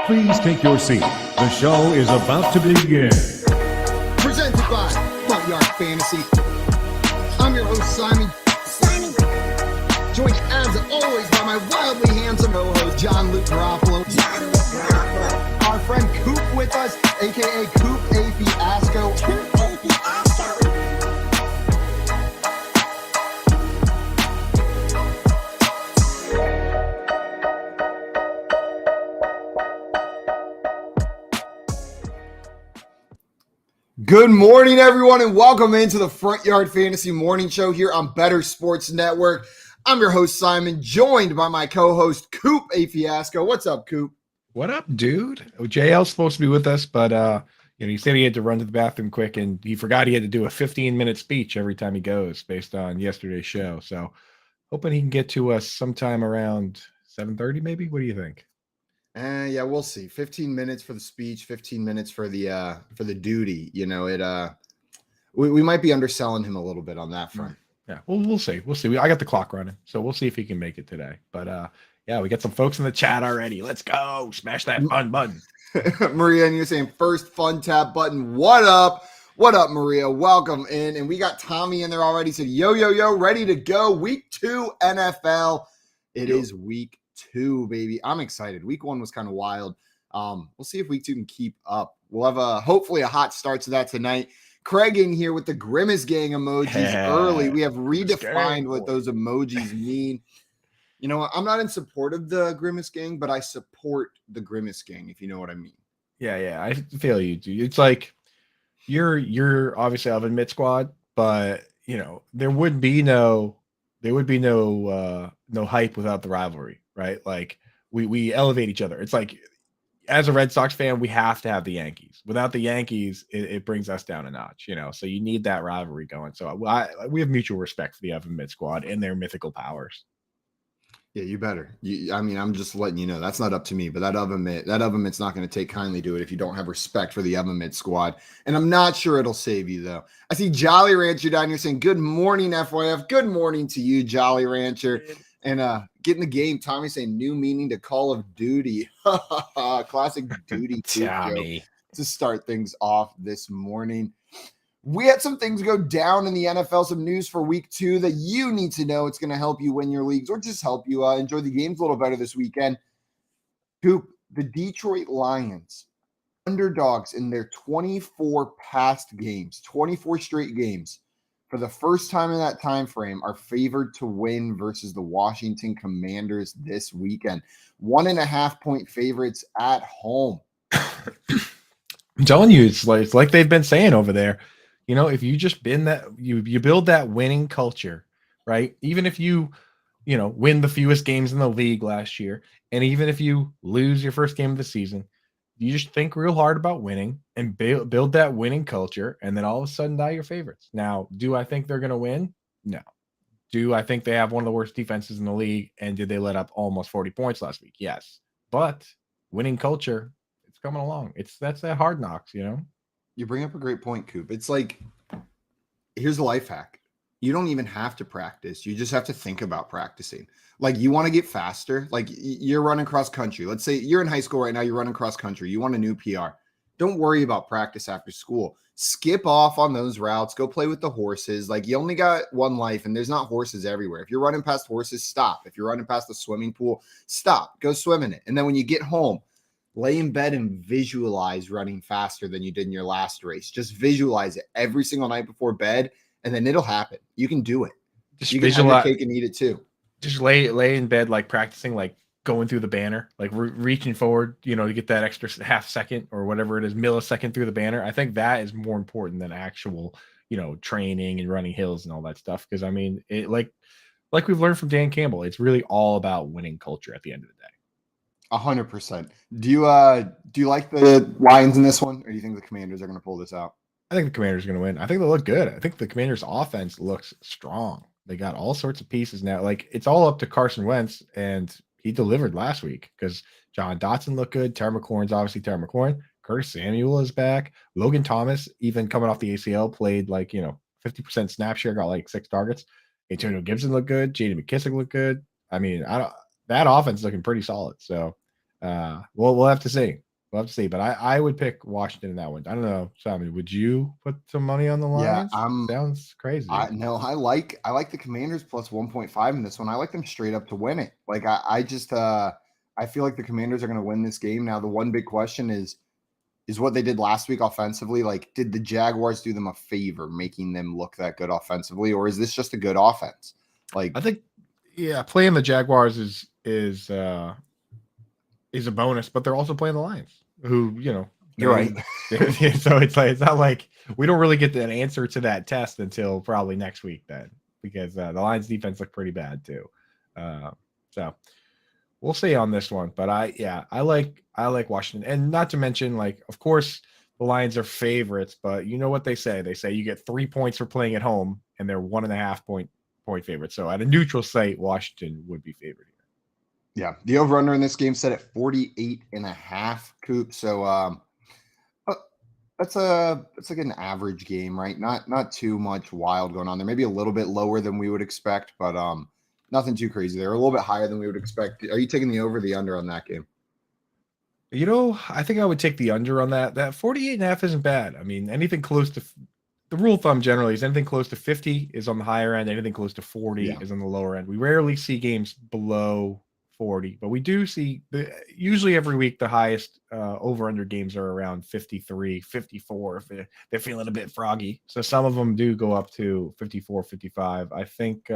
Please take your seat. The show is about to begin. Presented by Front Yard Fantasy. I'm your host, Simon. Joined as always by my wildly handsome co-host, John Luke Garofalo. Our friend Coop with us, aka Coop A. Fiasco. Good morning, everyone, and welcome into the Front Yard Fantasy Morning Show here on Better Sports Network. I'm your host, Simon, joined by my co-host, Coop A. Fiasco. What's up, Coop? What up, dude? JL's supposed to be with us, but he said he had to run to the bathroom quick, and he forgot he had to do a 15-minute speech every time he goes based on yesterday's show. So hoping he can get to us sometime around 7:30, maybe. What do you think? Yeah, we'll see. 15 minutes for the speech, 15 minutes for the duty. You know, we might be underselling him a little bit on that front. Yeah, we'll see. We'll see. I got the clock running, so we'll see if he can make it today. But yeah, we got some folks in the chat already. Let's go. Smash that fun button. Maria, and you're saying first fun tap button. What up? What up, Maria? Welcome in. And we got Tommy in there already. Said, yo, ready to go. Week 2 NFL. It is week 2, baby. I'm excited. Week 1 was kind of wild. We'll see if week 2 can keep up. We'll have hopefully a hot start to that tonight. Craig in here with the Grimace Gang emojis early. We have redefined what those emojis mean. You know what? I'm not in support of the Grimace Gang, but I support the Grimace Gang, if you know what I mean. Yeah, I feel you, dude. It's like you're obviously of a mid squad, but you know there would be no hype without the rivalry, right? Like we elevate each other. It's like as a Red Sox fan, we have to have the Yankees. Without the Yankees, it brings us down a notch, you know. So you need that rivalry going. So we have mutual respect for the Evan Mid squad and their mythical powers. Yeah, you better. I mean, I'm just letting you know that's not up to me, but that oven mitt's not going to take kindly to it if you don't have respect for the oven mitt squad. And I'm not sure it'll save you though. I see Jolly Rancher down here saying, "Good morning, FYF." Good morning to you, Jolly Rancher. And getting the game, Tommy saying new meaning to Call of Duty. Classic duty joke to start things off this morning. We had some things go down in the NFL, some news for week 2 that you need to know. It's going to help you win your leagues or just help you enjoy the games a little better this weekend. Coop, the Detroit Lions, underdogs in their 24 past games, 24 straight games. For the first time in that time frame, are favored to win versus the Washington Commanders this weekend. 1.5 point favorites at home. I'm telling you, it's like they've been saying over there. You know, if you just you build that winning culture, right? Even if you win the fewest games in the league last year, and even if you lose your first game of the season, you just think real hard about winning and build that winning culture, and then all of a sudden die your favorites. Now, do I think they're going to win? No. Do I think they have one of the worst defenses in the league, and did they let up almost 40 points last week? Yes. But winning culture, it's coming along. That's that Hard Knocks, you know? You bring up a great point, Coop. It's like, here's a life hack. You don't even have to practice. You just have to think about practicing. Like, you want to get faster. Like, you're running cross country. Let's say you're in high school right now. You're running cross country. You want a new PR. Don't worry about practice after school. Skip off on those routes. Go play with the horses. Like, you only got one life, and there's not horses everywhere. If you're running past horses, stop. If you're running past the swimming pool, stop. Go swim in it. And then when you get home, lay in bed and visualize running faster than you did in your last race. Just visualize it every single night before bed, and then it'll happen. You can do it. Just you can have your cake and eat it too. Just lay in bed, like practicing, like going through the banner, like reaching forward, to get that extra half second or whatever it is, millisecond through the banner. I think that is more important than actual, training and running hills and all that stuff. Because I mean, it like we've learned from Dan Campbell, it's really all about winning culture at the end of the day. 100%. Do you like the Lions in this one, or do you think the Commanders are going to pull this out? I think the Commanders are going to win. I think they look good. I think the Commanders' offense looks strong. They got all sorts of pieces now. Like, it's all up to Carson Wentz, and he delivered last week because John Dotson looked good. Terry McLaurin's obviously Terry McLaurin. Curtis Samuel is back. Logan Thomas, even coming off the ACL, played 50% snap share, got 6 targets. Antonio Gibson looked good. J.D. McKissick looked good. I mean, that offense is looking pretty solid. So We'll have to see. We'll have to see. But I would pick Washington in that one. I don't know, Simon. Would you put some money on the Yeah, Lions? Sounds crazy. I like the Commanders plus 1.5 in this one. I like them straight up to win it. Like I just I feel like the Commanders are going to win this game. Now the one big question is what they did last week offensively. Like, did the Jaguars do them a favor making them look that good offensively, or is this just a good offense? Like, I think, yeah, playing the Jaguars is a bonus, but they're also playing the Lions, who, you're right. So it's not like we don't really get an answer to that test until probably next week then, because the Lions defense looked pretty bad too. So we'll see on this one, but I like Washington, and not to mention, like, of course the Lions are favorites, but you know what they say? They say you get 3 points for playing at home, and they're 1.5 point favorites. So at a neutral site, Washington would be favored here. Yeah, the over under in this game set at 48.5, Coop. So that's like an average game, right? Not too much wild going on there. Maybe a little bit lower than we would expect, but nothing too crazy there. A little bit higher than we would expect. Are you taking the over or the under on that game? I think I would take the under on that. That 48.5 isn't bad. I mean, anything close to the rule of thumb generally is anything close to 50 is on the higher end. Anything close to 40 is on the lower end. We rarely see games below 40, but we do see usually every week the highest over under games are around 53, 54 if they're feeling a bit froggy. So some of them do go up to 54, 55. I think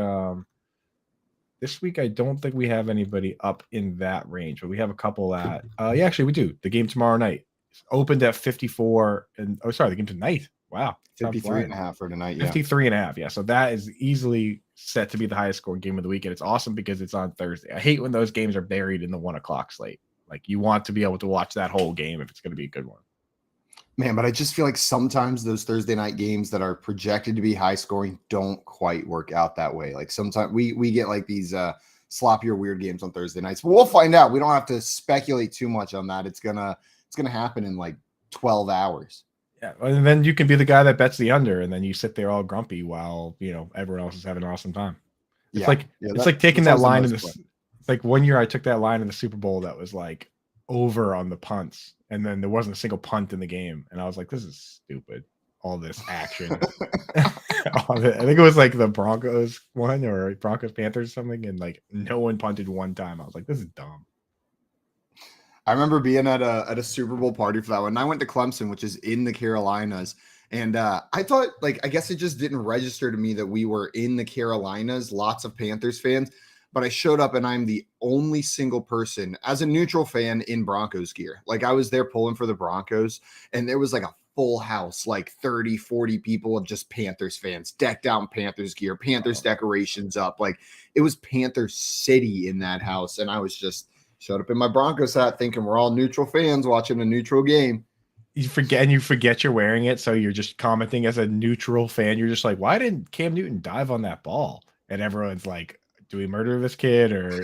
this week I don't think we have anybody up in that range, but we have a couple at yeah, actually we do. The game tomorrow night opened at 54 and the game tonight. Wow. 53.5 for tonight. Yeah. 53.5. Yeah. So that is easily set to be the highest scoring game of the week. And it's awesome because it's on Thursday. I hate when those games are buried in the 1 o'clock slate. Like, you want to be able to watch that whole game if it's going to be a good one. Man, but I just feel like sometimes those Thursday night games that are projected to be high scoring don't quite work out that way. Like, sometimes we get like these sloppy or weird games on Thursday nights. But we'll find out. We don't have to speculate too much on that. It's gonna happen in like 12 hours. Yeah, and then you can be the guy that bets the under, and then you sit there all grumpy while everyone else is having an awesome time. It's like taking that line in the. It's like one year I took that line in the Super Bowl that was like over on the punts, and then there wasn't a single punt in the game, and I was like, "This is stupid." All this action. I think it was like the Broncos one or Broncos Panthers or something, and like no one punted one time. I was like, "This is dumb." I remember being at a Super Bowl party for that one. And I went to Clemson, which is in the Carolinas. And I thought, like, I guess it just didn't register to me that we were in the Carolinas, lots of Panthers fans. But I showed up and I'm the only single person as a neutral fan in Broncos gear. Like, I was there pulling for the Broncos, and there was like a full house, like 30, 40 people of just Panthers fans, decked out in Panthers gear, Panthers decorations up. Like, it was Panthers City in that house. And I was just showed up in my Broncos hat thinking we're all neutral fans watching a neutral game. You forget you're wearing it, so you're just commenting as a neutral fan. You're just like, why didn't Cam Newton dive on that ball? And everyone's like, do we murder this kid? Or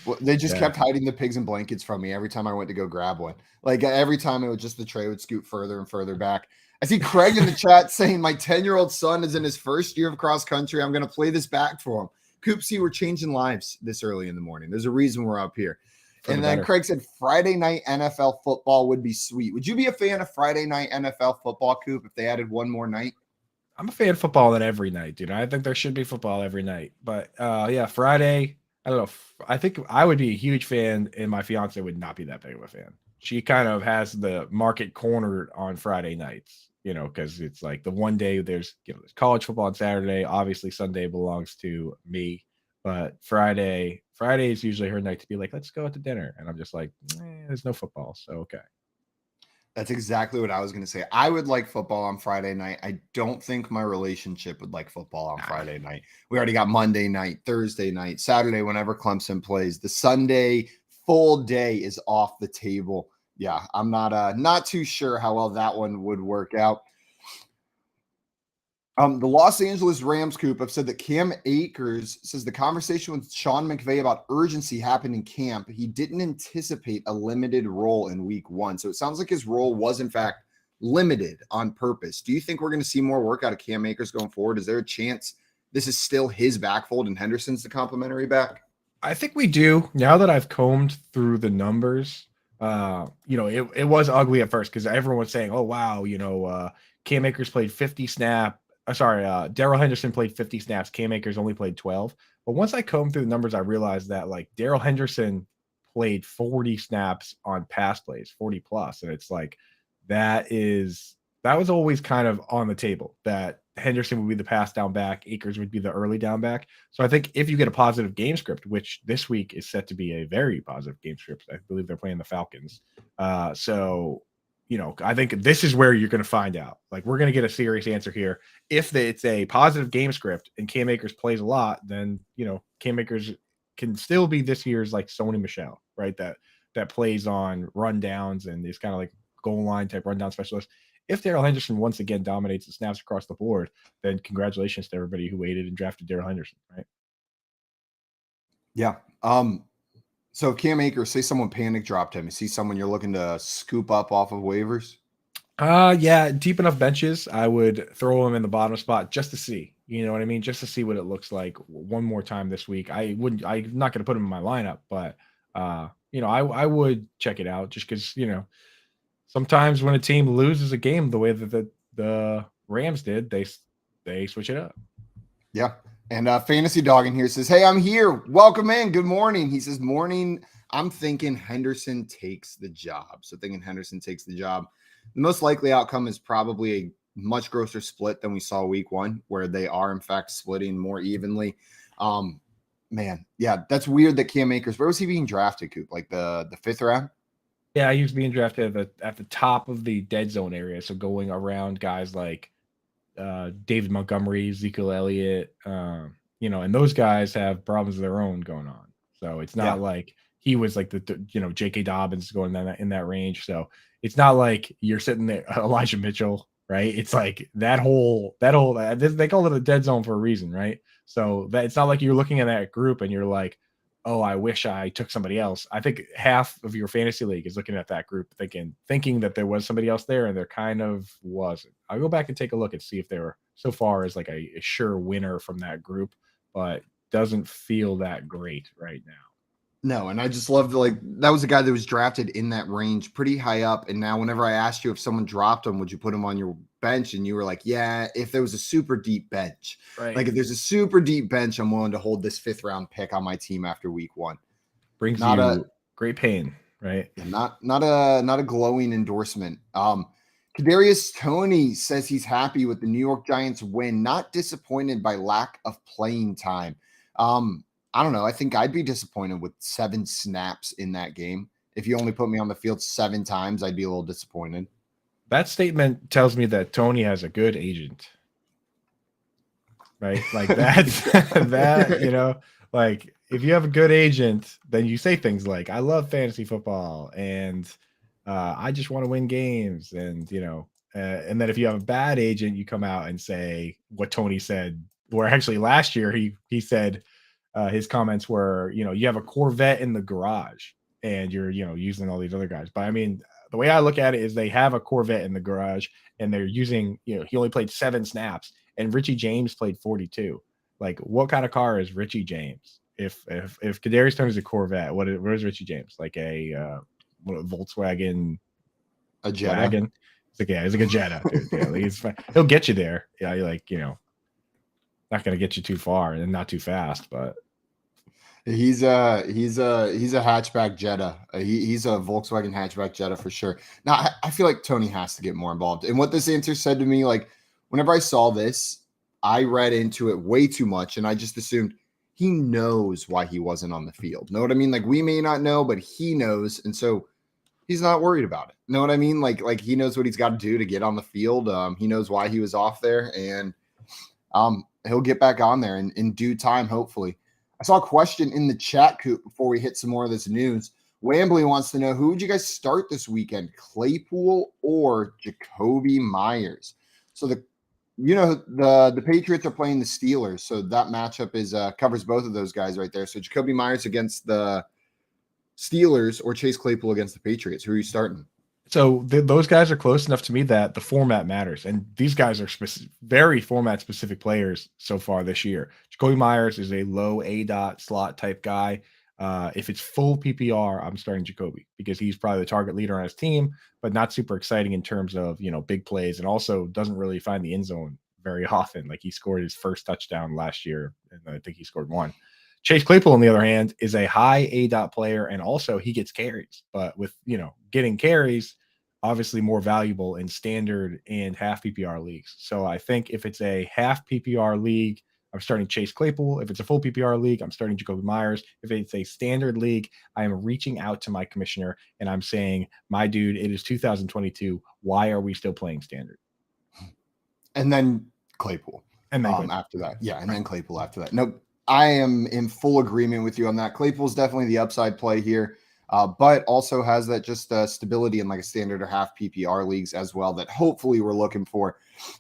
well, they just kept hiding the pigs and blankets from me every time I went to go grab one. Like, every time it was just the tray would scoot further and further back. I see Craig in the chat saying my 10-year-old son is in his first year of cross country. I'm going to play this back for him. Coopsy, we're changing lives this early in the morning. There's a reason we're up here. And then Craig said Friday night NFL football would be sweet. Would you be a fan of Friday night NFL football, Coop, if they added one more night? I'm a fan of football every night, dude. I think there should be football every night. But yeah, Friday, I don't know. I think I would be a huge fan, and my fiance would not be that big of a fan. She kind of has the market cornered on Friday nights, because it's like the one day there's college football on Saturday. Obviously, Sunday belongs to me, but Friday is usually her night to be like, let's go out to dinner. And I'm just like, there's no football. So, okay. That's exactly what I was going to say. I would like football on Friday night. I don't think my relationship would like football on Friday night. We already got Monday night, Thursday night, Saturday, whenever Clemson plays. The Sunday full day is off the table. Yeah, I'm not too sure how well that one would work out. The Los Angeles Rams, Coop, have said that Cam Akers says the conversation with Sean McVay about urgency happened in camp. He didn't anticipate a limited role in week 1. So it sounds like his role was, in fact, limited on purpose. Do you think we're going to see more work out of Cam Akers going forward? Is there a chance this is still his backfold and Henderson's the complimentary back? I think we do. Now that I've combed through the numbers, it was ugly at first because everyone was saying, "Oh wow, Cam Akers played 50 snap." Daryl Henderson played 50 snaps. Cam Akers only played 12. But once I combed through the numbers, I realized that like Daryl Henderson played 40 snaps on pass plays, 40 plus, and it's like that was always kind of on the table that Henderson would be the pass down back, Akers would be the early down back. So I think if you get a positive game script, which this week is set to be a very positive game script, I believe they're playing the Falcons. I think this is where you're going to find out. Like, we're going to get a serious answer here. If it's a positive game script and Cam Akers plays a lot, then, Cam Akers can still be this year's like Sony Michel, right? That plays on rundowns and is kind of like goal line type rundown specialist. If Daryl Henderson once again dominates the snaps across the board, then congratulations to everybody who waited and drafted Daryl Henderson, right? Yeah. So Cam Akers, say someone panic dropped him. Is he someone you're looking to scoop up off of waivers? Yeah, deep enough benches, I would throw him in the bottom spot just to see. You know what I mean? Just to see what it looks like one more time this week. I'm not going to put him in my lineup, but I would check it out just because sometimes when a team loses a game the way that the Rams did, they switch it up. Yeah. And Fantasy Dog in here says, "Hey, I'm here. Welcome in. Good morning." He says, "Morning. I'm thinking Henderson takes the job." So thinking Henderson takes the job. The most likely outcome is probably a much grosser split than we saw week one, where they are in fact splitting more evenly. Man, yeah, that's weird that Cam Akers, where was he being drafted, Coop? Like the 5th round? Yeah, he was being drafted at the top of the dead zone area. So going around guys like David Montgomery, Ezekiel Elliott, and those guys have problems of their own going on. So it's not like he was like J.K. Dobbins going in that range. So it's not like you're sitting there, Elijah Mitchell, right? It's like that whole they call it a dead zone for a reason, right? So that it's not like you're looking at that group and you're like, oh, I wish I took somebody else. I think half of your fantasy league is looking at that group thinking that there was somebody else there, and there kind of wasn't. I'll go back and take a look and see if they were so far as like a sure winner from that group, but doesn't feel that great right now. No, and I just loved that was a guy that was drafted in that range pretty high up. And now whenever I asked you if someone dropped him, would you put him on your bench? And you were like, yeah, if there was a super deep bench. Right. Like if there's a super deep bench, I'm willing to hold this 5th round pick on my team after week one. Brings not you great pain, right? Not a glowing endorsement. Kadarius Toney says he's happy with the New York Giants win, not disappointed by lack of playing time. I don't know. I think I'd be disappointed with 7 snaps in that game. If you only put me on the field 7 times, I'd be a little disappointed. That statement tells me that Tony has a good agent, right? Like that, like if you have a good agent, then you say things like, I love fantasy football and I just want to win games. And, and then if you have a bad agent, you come out and say what Tony said, where actually last year he said, his comments were, you have a Corvette in the garage and you're, using all these other guys. But I mean, the way I look at it is they have a Corvette in the garage and they're using, he only played 7 snaps and Richie James played 42. Like, what kind of car is Richie James? If Kadarius Toney is a Corvette, what is Richie James? Like a Volkswagen, a Jetta? Wagon? It's like a Jetta, dude. Yeah, he'll get you there. Yeah, not going to get you too far and not too fast, but he's a hatchback Jetta. He's a Volkswagen hatchback Jetta for sure. Now I feel like Tony has to get more involved. And what this answer said to me, like whenever I saw this, I read into it way too much, and I just assumed he knows why he wasn't on the field. Know what I mean? Like we may not know, but he knows, and so he's not worried about it. Know what I mean? Like he knows what he's got to do to get on the field. He knows why he was off there, and he'll get back on there in due time, hopefully. I saw a question in the chat, Coop, before we hit some more of this news. Wambly wants to know, who would you guys start this weekend, Claypool or Jacoby Myers? So the Patriots are playing the Steelers, so that matchup is covers both of those guys right there. So Jacoby Myers against the Steelers or Chase Claypool against the Patriots. Who are you starting? So those guys are close enough to me that the format matters. And these guys are very format-specific players so far this year. Jacoby Myers is a low A-dot slot type guy. If it's full PPR, I'm starting Jacoby because he's probably the target leader on his team, but not super exciting in terms of, big plays, and also doesn't really find the end zone very often. Like he scored his first touchdown last year, and I think he scored one. Chase Claypool, on the other hand, is a high A-dot player, and also he gets carries. But with, getting carries, obviously more valuable in standard and half PPR leagues. So I think if it's a half PPR league, I'm starting Chase Claypool. If it's a full PPR league, I'm starting Jacoby Myers. If it's a standard league, I am reaching out to my commissioner and I'm saying, my dude, it is 2022. Why are we still playing standard? And then Claypool. And then after that. Yeah, and then Claypool after that. Nope. I am in full agreement with you on that. Claypool's definitely the upside play here, but also has that just stability in like a standard or half PPR leagues as well that hopefully we're looking for.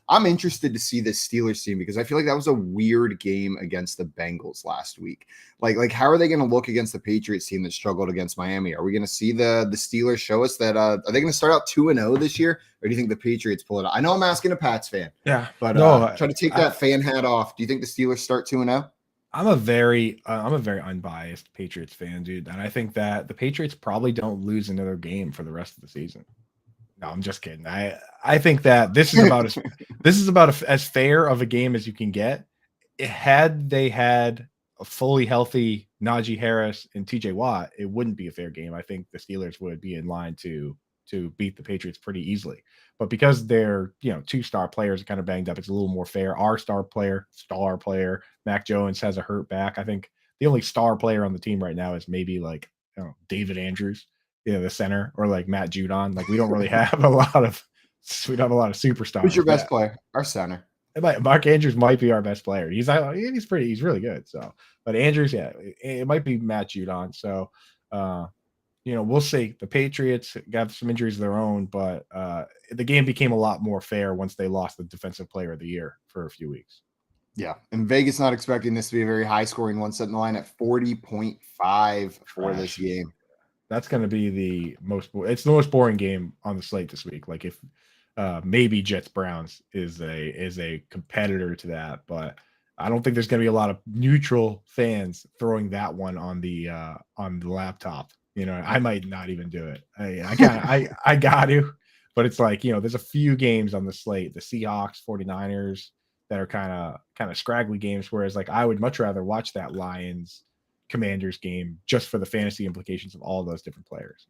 I'm interested to see this Steelers team because I feel like that was a weird game against the Bengals last week. Like how are they going to look against the Patriots team that struggled against Miami? Are we going to see the Steelers show us that are they going to start out 2-0 this year, or do you think the Patriots pull it out? I know I'm asking a Pats fan. Yeah, but try to take that fan hat off. Do you think the Steelers start 2-0? I'm a very unbiased Patriots fan, dude, and I think that the Patriots probably don't lose another game for the rest of the season. No, I'm just kidding. I think that this is about as fair of a game as you can get. Had they had a fully healthy Najee Harris and TJ Watt, it wouldn't be a fair game. I think the Steelers would be in line to beat the Patriots pretty easily. But because they're, two star players are kind of banged up, it's a little more fair. Our star player, Mac Jones has a hurt back. I think the only star player on the team right now is maybe like, David Andrews, the center, or like Matt Judon. Like we don't really have a lot of superstars. Who's your best player? Our center. Mark Andrews might be our best player. He's really good. So, but Andrews, it might be Matt Judon. So, we'll see. The Patriots got some injuries of their own, but the game became a lot more fair once they lost the defensive player of the year for a few weeks. Yeah, and Vegas not expecting this to be a very high-scoring one, setting the line at 40.5 for this game. That's going to be it's the most boring game on the slate this week. Like if maybe Jets Browns is a competitor to that, but I don't think there's going to be a lot of neutral fans throwing that one on the laptop. I might not even do it. I got to, but it's like, there's a few games on the slate, the Seahawks, 49ers, that are kind of scraggly games. Whereas like, I would much rather watch that Lions Commanders game just for the fantasy implications of all those different players,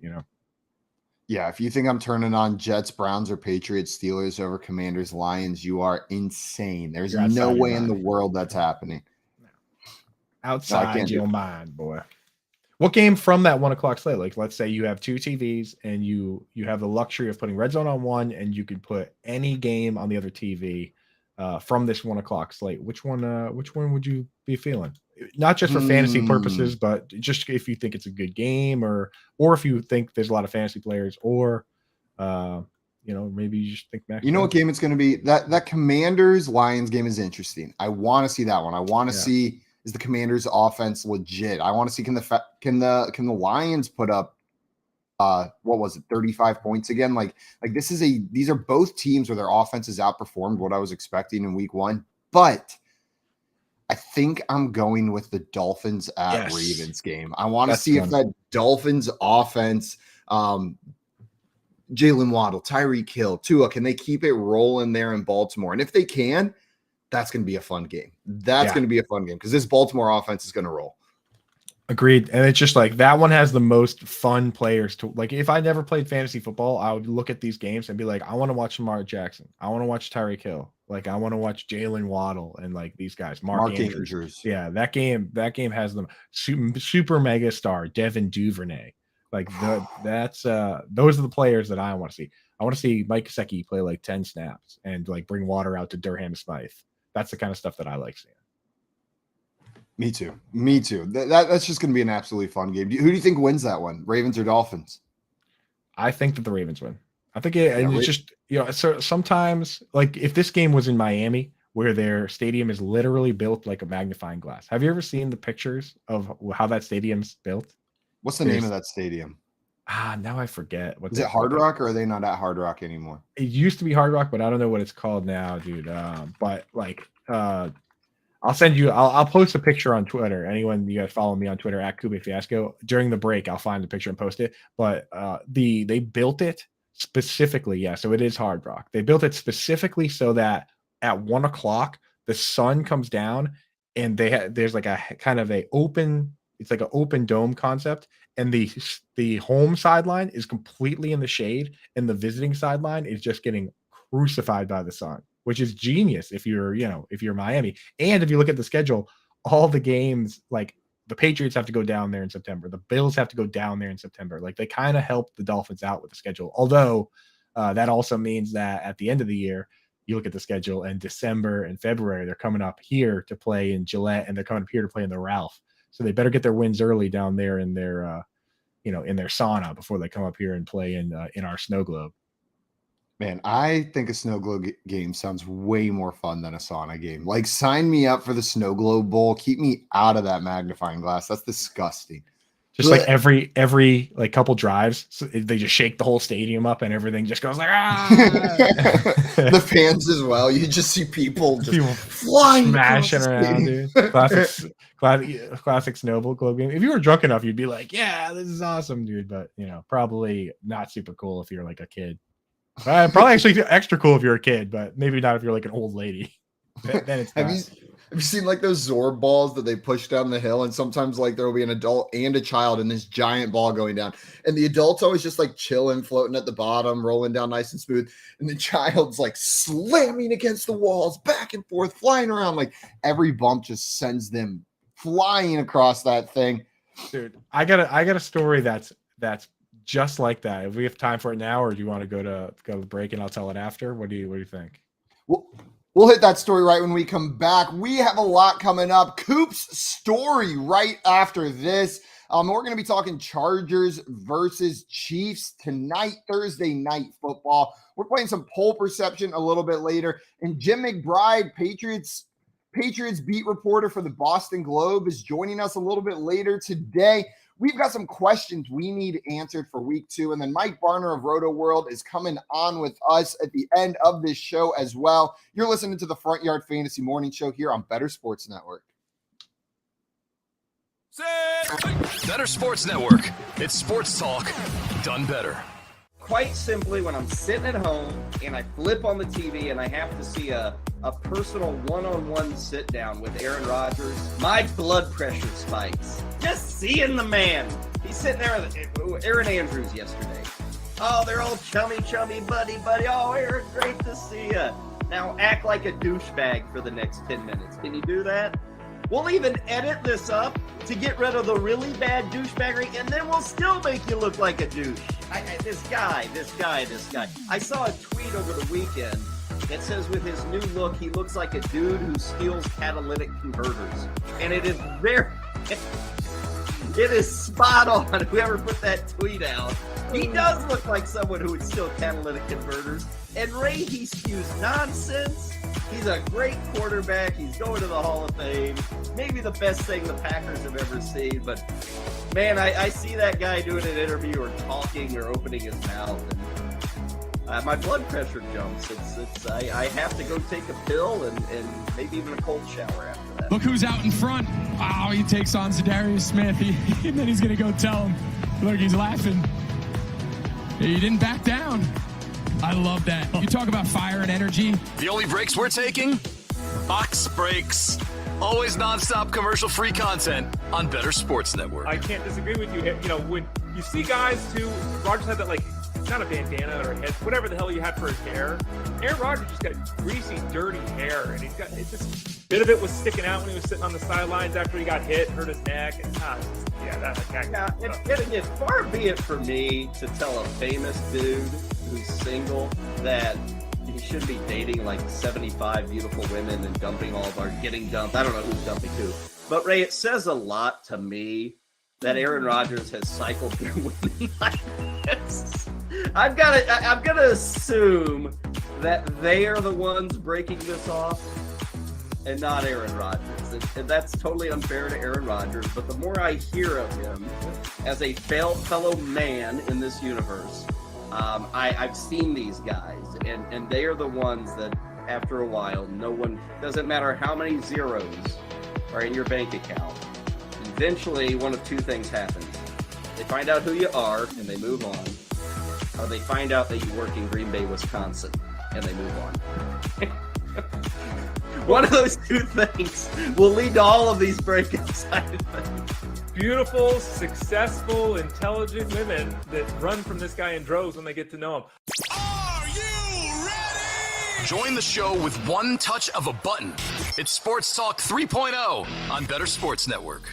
Yeah. If you think I'm turning on Jets, Browns, or Patriots, Steelers over Commanders, Lions, you are insane. There's no way in the world that's happening. Outside your mind, boy. What game from that 1 o'clock slate? Like, let's say you have two TVs and you have the luxury of putting Red Zone on one, and you can put any game on the other TV from this 1 o'clock slate. Which one would you be feeling? Not just for fantasy purposes, but just if you think it's a good game, or if you think there's a lot of fantasy players, or maybe you just think Max. What game it's going to be? That Commanders Lions game is interesting. I want to see that one. I want to see. Is the Commanders' offense legit? I want to see can the Lions put up 35 points again? Like these are both teams where their offenses outperformed what I was expecting in week 1. But I think I'm going with the Dolphins at Ravens game. I want to see if that Dolphins offense, Jalen Waddle, Tyreek Hill, Tua, can they keep it rolling there in Baltimore? And if they can, that's going to be a fun game. That's going to be a fun game because this Baltimore offense is going to roll. Agreed. And it's just like that one has the most fun players to like. If I never played fantasy football, I would look at these games and be like, I want to watch Lamar Jackson. I want to watch Tyreek Hill. Like I want to watch Jalen Waddle and like these guys, Mark Andrews. Yeah, that game has them super mega star Devin Duvernay. Like those are the players that I want to see. I want to see Mike Gesicki play like 10 snaps and like bring water out to Durham Smythe. That's the kind of stuff that I like seeing. Me too. That's just going to be an absolutely fun game. Who do you think wins that one? Ravens or Dolphins? I think that the Ravens win. I think it's just, so sometimes like if this game was in Miami where their stadium is literally built like a magnifying glass. Have you ever seen the pictures of how that stadium's built? What's the name of that stadium? Now I forget. Is it Hard Rock, or are they not at Hard Rock anymore? It used to be Hard Rock, but I don't know what it's called now, dude. But like, I'll send you. I'll post a picture on Twitter. Anyone you guys follow me on Twitter at Kube Fiasco. During the break, I'll find the picture and post it. But they built it specifically. Yeah, so it is Hard Rock. They built it specifically so that at 1 o'clock the sun comes down, and there's like a kind of a open. It's like an open dome concept, and the home sideline is completely in the shade, and the visiting sideline is just getting crucified by the sun, which is genius if you're Miami. And if you look at the schedule, all the games, like the Patriots have to go down there in September, the Bills have to go down there in September. Like they kind of help the Dolphins out with the schedule. Although that also means that at the end of the year, you look at the schedule, and December and February, they're coming up here to play in Gillette, and they're coming up here to play in the Ralph. So they better get their wins early down there in their in their sauna before they come up here and play in our snow globe. Man, I think a snow globe game sounds way more fun than a sauna game. Like, sign me up for the snow globe bowl. Keep me out of that magnifying glass. That's disgusting. Just like every like couple drives, so they just shake the whole stadium up, and everything just goes like the fans as well. You just see people flying, smashing around, dude. Classic snow globe game. If you were drunk enough, you'd be like, "Yeah, this is awesome, dude." But probably not super cool if you're like a kid. Probably actually extra cool if you're a kid, but maybe not if you're like an old lady. Then it's not. Have you seen like those Zorb balls that they push down the hill? And sometimes like there will be an adult and a child in this giant ball going down. And the adult's always just like chilling, floating at the bottom, rolling down nice and smooth. And the child's like slamming against the walls, back and forth, flying around. Like every bump just sends them flying across that thing. Dude, I got a story that's just like that. If we have time for it now, or do you want to go to break and I'll tell it after? What do you think? We'll hit that story right when we come back. We have a lot coming up. Coop's story right after this. We're going to be talking Chargers versus Chiefs tonight, Thursday night football. We're playing some poll perception a little bit later. And Jim McBride, Patriots beat reporter for the Boston Globe, is joining us a little bit later today. We've got some questions we need answered for week 2. And then Mike Barner of Roto World is coming on with us at the end of this show as well. You're listening to the Front Yard Fantasy Morning Show here on Better Sports Network. Better Sports Network. It's sports talk done better. Quite simply, when I'm sitting at home and I flip on the TV and I have to see a personal one-on-one sit-down with Aaron Rodgers, my blood pressure spikes. Just seeing the man. He's sitting there with Aaron Andrews yesterday. Oh, they're all chummy, buddy. Oh, Aaron, great to see you. Now act like a douchebag for the next 10 minutes. Can you do that? We'll even edit this up to get rid of the really bad douchebaggery, and then we'll still make you look like a douche. This guy. I saw a tweet over the weekend that says with his new look, he looks like a dude who steals catalytic converters. And it is it is spot on. Whoever put that tweet out, he does look like someone who would steal catalytic converters. And Ray, he spews nonsense. He's a great quarterback. He's going to the Hall of Fame. Maybe the best thing the Packers have ever seen. But, man, I see that guy doing an interview or talking or opening his mouth. And my blood pressure jumps. I have to go take a pill and maybe even a cold shower after that. Look who's out in front. Wow, he takes on Zadarius Smith. And then he's going to go tell him, look, he's laughing. He didn't back down. I love that. You talk about fire and energy. The only breaks we're taking? Box breaks. Always nonstop commercial-free content on Better Sports Network. I can't disagree with you. You know, when you see guys too, Rodgers had that, like, it's not a bandana or a head, whatever the hell you had for his hair. Aaron Rodgers just got greasy, dirty hair, and he's got, it's just, a bit of it was sticking out when he was sitting on the sidelines after he got hit, hurt his neck, and It's far be it for me to tell a famous dude who's single that he should be dating like 75 beautiful women and dumping all of our getting dumped. I don't know who's dumping who. But Ray, it says a lot to me that Aaron Rodgers has cycled through women like this. I'm gonna assume that they are the ones breaking this off and not Aaron Rodgers. And that's totally unfair to Aaron Rodgers. But the more I hear of him as a fellow man in this universe, I've seen these guys, and they are the ones that after a while, doesn't matter how many zeros are in your bank account. Eventually, one of two things happens. They find out who you are and they move on, or they find out that you work in Green Bay, Wisconsin, and they move on. One of those two things will lead to all of these breakups, I think. Beautiful, successful, intelligent women that run from this guy in droves when they get to know him. Are you ready? Join the show with one touch of a button. It's Sports Talk 3.0 on Better Sports Network.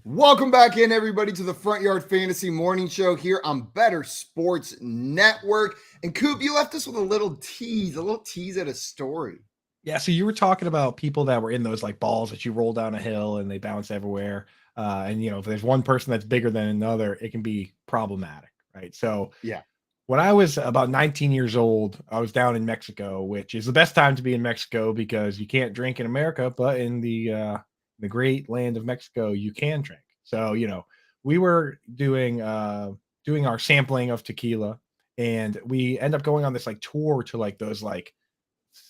Welcome back in, everybody, to the Front Yard Fantasy Morning Show here on Better Sports Network. And Coop, you left us with a little tease at a story. Yeah, so you were talking about people that were in those like balls that you roll down a hill and they bounce everywhere. And if there's one person that's bigger than another, it can be problematic, right? So yeah, when I was about 19 years old, I was down in Mexico, which is the best time to be in Mexico because you can't drink in America, but in the great land of Mexico, you can drink. So, we were doing our sampling of tequila, and we end up going on this like tour to like those like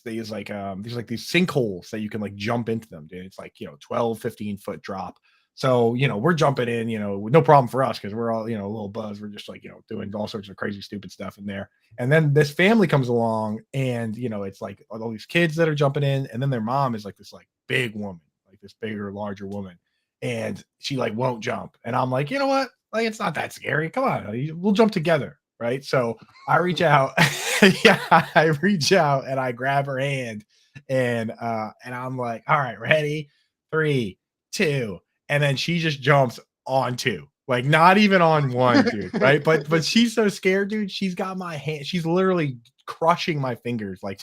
these sinkholes that you can like jump into them, dude. It's like 12-15 foot drop. So we're jumping in, no problem for us because we're all a little buzz. We're just like doing all sorts of crazy stupid stuff in there. And then this family comes along, and it's like all these kids that are jumping in, and then their mom is like this like big woman, like this bigger, larger woman, and she like won't jump. And I'm like, you know what? Like, it's not that scary. Come on, we'll jump together, right? So I reach out, I reach out and I grab her hand, and I'm like, all right, ready, 3, 2, and then she just jumps on 2. Like, not even on 1, dude, right? But she's so scared, dude. She's got my hand. She's literally crushing my fingers. Like,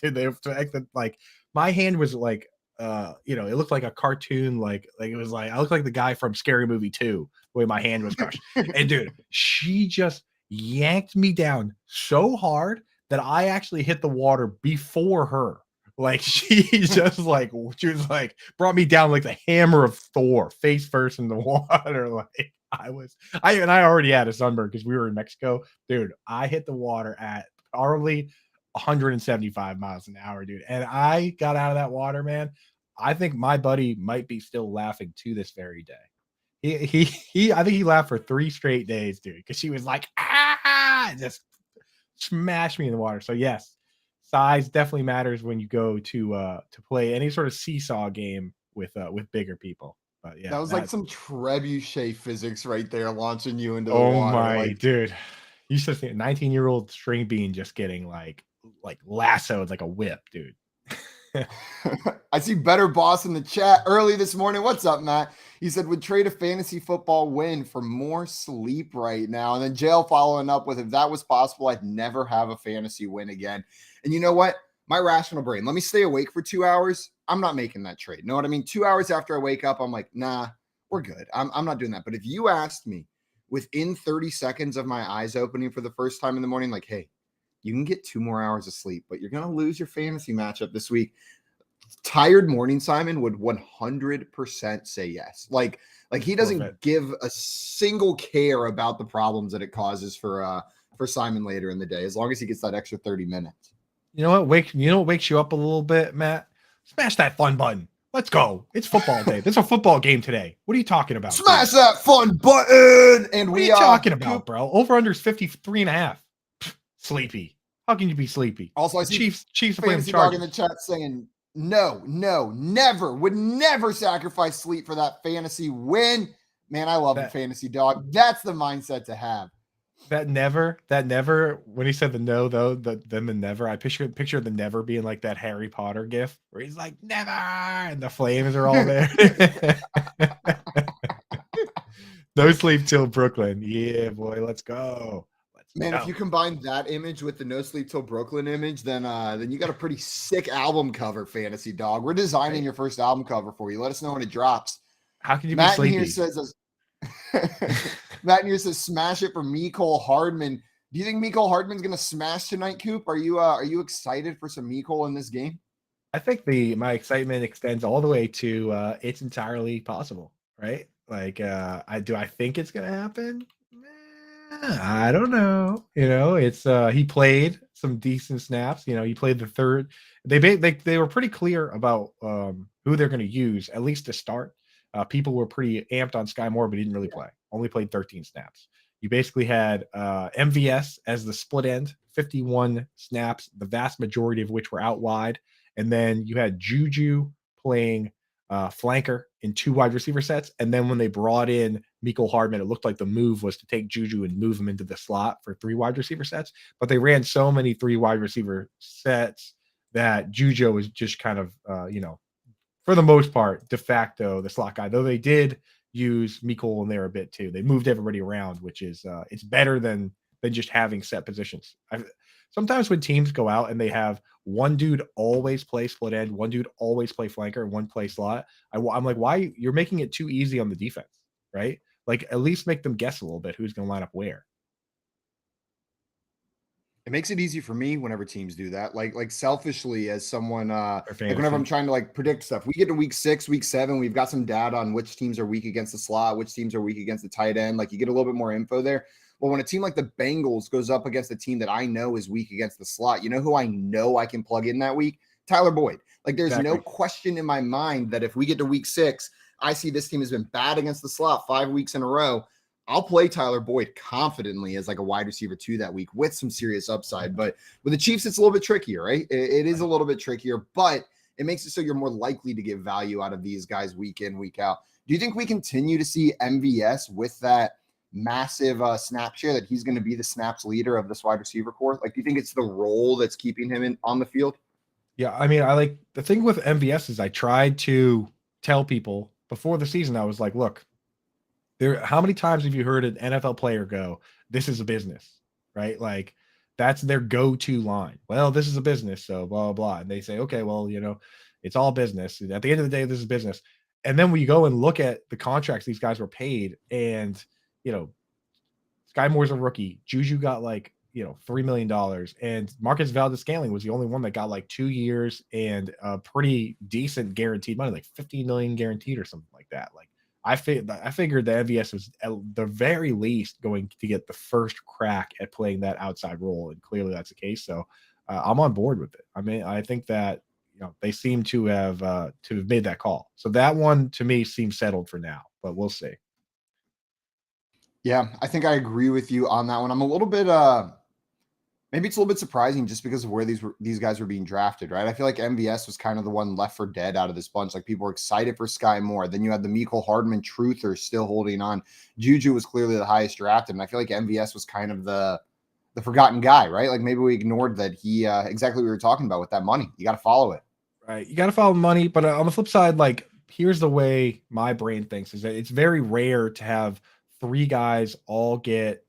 like my hand was like, it looked like a cartoon. Like it was like I looked like the guy from Scary Movie 2, the way my hand was crushed. And dude, she just yanked me down so hard that I actually hit the water before her. Like she was like brought me down like the hammer of Thor, face first in the water. Like I already had a sunburn because we were in Mexico, dude. I hit the water at probably 175 miles an hour, dude. And I got out of that water, man. I think my buddy might be still laughing to this very day. I think he laughed for 3 straight days, dude, because she was like, just smashed me in the water. So yes, size definitely matters when you go to play any sort of seesaw game with bigger people. But yeah, that was like some trebuchet physics right there, launching you into the water. Oh my dude. You should see a 19-year-old string bean just getting like lassoed like a whip, dude. I see Better Boss in the chat early this morning. What's up, Matt? He said, would trade a fantasy football win for more sleep right now. And then Jail following up with, if that was possible, I'd never have a fantasy win again. And you know what? My rational brain, let me stay awake for 2 hours. I'm not making that trade. Know what I mean? 2 hours after I wake up, I'm like, nah, we're good. I'm not doing that. But if you asked me within 30 seconds of my eyes opening for the first time in the morning, like, hey, you can get 2 more hours of sleep, but you're going to lose your fantasy matchup this week. Tired morning Simon would 100% say yes. Like he doesn't give a single care about the problems that it causes for Simon later in the day, as long as he gets that extra 30 minutes. You know what wakes you up a little bit, Matt? Smash that fun button. Let's go. It's football day. There's a football game today. What are you talking about? Smash that fun button. And what are you talking about, bro? Over under is 53.5. Sleepy. How can you be sleepy? Also, I see Chiefs fantasy dog in the chat saying, no, never, would never sacrifice sleep for that fantasy win. Man, I love the fantasy dog. That's the mindset to have. That never, when he said the no, though, the never, I picture the never being like that Harry Potter gif where he's like, never, and the flames are all there. No sleep till Brooklyn. Yeah, boy, let's go. Man, if you combine that image with the No Sleep Till Brooklyn image, then you got a pretty sick album cover, fantasy dog. We're designing your first album cover for you. Let us know when it drops. How can you Matt be sleepy? Here says, Matt Neer says, smash it for Mecole Hardman. Do you think Mecole Hardman's going to smash tonight, Coop? Are you excited for some Mecole in this game? I think my excitement extends all the way to it's entirely possible, right? Like, I think it's gonna happen? I don't know. It's he played some decent snaps. He played the third. They were pretty clear about who they're going to use at least to start. People were pretty amped on Sky Moore, but he didn't really play. Only played 13 snaps. You basically had MVS as the split end, 51 snaps, the vast majority of which were out wide. And then you had Juju playing flanker in 2 wide receiver sets. And then when they brought in Mecole Hardman, it looked like the move was to take Juju and move him into the slot for 3 wide receiver sets. But they ran so many 3 wide receiver sets that Juju was just kind of, for the most part, de facto the slot guy. Though they did use Mecole in there a bit too. They moved everybody around, which is it's better than just having set positions. Sometimes when teams go out and they have one dude always play split end, one dude always play flanker, and one play slot, I'm like, why? You're making it too easy on the defense, right? Like, at least make them guess a little bit who's going to line up where. It makes it easy for me whenever teams do that. Like selfishly, as someone, like whenever I'm trying to like predict stuff, we get to week 6, week 7, we've got some data on which teams are weak against the slot, which teams are weak against the tight end. Like, you get a little bit more info there. Well, when a team like the Bengals goes up against a team that I know is weak against the slot, you know who I know I can plug in that week? Tyler Boyd. Like, there's no question in my mind that if we get to week 6, I see this team has been bad against the slot 5 weeks in a row. I'll play Tyler Boyd confidently as like a wide receiver 2 that week with some serious upside. But with the Chiefs, it's a little bit trickier, right? It is a little bit trickier, but it makes it so you're more likely to get value out of these guys week in, week out. Do you think we continue to see MVS with that massive snap share, that he's going to be the snaps leader of this wide receiver core? Like, do you think it's the role that's keeping him on the field? Yeah, I mean, I like the thing with MVS is I tried to tell people before the season, I was like, look, how many times have you heard an NFL player go, this is a business, right? Like, that's their go-to line. Well, this is a business, so blah, blah, blah. And they say, okay, well, it's all business. At the end of the day, this is business. And then we go and look at the contracts these guys were paid, and Sky Moore's a rookie. Juju got like, $3 million, and Marcus Valdes-Scantling was the only one that got like 2 years and a pretty decent guaranteed money, like $15 million guaranteed or something like that. Like, I figured the MVS was at the very least going to get the first crack at playing that outside role, and clearly that's the case. So I'm on board with it. I mean, I think that they seem to have made that call. So that one to me seems settled for now, but we'll see. Yeah, I think I agree with you on that one. I'm a little bit maybe it's a little bit surprising just because of where these guys were being drafted, right? I feel like MVS was kind of the one left for dead out of this bunch. Like, people were excited for Sky Moore. Then you had the Mecole Hardman truthers still holding on. Juju was clearly the highest drafted, and I feel like MVS was kind of the forgotten guy, right? Like, maybe we ignored that he exactly what we were talking about with that money. You got to follow it. Right. You got to follow money, but on the flip side, like, here's the way my brain thinks is that it's very rare to have 3 guys all get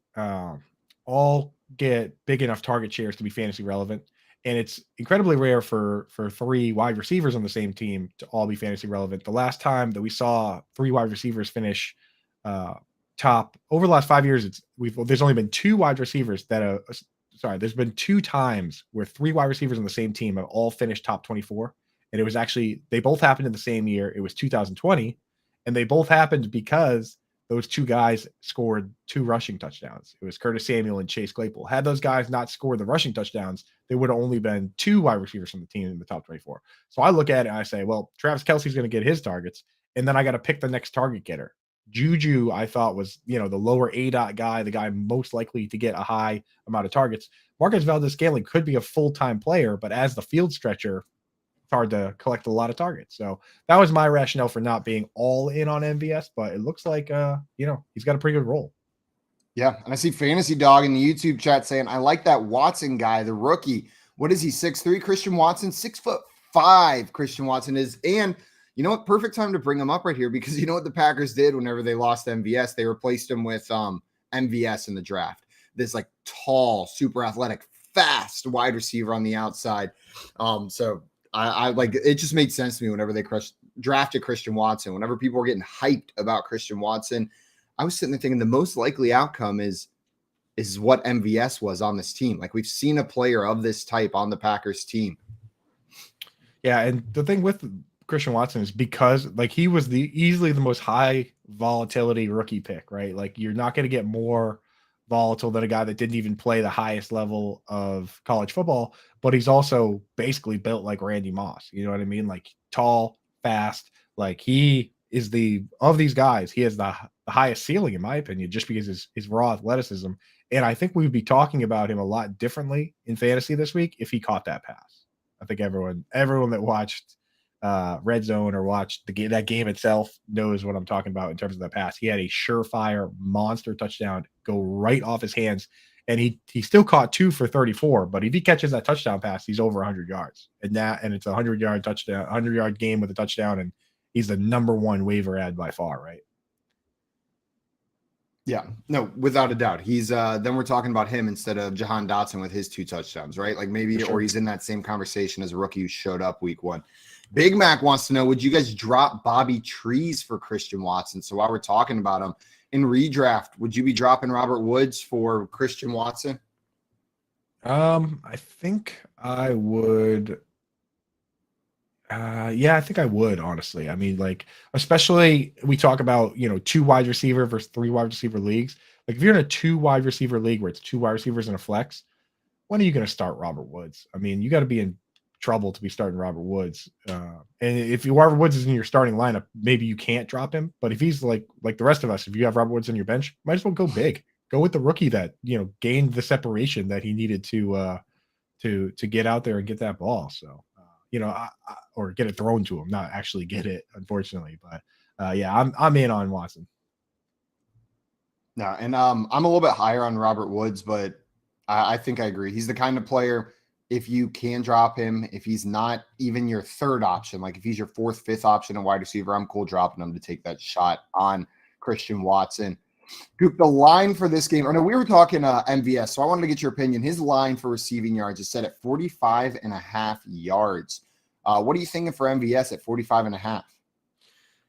big enough target shares to be fantasy relevant. And it's incredibly rare for 3 wide receivers on the same team to all be fantasy relevant. The last time that we saw 3 wide receivers finish top over the last 5 years, there's only been 2 wide receivers there's been 2 times where 3 wide receivers on the same team have all finished top 24. And it was actually, they both happened in the same year. It was 2020. And they both happened because those 2 guys scored 2 rushing touchdowns. It was Curtis Samuel and Chase Claypool. Had those guys not scored the rushing touchdowns, there would have only been 2 wide receivers from the team in the top 24. So I look at it and I say, well, Travis Kelce's going to get his targets, and then I got to pick the next target getter. Juju, I thought, was the lower ADOT guy, the guy most likely to get a high amount of targets. Marcus Valdes-Scantling could be a full-time player, but as the field stretcher, it's hard to collect a lot of targets. So that was my rationale for not being all in on MVS, but it looks like, he's got a pretty good role. Yeah. And I see Fantasy Dog in the YouTube chat saying, I like that Watson guy, the rookie. What is he? 6'3" Christian Watson, 6'5" Christian Watson is. And you know what? Perfect time to bring him up right here, because you know what the Packers did whenever they lost MVS? They replaced him with MVS in the draft. This like tall, super athletic, fast wide receiver on the outside. So I like, it just made sense to me whenever they drafted Christian Watson. Whenever people were getting hyped about Christian Watson, I was sitting there thinking the most likely outcome is what MVS was on this team. Like we've seen a player of this type on the Packers team. Yeah, and the thing with Christian Watson is because like he was easily the most high volatility rookie pick, right? Like you're not going to get more volatile than a guy that didn't even play the highest level of college football, but he's also basically built like Randy Moss. You know what I mean? Like tall, fast. Like he is of these guys, he has the highest ceiling in my opinion, just because his raw athleticism. And I think we would be talking about him a lot differently in fantasy this week if he caught that pass. I think everyone that watched Red Zone or watched that game itself knows what I'm talking about in terms of that pass. He had a surefire monster touchdown go right off his hands, and he still caught 2 for 34. But if he catches that touchdown pass, he's over 100 yards, and it's a 100-yard touchdown, 100-yard game with a touchdown, and he's the number one waiver ad by far, right? Yeah, no, without a doubt. He's then we're talking about him instead of Jahan Dotson with his 2 touchdowns, right? Like maybe, or he's in that same conversation as a rookie who showed up week 1. Big Mac wants to know, would you guys drop Bobby Trees for Christian Watson? So while we're talking about him in redraft, would you be dropping Robert Woods for Christian Watson? I think I would. Yeah, I think I would, honestly. I mean, like, especially we talk about, 2 wide receiver versus 3 wide receiver leagues. Like, if you're in a 2 wide receiver league where it's 2 wide receivers and a flex, when are you going to start Robert Woods? I mean, you got to be in trouble to be starting Robert Woods. And if Robert Woods is in your starting lineup, maybe you can't drop him. But if he's like the rest of us, if you have Robert Woods on your bench, might as well go big. Go with the rookie that, gained the separation that he needed to get out there and get that ball. So, or get it thrown to him, not actually get it, unfortunately. But yeah, I'm in on Watson. No, and I'm a little bit higher on Robert Woods, but I think I agree. He's the kind of player, if you can drop him, if he's not even your 3rd option, like if he's your 4th, 5th option and wide receiver, I'm cool dropping him to take that shot on Christian Watson. Goop, the line for this game, we were talking MVS, so I wanted to get your opinion. His line for receiving yards is set at 45.5 yards. What are you thinking for MVS at 45.5?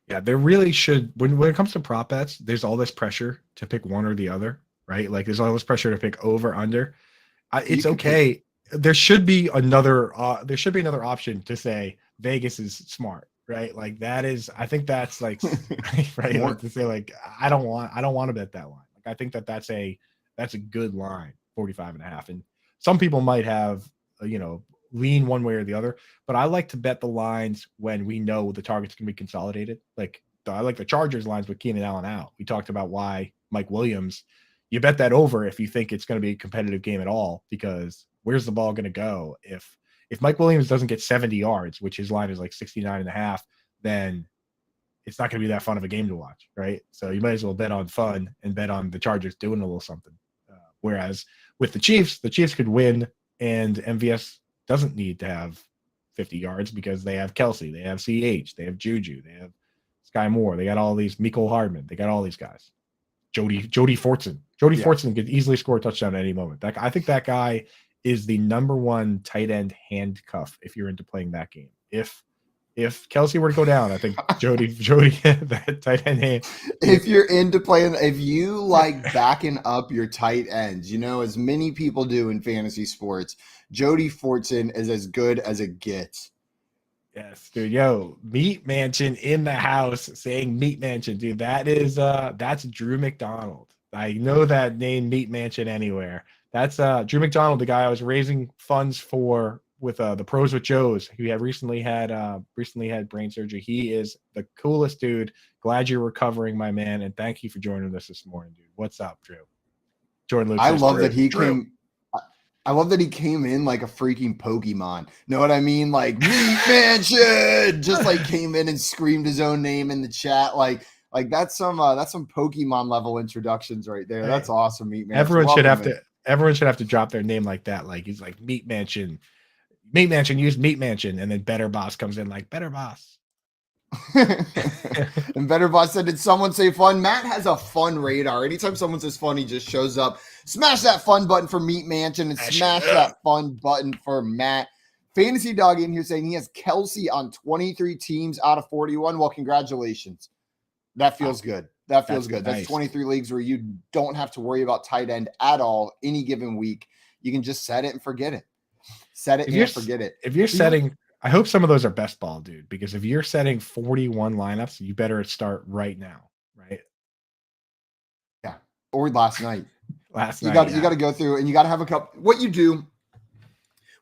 Yeah, there really should, when it comes to prop bets, there's all this pressure to pick one or the other, right? Like there's all this pressure to pick over, under. It's okay. There should be another option to say Vegas is smart, right? Like that is, I think that's like, right. Like to say like, I don't want to bet that line. Like I think that's a good line, 45.5. And some people might have, lean one way or the other, but I like to bet the lines when we know the target's going to be consolidated. Like I like the Chargers lines with Keenan Allen out. We talked about why Mike Williams, you bet that over if you think it's going to be a competitive game at all, because where's the ball going to go? If Mike Williams doesn't get 70 yards, which his line is like 69.5, then it's not going to be that fun of a game to watch, right? So you might as well bet on fun and bet on the Chargers doing a little something. Whereas with the Chiefs could win, and MVS doesn't need to have 50 yards because they have Kelsey, they have CH, they have Juju, they have Sky Moore, they got all these, Mecole Hardman, they got all these guys. Jody Fortson. Fortson could easily score a touchdown at any moment. I think that guy is the number 1 tight end handcuff if you're into playing that game. If Kelsey were to go down, I think Jody that tight end hand. If you're into playing, if you like backing up your tight ends, as many people do in fantasy sports, Jody Fortson is as good as it gets. Yes, dude. Yo, Meat Mansion in the house saying Meat Mansion, dude. That's Drew McDonald. I know that name, Meat Mansion, anywhere. That's Drew McDonald, the guy I was raising funds for with the Pros with Joe's, who recently had brain surgery. He is the coolest dude. Glad you're recovering, my man, and thank you for joining us this morning, dude. What's up, Drew? Jordan Luke. I love that he came. I love that he came in like a freaking Pokemon. Know what I mean? Like Meat Mansion, just like came in and screamed his own name in the chat. Like that's some Pokemon level introductions right there. That's awesome, Meat Mansion. Everyone should have to drop their name like that. Like he's like Meat Mansion. Meat Mansion, use Meat Mansion, and then Better Boss comes in like Better Boss. And Better Boss said, did someone say fun? Matt has a fun radar. Anytime someone says fun, he just shows up. Smash that fun button for Meat Mansion and smash that fun button for Matt. Fantasy Dog in here saying he has Kelsey on 23 teams out of 41. Well, congratulations. That feels good. That feels good. Nice. That's 23 leagues where you don't have to worry about tight end at all any given week. You can just set it and forget it. Set it and forget it. If you're setting, I hope some of those are best ball, dude, because if you're setting 41 lineups, you better start right now, right? Yeah. Or last night. You got to go through and you got to have a couple. What you do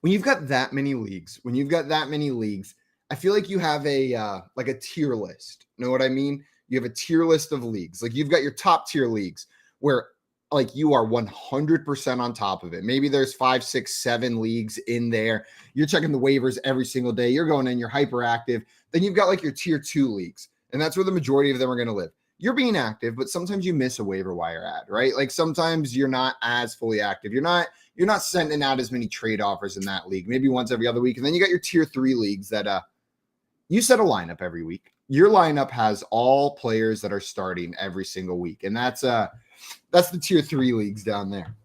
when you've got that many leagues, I feel like you have a tier list. Know what I mean? You have a tier list of leagues. Like you've got your top tier leagues where like you are 100% on top of it. Maybe there's 5, 6, 7 leagues in there. You're checking the waivers every single day. You're going in, you're hyperactive. Then you've got like your tier 2 leagues. And that's where the majority of them are going to live. You're being active, but sometimes you miss a waiver wire ad, right? Like sometimes you're not as fully active. You're not sending out as many trade offers in that league, maybe once every other week. And then you got your tier 3 leagues that you set a lineup every week. Your lineup has all players that are starting every single week. And that's the tier 3 leagues down there.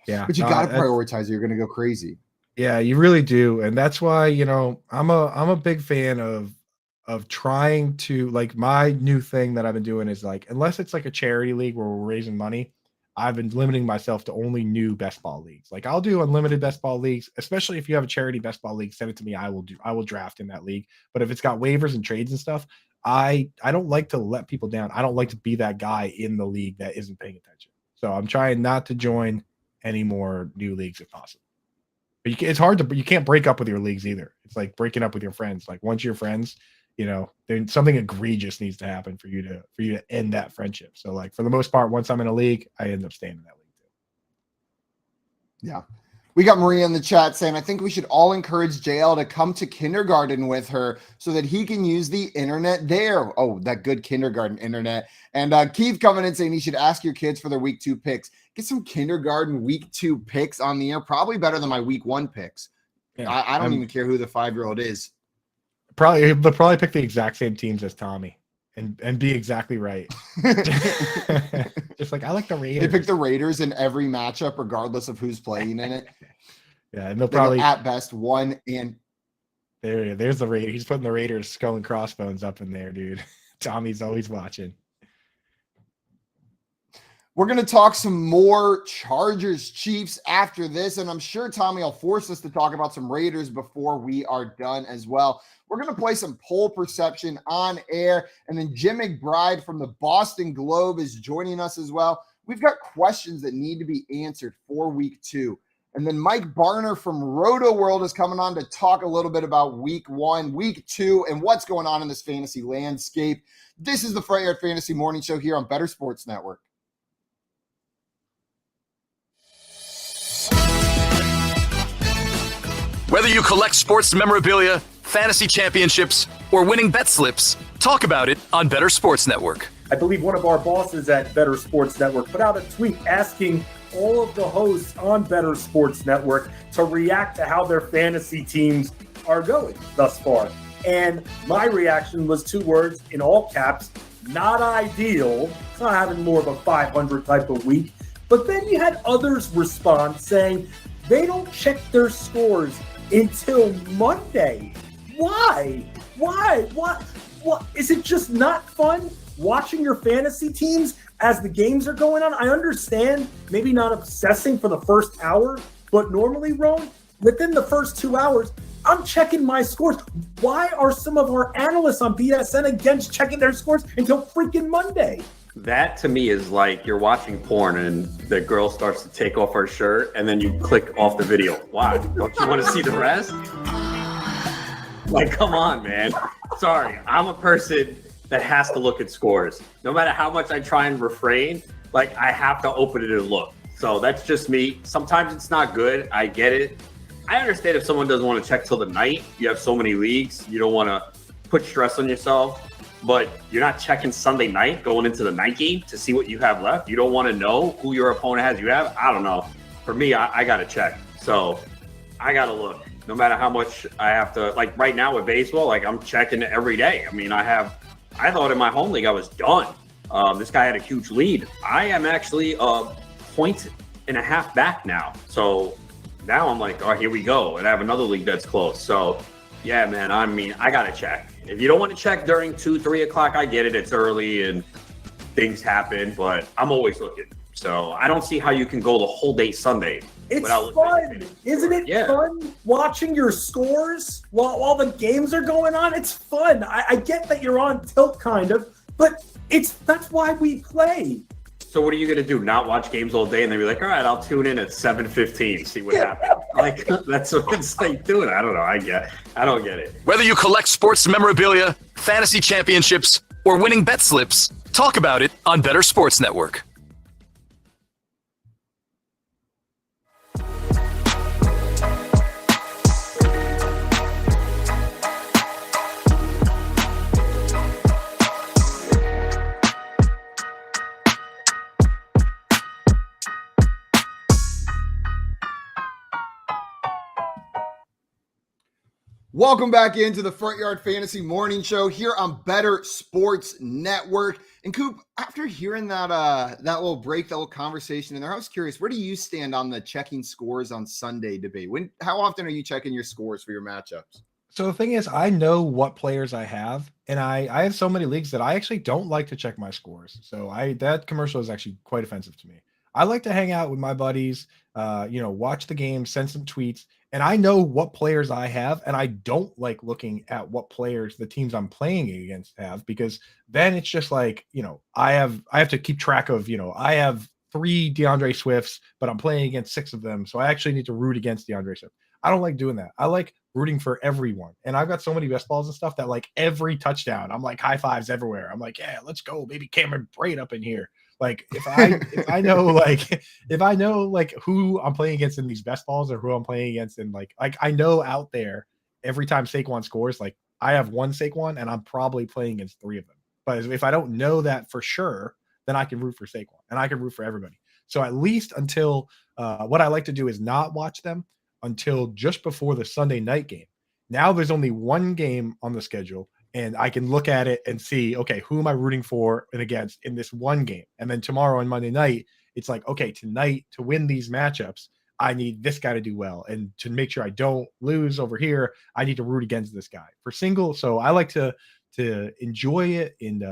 Yeah. But you got to prioritize or you're going to go crazy. Yeah, you really do. And that's why, I'm a big fan of trying to, like, my new thing that I've been doing is like, unless it's like a charity league where we're raising money, I've been limiting myself to only new best ball leagues. Like I'll do unlimited best ball leagues, especially if you have a charity best ball league, send it to me. I will draft in that league. But if it's got waivers and trades and stuff, I don't like to let people down. I don't like to be that guy in the league that isn't paying attention. So I'm trying not to join any more new leagues if possible. But it's hard you can't break up with your leagues either. It's like breaking up with your friends. Like once you're friends, then something egregious needs to happen for you to end that friendship. So like for the most part, once I'm in a league, I end up staying in that league too. Yeah. We got Maria in the chat saying, I think we should all encourage JL to come to kindergarten with her so that he can use the internet there. Oh, that good kindergarten internet. And Keith coming in saying he should ask your kids for their week 2 picks. Get some kindergarten week 2 picks on the air. Probably better than my week 1 picks. Yeah, I don't even care who the 5-year-old is. They'll probably pick the exact same teams as Tommy and be exactly right. Just like, I like the Raiders. They pick the Raiders in every matchup, regardless of who's playing in it. Yeah, and they'll probably at best 1 and there's the Raiders. He's putting the Raiders skull and crossbones up in there, dude. Tommy's always watching. We're going to talk some more Chargers Chiefs after this, and I'm sure Tommy will force us to talk about some Raiders before we are done as well. We're going to play some poll perception on air, and then Jim McBride from the Boston Globe is joining us as well. We've got questions that need to be answered for week 2. And then Mike Barner from Roto World is coming on to talk a little bit about week 1, week 2, and what's going on in this fantasy landscape. This is the Front Yard Fantasy Morning Show here on Better Sports Network. Whether you collect sports memorabilia, fantasy championships, or winning bet slips, talk about it on Better Sports Network. I believe one of our bosses at Better Sports Network put out a tweet asking all of the hosts on Better Sports Network to react to how their fantasy teams are going thus far. And my reaction was 2 words in all caps: not ideal. It's not having more of a 500 type of week. But then you had others respond saying they don't check their scores until Monday. Why? What? Is it just not fun watching your fantasy teams as the games are going on? I understand maybe not obsessing for the first hour, but normally, Ron, within the first 2 hours, I'm checking my scores. Why are some of our analysts on BSN against checking their scores until freaking Monday? That to me is like you're watching porn and the girl starts to take off her shirt and then you click off the video. Why? Don't you want to see the rest? Like, come on, man. Sorry, I'm a person that has to look at scores. No matter how much I try and refrain, like I have to open it and look. So that's just me. Sometimes it's not good. I get it. I understand if someone doesn't want to check till the night. You have so many leagues. You don't want to put stress on yourself. But you're not checking Sunday night going into the night game to see what you have left. You don't want to know who your opponent has. You have, I don't know. For me, I got to check. So I got to look. No matter how much I have to, like right now with baseball, like I'm checking it every day. I mean, I thought in my home league I was done. This guy had a huge lead. I am actually a 1.5 back now. So now I'm like, oh, here we go. And I have another league that's close. So yeah, man, I mean, I got to check. If you don't want to check during 2-3 o'clock, I get it. It's early and things happen, but I'm always looking. So I don't see how you can go the whole day Sunday. It's fun. Isn't it fun watching your scores while the games are going on? It's fun. I get that you're on tilt kind of, but that's why we play. So what are you going to do? Not watch games all day and then be like, all right, I'll tune in at 7:15, see what happens. Like, that's what it's like doing. I don't know. I don't get it. Whether you collect sports memorabilia, fantasy championships, or winning bet slips, talk about it on Better Sports Network. Welcome back into the Front Yard Fantasy Morning Show here on Better Sports Network. And Coop, after hearing that little break, that little conversation in there, I was curious, where do you stand on the checking scores on Sunday debate? How often are you checking your scores for your matchups? So the thing is, I know what players I have, and I have so many leagues that I actually don't like to check my scores. So that commercial is actually quite offensive to me. I like to hang out with my buddies, watch the game, send some tweets, and I know what players I have, and I don't like looking at what players the teams I'm playing against have, because then it's just like, I have to keep track of, I have 3 DeAndre Swifts, but I'm playing against 6 of them, so I actually need to root against DeAndre Swift. I don't like doing that. I like rooting for everyone, and I've got so many best balls and stuff that like every touchdown, I'm like high fives everywhere. I'm like, yeah, let's go, baby Cameron Braid up in here. Like if I know who I'm playing against in these best balls or who I'm playing against in like I know out there every time Saquon scores, like I have 1 Saquon and I'm probably playing against 3 of them. But if I don't know that for sure, then I can root for Saquon and I can root for everybody. So at least until what I like to do is not watch them until just before the Sunday night game. Now there's only 1 game on the schedule, and I can look at it and see, okay, who am I rooting for and against in this 1 game? And then tomorrow on Monday night, it's like, okay, tonight to win these matchups, I need this guy to do well. And to make sure I don't lose over here, I need to root against this guy for single. So I like to enjoy it, and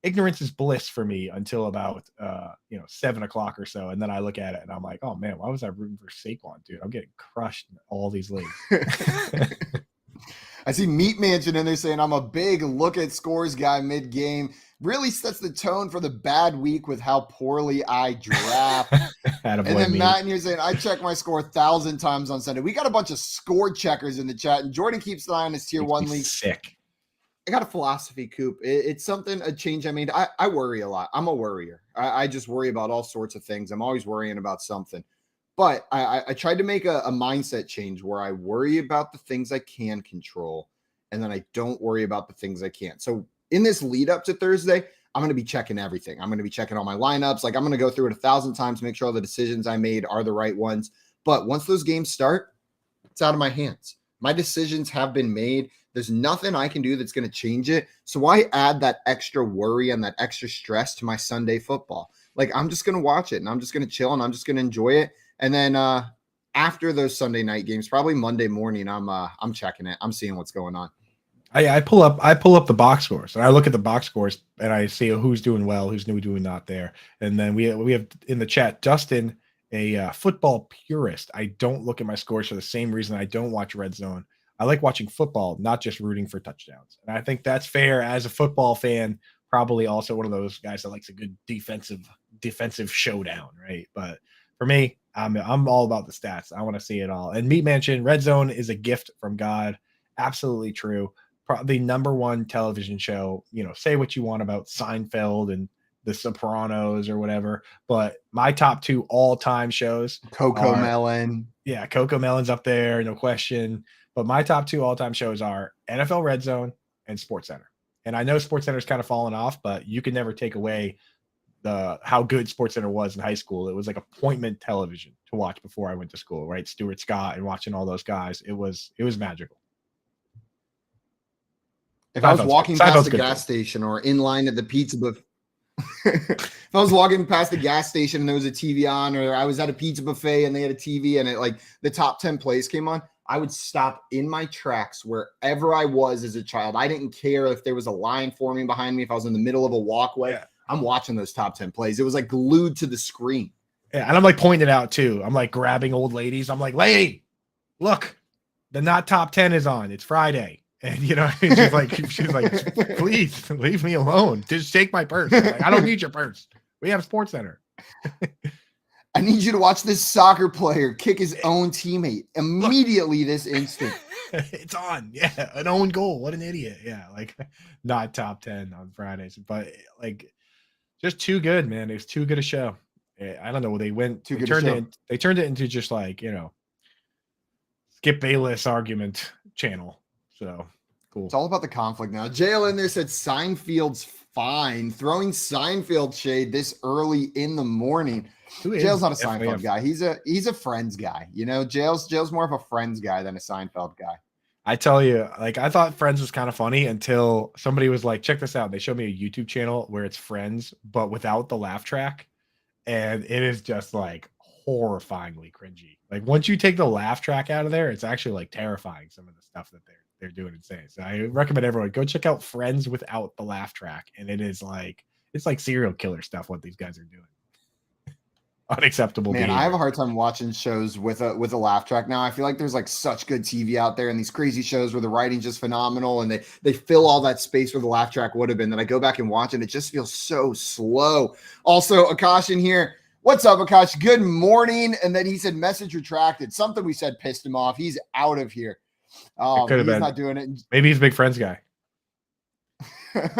ignorance is bliss for me until about 7 o'clock or so. And then I look at it and I'm like, oh man, why was I rooting for Saquon, dude? I'm getting crushed in all these leagues. I see Meat Mansion in there saying I'm a big look at scores guy mid-game. Really sets the tone for the bad week with how poorly I draft. And then Matt in here saying, I check my score 1,000 times on Sunday. We got a bunch of score checkers in the chat, and Jordan keeps an eye on his tier 1 league. Sick. I got a philosophy, Coop. It's something, a change I made. I worry a lot. I'm a worrier. I just worry about all sorts of things. I'm always worrying about something. But I tried to make a mindset change where I worry about the things I can control, and then I don't worry about the things I can't. So in this lead up to Thursday, I'm going to be checking everything. I'm going to be checking all my lineups. Like I'm going to go through it 1,000 times, make sure all the decisions I made are the right ones. But once those games start, it's out of my hands. My decisions have been made. There's nothing I can do that's going to change it. So why add that extra worry and that extra stress to my Sunday football? Like I'm just going to watch it, and I'm just going to chill, and I'm just going to enjoy it. And then after those Sunday night games, probably Monday morning, I'm checking it. I'm seeing what's going on. I pull up the box scores, and I look at the box scores, and I see who's doing well, who's doing not there. And then we have in the chat Dustin, a football purist. I don't look at my scores for the same reason I don't watch Red Zone. I like watching football, not just rooting for touchdowns. And I think that's fair as a football fan. Probably also one of those guys that likes a good defensive showdown, right? But for me, I'm all about the stats. I want to see it all. And Meat Mansion, Red Zone is a gift from God. Absolutely true. Probably #1 television show. Say what you want about Seinfeld and The Sopranos or whatever, but my top 2 all-time shows, Coco Melon. Yeah, Coco Melon's up there, no question. But my top 2 all-time shows are NFL Red Zone and SportsCenter. And I know SportsCenter's kind of fallen off, but you can never take away how good SportsCenter was in high school. It was like appointment television to watch before I went to school, right? Stuart Scott and watching all those guys. It was magical. If I was walking past the gas station or in line at the pizza buffet, if I was walking past the gas station and there was a TV on, or I was at a pizza buffet and they had a TV and it like the top 10 plays came on, I would stop in my tracks wherever I was as a child. I didn't care if there was a line forming behind me, if I was in the middle of a walkway. Yeah. I'm watching those top 10 plays. It was like glued to the screen. Yeah, and I'm like pointing it out too. I'm like grabbing old ladies. I'm like, lady, look, the not top 10 is on. It's Friday. And she's like, please leave me alone. Just take my purse. I'm like, I don't need your purse. We have Sports Center. I need you to watch this soccer player kick his own teammate immediately this instant. It's on. Yeah. An own goal. What an idiot. Yeah. Like not top 10 on Fridays, but like just too good, man. It was too good a show. I don't know. They turned it into just like, Skip Bayless argument channel. So cool. It's all about the conflict now. JL in there said Seinfeld's fine. Throwing Seinfeld shade this early in the morning. JL's not a Seinfeld guy. He's a Friends guy. JL's more of a Friends guy than a Seinfeld guy. I tell you, like I thought Friends was kind of funny until somebody was like, check this out. They showed me a YouTube channel where it's Friends, but without the laugh track. And it is just like horrifyingly cringy. Like once you take the laugh track out of there, it's actually like terrifying, some of the stuff that they're doing and saying. So I recommend everyone go check out Friends without the laugh track. And it's like serial killer stuff what these guys are doing. Unacceptable. Man, I have a hard time watching shows with a laugh track now. I feel like there's like such good TV out there and these crazy shows where the writing's just phenomenal and they fill all that space where the laugh track would have been, that I go back and watch and it just feels so slow. Also, Akash in here. What's up, Akash? Good morning. And then he said message retracted. Something we said pissed him off. He's out of here. He's not doing it. Maybe he's a big Friends guy.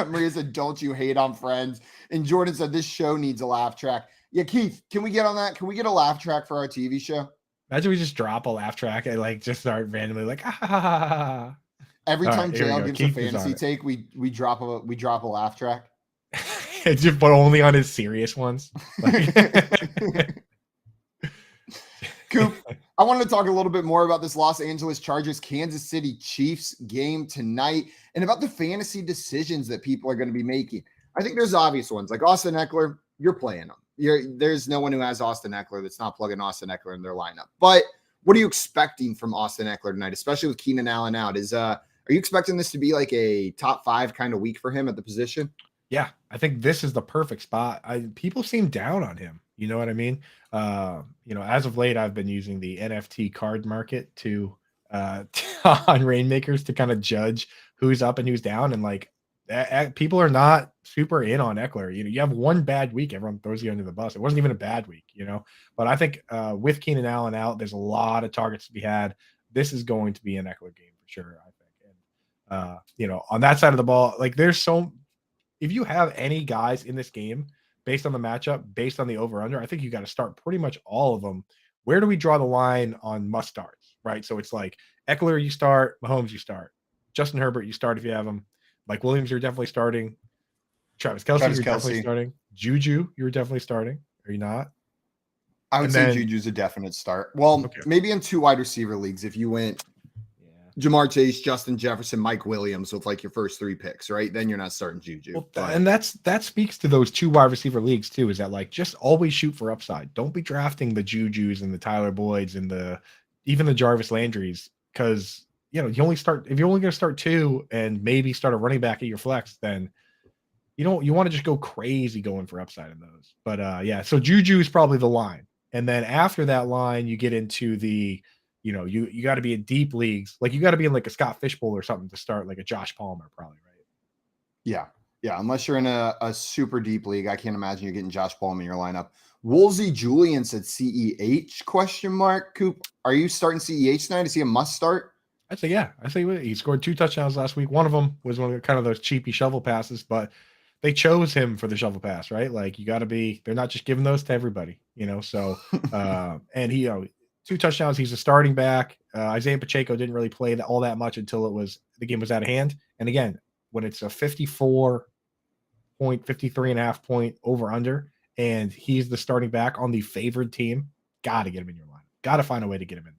Maria said, don't you hate on Friends? And Jordan said, this show needs a laugh track. Yeah, Keith, can we get on that? Can we get a laugh track for our TV show? Imagine we just drop a laugh track and like just start randomly like ah. Every time JL gives a fantasy take, we drop a laugh track. It's just but only on his serious ones. Coop, I wanted to talk a little bit more about this Los Angeles Chargers Kansas City Chiefs game tonight and about the fantasy decisions that people are going to be making. I think there's obvious ones like Austin Eckler. You're playing them. There's no one who has Austin Eckler that's not plugging Austin Eckler in their lineup. But what are you expecting from Austin Eckler tonight, especially with Keenan Allen out? Are you expecting this to be like a top 5 kind of week for him at the position? Yeah, I think this is the perfect spot. People seem down on him. You know what I mean? As of late, I've been using the NFT card market to on Rainmakers to kind of judge who's up and who's down. And like people are not super in on Eckler. You have one bad week, everyone throws you under the bus. It wasn't even a bad week, But I think with Keenan Allen out, there's a lot of targets to be had. This is going to be an Eckler game for sure, I think. And on that side of the ball, like if you have any guys in this game based on the matchup, based on the over-under, I think you got to start pretty much all of them. Where do we draw the line on must-starts, right? So it's like Eckler, you start. Mahomes, you start. Justin Herbert, you start if you have him. Mike Williams, you're definitely starting. Travis Kelce, you're definitely starting. Juju, you're definitely starting. Are you not? I would say Juju's a definite start. Well, maybe in 2 wide receiver leagues, if you went Jamar Chase, Justin Jefferson, Mike Williams with like your first 3 picks, right? Then you're not starting Juju. Well, and that speaks to those 2 wide receiver leagues too, is that like just always shoot for upside. Don't be drafting the Jujus and the Tyler Boyds and even the Jarvis Landrys, because you only start, if you're only going to start 2 and maybe start a running back at your flex, then you want to just go crazy going for upside in those. But so Juju is probably the line. And then after that line, you get into the you got to be in deep leagues. Like you got to be in like a Scott Fishbowl or something to start like a Josh Palmer probably, right? Yeah. Unless you're in a super deep league, I can't imagine you're getting Josh Palmer in your lineup. Woolsey Julian said CEH ? Coop, are you starting CEH tonight? Is he a must start? I'd say yeah. I say he scored 2 touchdowns last week. One of them was one of kind of those cheapy shovel passes, but they chose him for the shovel pass, right? Like you got to be. They're not just giving those to everybody, So and he 2 touchdowns. He's a starting back. Isaiah Pacheco didn't really play all that much until the game was out of hand. And again, when it's a 53.5 point over under, and he's the starting back on the favored team, got to get him in your line. Got to find a way to get him in there.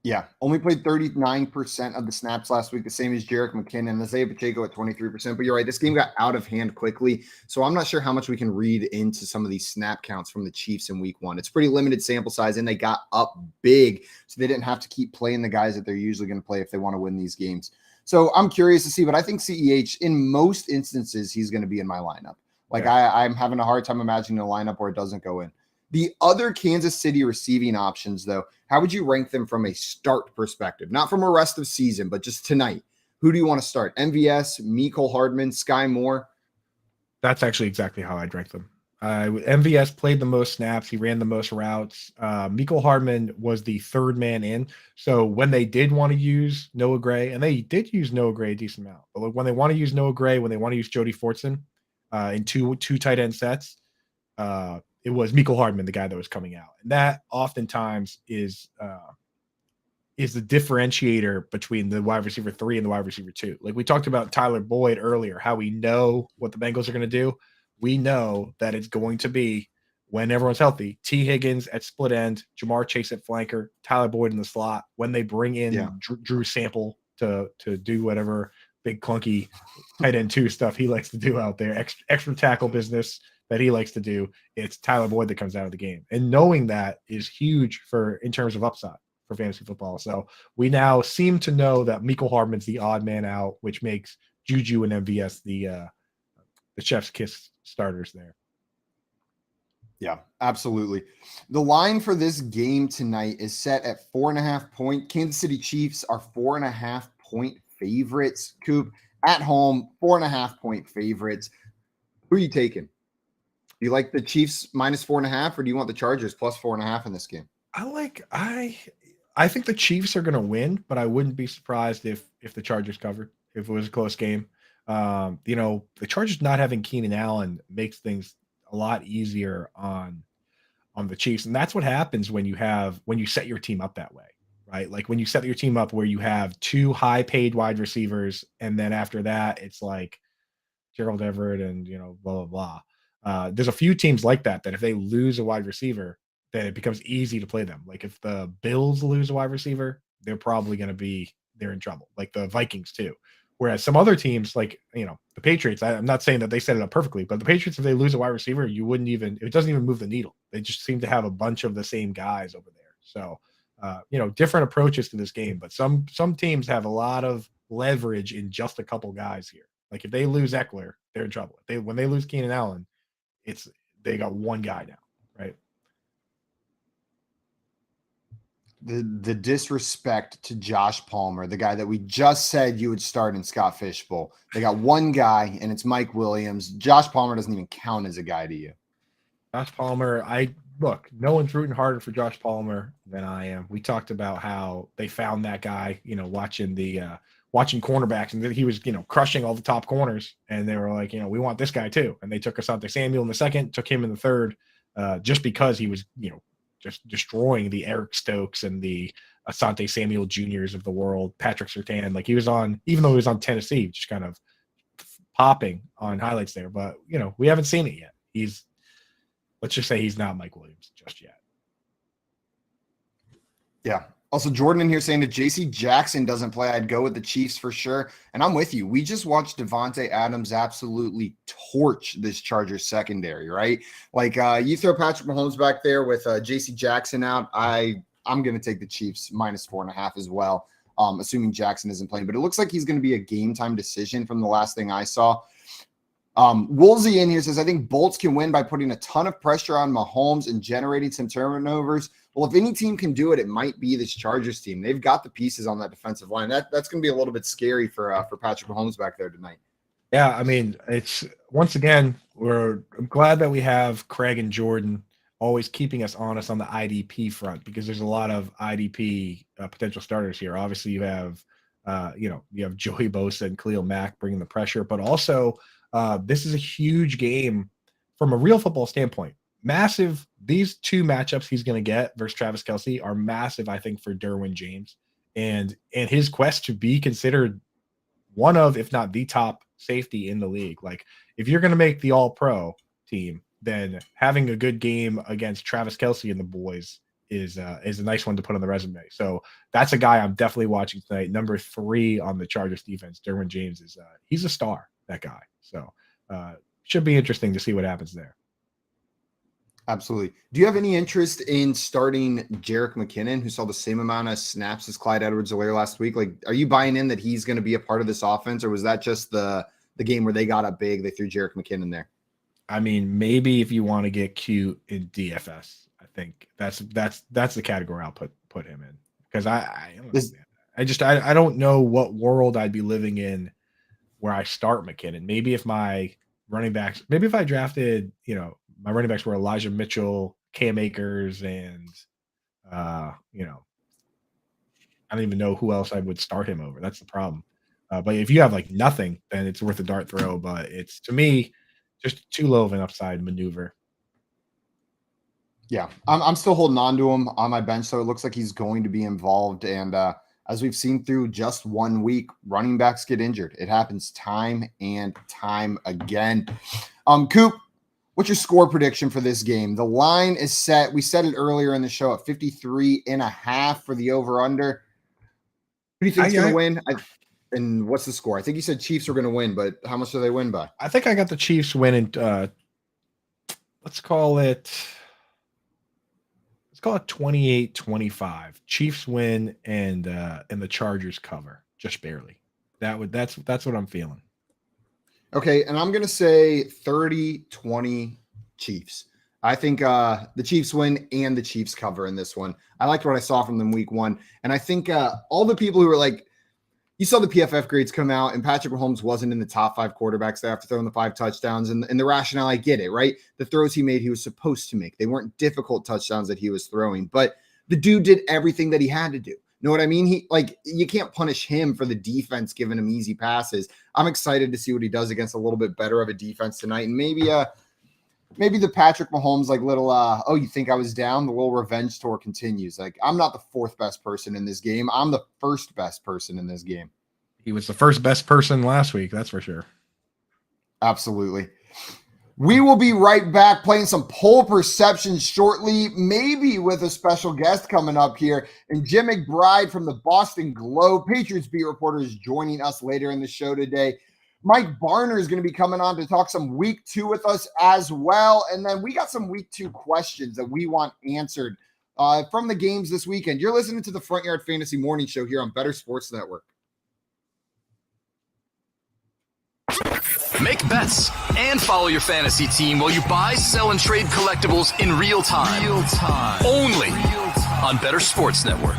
Yeah, only played 39% of the snaps last week, the same as Jerick McKinnon and Isaiah Pacheco at 23%. But you're right, this game got out of hand quickly. So I'm not sure how much we can read into some of these snap counts from the Chiefs in week 1. It's pretty limited sample size, and they got up big. So they didn't have to keep playing the guys that they're usually going to play if they want to win these games. So I'm curious to see, but I think CEH, in most instances, he's going to be in my lineup. Like Yeah. I'm having a hard time imagining a lineup where it doesn't go in. The other Kansas City receiving options, though, how would you rank them from a start perspective? Not from a rest of season, but just tonight. Who do you want to start? MVS, Mecole Hardman, Sky Moore? That's actually exactly how I'd rank them. MVS played the most snaps. He ran the most routes. Mecole Hardman was the third man in. So when they did want to use Noah Gray, and they did use Noah Gray a decent amount, but when they want to use Noah Gray, when they want to use Jody Fortson in two tight end sets, it was Mecole Hardman, the guy that was coming out. And that oftentimes is the differentiator between the wide receiver 3 and the wide receiver 2. Like we talked about Tyler Boyd earlier, how we know what the Bengals are going to do. We know that it's going to be, when everyone's healthy, T. Higgins at split end, Jamar Chase at flanker, Tyler Boyd in the slot. When they bring in Drew Sample to do whatever big clunky tight end 2 stuff he likes to do out there, extra tackle business that he likes to do, it's Tyler Boyd that comes out of the game. And knowing that is huge in terms of upside for fantasy football. So we now seem to know that Mecole Hardman's the odd man out, which makes Juju and MVS the chef's kiss starters there. Yeah, absolutely. The line for this game tonight is set at 4.5 point. Kansas City Chiefs are 4.5 point favorites. Coop, at home, 4.5 point favorites. Who are you taking? Do you like the Chiefs minus 4.5, or do you want the Chargers plus 4.5 in this game? I think the Chiefs are going to win, but I wouldn't be surprised if the Chargers covered, if it was a close game. The Chargers not having Keenan Allen makes things a lot easier on the Chiefs. And that's what happens when you set your team up that way, right? Like when you set your team up where you have 2 high paid wide receivers, and then after that, it's like Gerald Everett and, blah, blah, blah. There's a few teams like that if they lose a wide receiver, then it becomes easy to play them. Like if the Bills lose a wide receiver, they're probably going to they're in trouble. Like the Vikings too. Whereas some other teams, like, the Patriots, I'm not saying that they set it up perfectly, but the Patriots, if they lose a wide receiver, it doesn't even move the needle. They just seem to have a bunch of the same guys over there. So, different approaches to this game, but some teams have a lot of leverage in just a couple guys here. Like if they lose Eckler, they're in trouble. When they lose Keenan Allen, they got one guy now, right? The disrespect to Josh Palmer, the guy that we just said you would start in Scott Fishbowl. They got one guy, and it's Mike Williams. Josh Palmer doesn't even count as a guy to you. Josh Palmer, no one's rooting harder for Josh Palmer than I am. We talked about how they found that guy, watching cornerbacks, and he was, crushing all the top corners, and they were like, we want this guy too. And they took Asante Samuel in the second, took him in the third, just because he was, just destroying the Eric Stokes and the Asante Samuel Juniors of the world, Patrick Surtain. Like he was even though he was on Tennessee, just kind of popping on highlights there. But, we haven't seen it yet. Let's just say he's not Mike Williams just yet. Yeah. Also, Jordan in here saying that J.C. Jackson doesn't play, I'd go with the Chiefs for sure. And I'm with you. We just watched Devontae Adams absolutely torch this Chargers secondary, right? Like you throw Patrick Mahomes back there with J.C. Jackson out, I'm going to take the Chiefs minus 4.5 as well, assuming Jackson isn't playing. But it looks like he's going to be a game time decision from the last thing I saw. Woolsey in here says, I think Bolts can win by putting a ton of pressure on Mahomes and generating some turnovers. Well, if any team can do it, it might be this Chargers team. They've got the pieces on that defensive line. That's going to be a little bit scary for Patrick Mahomes back there tonight. Yeah, I mean, it's once again, I'm glad that we have Craig and Jordan always keeping us honest on the IDP front, because there's a lot of IDP potential starters here. Obviously, you have Joey Bosa and Khalil Mack bringing the pressure, but also this is a huge game from a real football standpoint. Massive. These 2 matchups he's going to get versus Travis Kelce are massive, I think, for Derwin James and his quest to be considered one of, if not the top safety in the league. Like if you're going to make the All-Pro team, then having a good game against Travis Kelce and the boys is a nice one to put on the resume. So that's a guy I'm definitely watching tonight. Number 3 on the Chargers defense, Derwin James he's a star, that guy. So should be interesting to see what happens there. Absolutely. Do you have any interest in starting Jerick McKinnon, who saw the same amount of snaps as Clyde Edwards-Helaire last week? Like, are you buying in that he's going to be a part of this offense, or was that just the game where they got up big, they threw Jerick McKinnon there? I mean, maybe if you want to get cute in DFS, I think that's the category I'll put him in, because I don't know, man. I don't know what world I'd be living in where I start McKinnon. Maybe if my running backs, maybe if I drafted, my running backs were Elijah Mitchell, Cam Akers, and I don't even know who else I would start him over. That's the problem. But if you have like nothing, then it's worth a dart throw. But it's, to me, just too low of an upside maneuver. Yeah, I'm still holding on to him on my bench, so it looks like he's going to be involved. And as we've seen through just 1 week, running backs get injured. It happens time and time again. Coop, what's your score prediction for this game? The line is set. We said it earlier in the show at 53.5 for the over/under. Who do you think is going to win? And what's the score? I think you said Chiefs are going to win, but how much do they win by? I think I got the Chiefs winning. Let's call it 28-25. Chiefs win and the Chargers cover just barely. That's what I'm feeling. Okay, and I'm going to say 30-20 Chiefs. I think the Chiefs win and the Chiefs cover in this one. I liked what I saw from them week 1, and I think all the people who were like, you saw the PFF grades come out, and Patrick Mahomes wasn't in the top 5 quarterbacks there after throwing the 5 touchdowns. And the rationale, I get it, right? The throws he made, he was supposed to make. They weren't difficult touchdowns that he was throwing, but the dude did everything that he had to do. Know what I mean? You can't punish him for the defense giving him easy passes. I'm excited to see what he does against a little bit better of a defense tonight, and maybe the Patrick Mahomes little you think I was down? The little revenge tour continues. I'm not the 4th best person in this game. I'm the 1st best person in this game. He was the 1st best person last week, that's for sure. Absolutely. We will be right back playing some poll perception shortly, maybe with a special guest coming up here. And Jim McBride from the Boston Globe, Patriots beat reporter, is joining us later in the show today. Mike Barner is going to be coming on to talk some week 2 with us as well. And then we got some week 2 questions that we want answered from the games this weekend. You're listening to the Front Yard Fantasy Morning Show here on Better Sports Network. Make bets and follow your fantasy team while you buy, sell, and trade collectibles in real time. Only on Better Sports Network.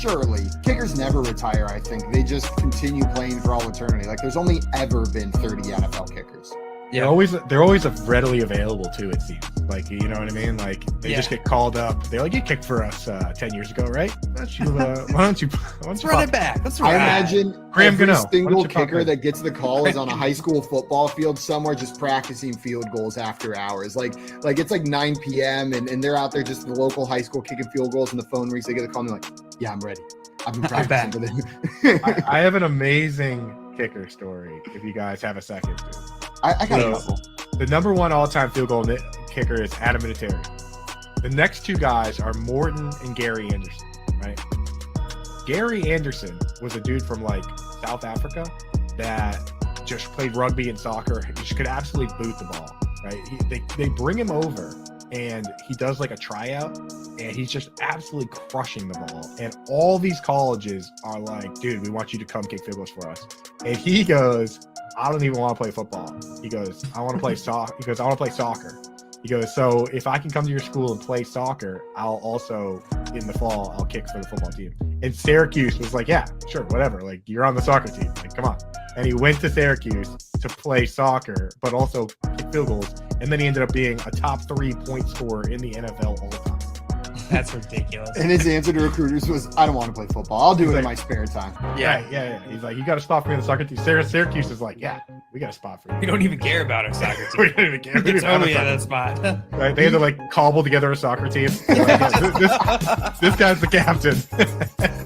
Surely. Kickers never retire, I think. They just continue playing for all eternity. There's only ever been 30 NFL kickers. Yeah, they're always readily available too, it seems. You know what I mean? They just get called up. They're like, you kicked for us 10 years ago, right? Why don't you run it back? Let's run I imagine Graham every Gano. single kicker that gets the call is on a high school football field somewhere just practicing field goals after hours. It's 9 p.m. and they're out there just the local high school kicking field goals, and the phone rings. They get the call and they're like, yeah, I'm ready. I've been practicing for this. I have an amazing kicker story if you guys have a second. I got a couple. The number 1 all-time field goal kicker is Adam Vinatieri. The next 2 guys are Morton and Gary Anderson, right? Gary Anderson was a dude from South Africa that just played rugby and soccer. He just could absolutely boot the ball, right? They bring him over and he does a tryout and he's just absolutely crushing the ball. And all these colleges are like, dude, we want you to come kick field goals for us. And he goes, I don't even want to play football. He goes, I want to play soccer. He goes, I want to play soccer. He goes, so if I can come to your school and play soccer, I'll also, in the fall, I'll kick for the football team. And Syracuse was like, yeah, sure, whatever. You're on the soccer team. Come on. And he went to Syracuse to play soccer, but also kick field goals. And then he ended up being a top 3 point scorer in the NFL all the time. That's ridiculous. And his answer to recruiters was, I don't want to play football. I'll do it in my spare time. Yeah. He's like, you got a spot for me on the soccer team. Syracuse is like, yeah, we got a spot for you. We don't even care about our soccer team. We don't even care. It's totally at that spot. Right? They had to cobble together a soccer team. This guy's the captain.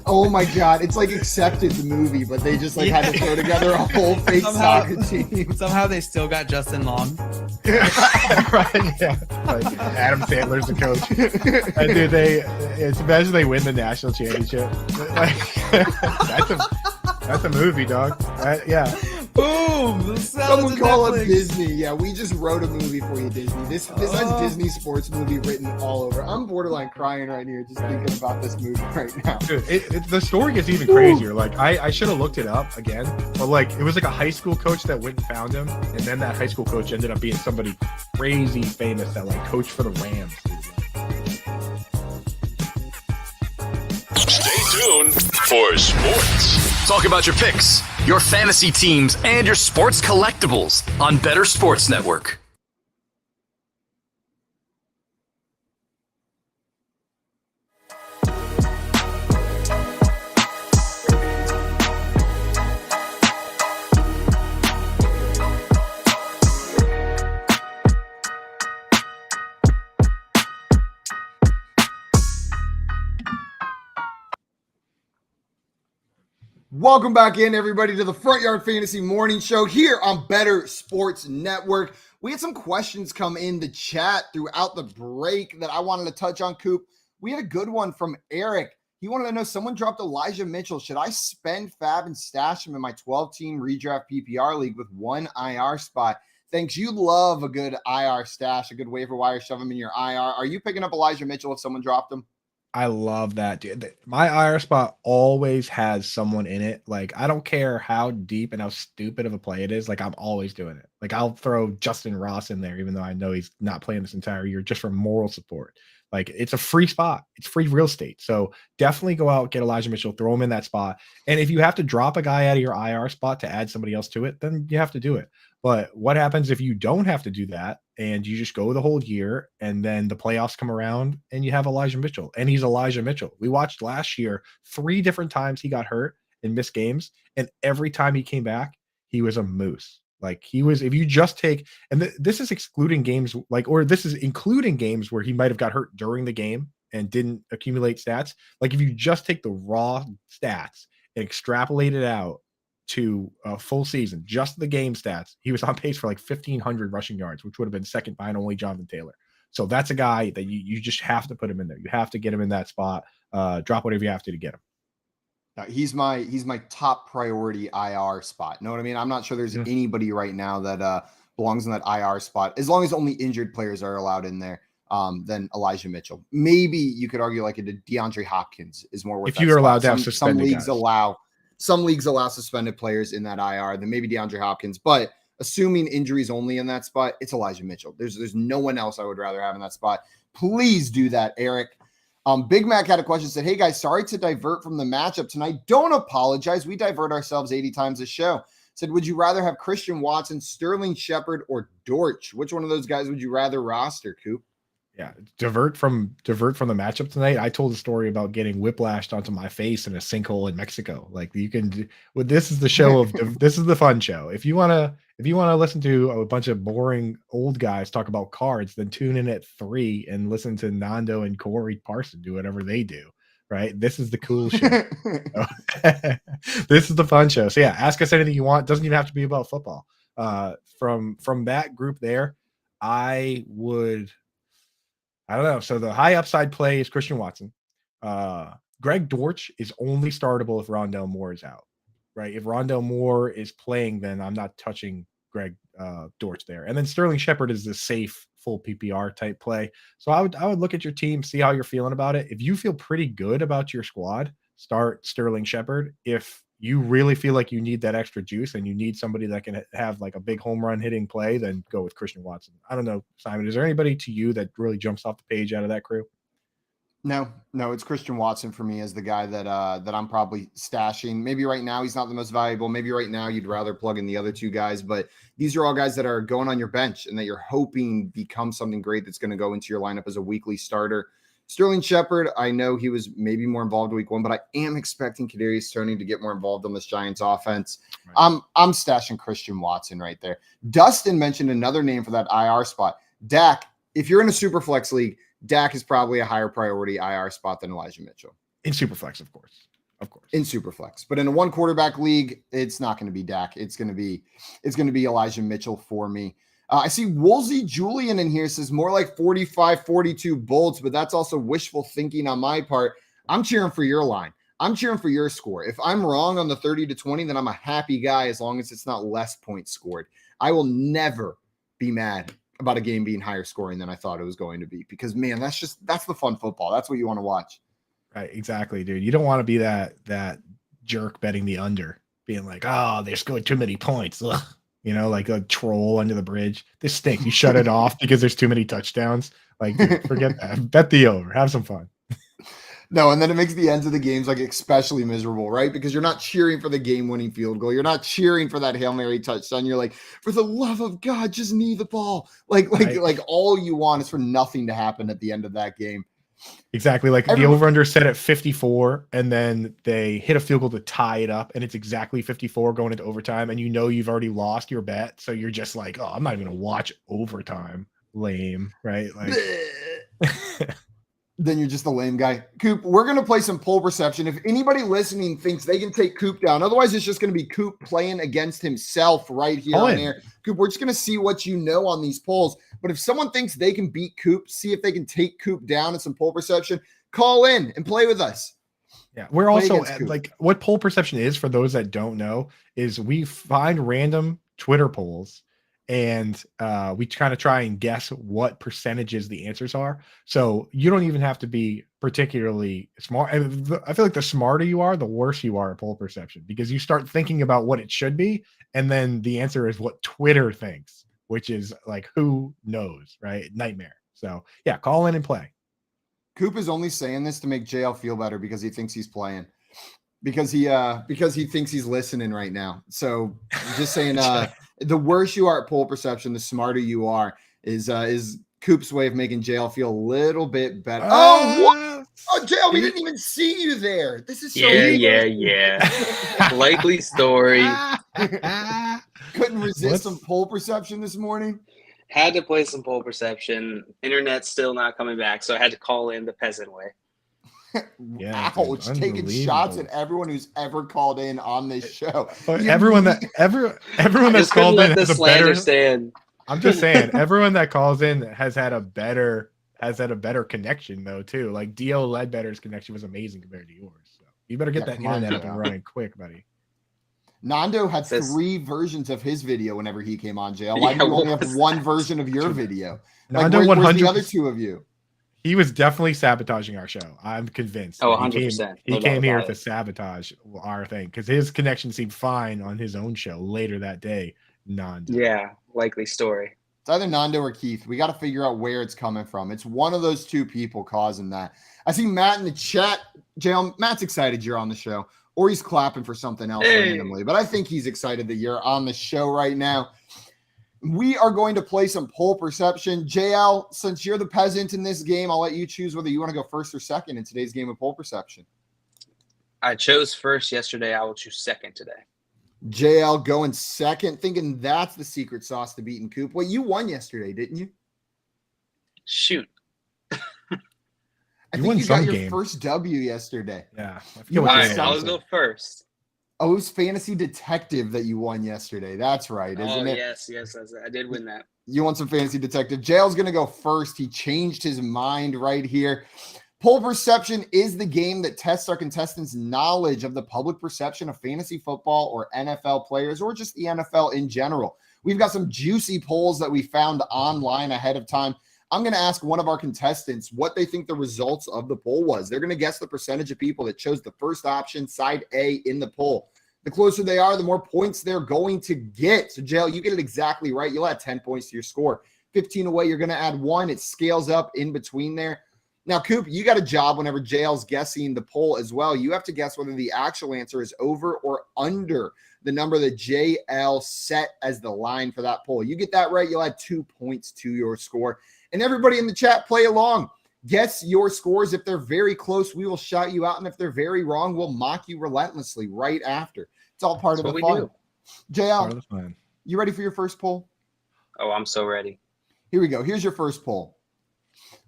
Oh my God. It's Accepted, the movie, but they just had to throw together a whole fake soccer team. Somehow they still got Justin Long. Right, yeah. Adam Sandler's the coach. And dude, imagine they win the national championship. That's a movie, dog. Yeah. Boom! Someone call up Disney. Yeah, we just wrote a movie for you, Disney. This has Disney sports movie written all over. I'm borderline crying right here just thinking about this movie right now. Dude, the story gets even crazier. Like I should have looked it up again, but like it was like a high school coach that went and found him, and then that high school coach ended up being somebody crazy famous that like coached for the Rams. Stay tuned for sports. Talk about your picks, your fantasy teams, and your sports collectibles on Better Sports Network. Welcome back in, everybody, to the Front Yard Fantasy Morning Show here on Better Sports Network. We had some questions come in the chat throughout the break that I wanted to touch on, Coop. We had a good one from Eric. He wanted to know, someone dropped Elijah Mitchell. Should I spend fab and stash him in my 12-team redraft PPR league with one IR spot? Thanks. You love a good IR stash, a good waiver wire, shove him in your IR. Are you picking up Elijah Mitchell if someone dropped him? I love that, dude. My IR spot always has someone in it. Like, I don't care how deep and how stupid of a play it is. Like, I'm always doing it. Like, I'll throw Justin Ross in there, even though I know he's not playing this entire year, just for moral support. Like, it's a free spot. It's free real estate. So definitely go out, get Elijah Mitchell, throw him in that spot. And if you have to drop a guy out of your IR spot to add somebody else to it, then you have to do it. But what happens if you don't have to do that and you just go the whole year and then the playoffs come around and you have Elijah Mitchell, and he's Elijah Mitchell? We watched last year 3 different times he got hurt and missed games, and every time he came back, he was a moose. Like, he was, if you just take, and this is excluding games, like, or this is including games where he might have got hurt during the game and didn't accumulate stats. Like, if you just take the raw stats and extrapolate it out to a full season, just the game stats, he was on pace for like 1,500 rushing yards, which would have been second behind only Jonathan Taylor. So that's a guy that you just have to put him in there. You have to get him in that spot. Drop whatever you have to get him. He's my top priority IR spot. Know what I mean? I'm not sure there's anybody right now that belongs in that IR spot. As long as only injured players are allowed in there, then Elijah Mitchell. Maybe you could argue like a DeAndre Hopkins is more worth. If you are allowed to have suspended guys. Some leagues allow suspended players in that IR, then maybe DeAndre Hopkins. But assuming injuries only in that spot, it's Elijah Mitchell. There's no one else I would rather have in that spot. Please do that, Eric. Big Mac had a question, said, hey guys, sorry to divert from the matchup tonight. Don't apologize. We divert ourselves 80 times a show. Said, would you rather have Christian Watson, Sterling Shepard, or Dortch? Which one of those guys would you rather roster, Coop? Yeah, divert from the matchup tonight. I told a story about getting whiplashed onto my face in a sinkhole in Mexico. Like, you can do, well, this is the show of this is the fun show. If you want to listen to a bunch of boring old guys talk about cards, then tune in at 3 and listen to Nando and Corey Parson do whatever they do. Right? This is the cool show. This is the fun show. So yeah, ask us anything you want. Doesn't even have to be about football. From that group there, I don't know. So the high upside play is Christian Watson. Greg Dortch is only startable if Rondell Moore is out, right? If Rondell Moore is playing, then I'm not touching Greg Dortch there. And then Sterling Shepard is the safe full PPR type play. So I would look at your team, see how you're feeling about it. If you feel pretty good about your squad, start Sterling Shepard. If you really feel like you need that extra juice and you need somebody that can have like a big home run hitting play, then go with Christian Watson. I don't know, Simon, is there anybody to you that really jumps off the page out of that crew? No, it's Christian Watson for me as the guy that I'm probably stashing. Maybe right now he's not the most valuable. Maybe right now you'd rather plug in the other 2 guys, but these are all guys that are going on your bench and that you're hoping become something great that's going to go into your lineup as a weekly starter. Sterling Shepard, I know he was maybe more involved week 1, but I am expecting Kadarius Toney to get more involved on this Giants offense. Right. I'm stashing Christian Watson right there. Dustin mentioned another name for that IR spot. Dak, if you're in a super flex league, Dak is probably a higher priority IR spot than Elijah Mitchell. In super flex, of course. In super flex. But in a 1 quarterback league, it's not going to be Dak. It's going to be Elijah Mitchell for me. I see Woolsey Julian in here, says more like 45, 42 bolts, but that's also wishful thinking on my part. I'm cheering for your line. I'm cheering for your score. If I'm wrong on the 30-20, then I'm a happy guy as long as it's not less points scored. I will never be mad about a game being higher scoring than I thought it was going to be, because man, that's the fun football. That's what you want to watch. Right, exactly, dude. You don't want to be that jerk betting the under, being like, oh, they scored too many points. Ugh. You know, like a troll under the bridge. This stinks. You shut it off because there's too many touchdowns. Like, dude, forget that. Bet the over. Have some fun. No, and then it makes the ends of the games like especially miserable, right? Because you're not cheering for the game-winning field goal. You're not cheering for that Hail Mary touchdown. You're like, for the love of God, just knee the ball. Like all you want is for nothing to happen at the end of that game. Exactly. Like the over-under set at 54, and then they hit a field goal to tie it up, and it's exactly 54 going into overtime, and you know you've already lost your bet, so you're just like, oh, I'm not even going to watch overtime. Lame, right? Like then you're just a lame guy. Coop, we're going to play some poll perception. If anybody listening thinks they can take Coop down, otherwise it's just going to be Coop playing against himself right here on air. Coop, we're just going to see what you know on these polls. But if someone thinks they can beat Coop, see if they can take Coop down in some poll perception, call in and play with us. Yeah, we're also like, what poll perception is, for those that don't know, is we find random Twitter polls and we kind of try and guess what percentages the answers are. So you don't even have to be particularly smart. I feel like the smarter you are, the worse you are at poll perception, because you start thinking about what it should be, and then the answer is what Twitter thinks, which is like, who knows, right? Nightmare. So yeah, call in and play. Coop is only saying this to make JL feel better because he thinks he's playing, because he thinks he's listening right now. So just saying, the worse you are at poll perception, the smarter you are, is Coop's way of making JL feel a little bit better. Oh, what? Oh, JL, we didn't even see you there. This is so yeah. Likely story. Couldn't resist some poll perception this morning. Had to play some poll perception. Internet's still not coming back, so I had to call in the peasant way. Yeah, ouch, taking shots at everyone who's ever called in on this show. Everyone that's called in has a better stand. I'm just saying, everyone that calls in has had a better connection though too. Like DL Ledbetter's connection was amazing compared to yours. So you better get that internet up and running quick, buddy. Nando had 3 versions of his video whenever he came on, JL. Why do you only have one version of your video? Nando, like, 100. Where's the other 2 of you? He was definitely sabotaging our show. I'm convinced. Oh, 100%. He came here to sabotage our thing because his connection seemed fine on his own show later that day. Nando. Yeah, likely story. It's either Nando or Keith. We got to figure out where it's coming from. It's one of those 2 people causing that. I see Matt in the chat. JL, Matt's excited you're on the show, or he's clapping for something else randomly. But I think he's excited that you're on the show right now. We are going to play some poll perception. JL, since you're the peasant in this game, I'll let you choose whether you want to go first or second in today's game of poll perception. I chose first yesterday. I will choose second today. JL going second, thinking that's the secret sauce to beating Coop. Well, you won yesterday, didn't you? Shoot. I think you got your first W yesterday. Yeah. I'll go first. Oh, it was Fantasy Detective that you won yesterday. That's right, isn't it? Yes, I did win that. You want some Fantasy Detective. JL's going to go first. He changed his mind right here. Poll perception is the game that tests our contestants' knowledge of the public perception of fantasy football or NFL players, or just the NFL in general. We've got some juicy polls that we found online ahead of time. I'm going to ask one of our contestants what they think the results of the poll was. They're going to guess the percentage of people that chose the first option, side A, in the poll. The closer they are, the more points they're going to get. So, JL, you get it exactly right. You'll add 10 points to your score. 15 away, you're going to add 1. It scales up in between there. Now, Coop, you got a job whenever JL's guessing the poll as well. You have to guess whether the actual answer is over or under the number that JL set as the line for that poll. You get that right, you'll add 2 points to your score. And everybody in the chat, play along. Guess your scores. If they're very close, we will shout you out. And if they're very wrong, we'll mock you relentlessly right after. It's all part of the fun. JL, you ready for your first poll? Oh, I'm so ready. Here we go. Here's your first poll.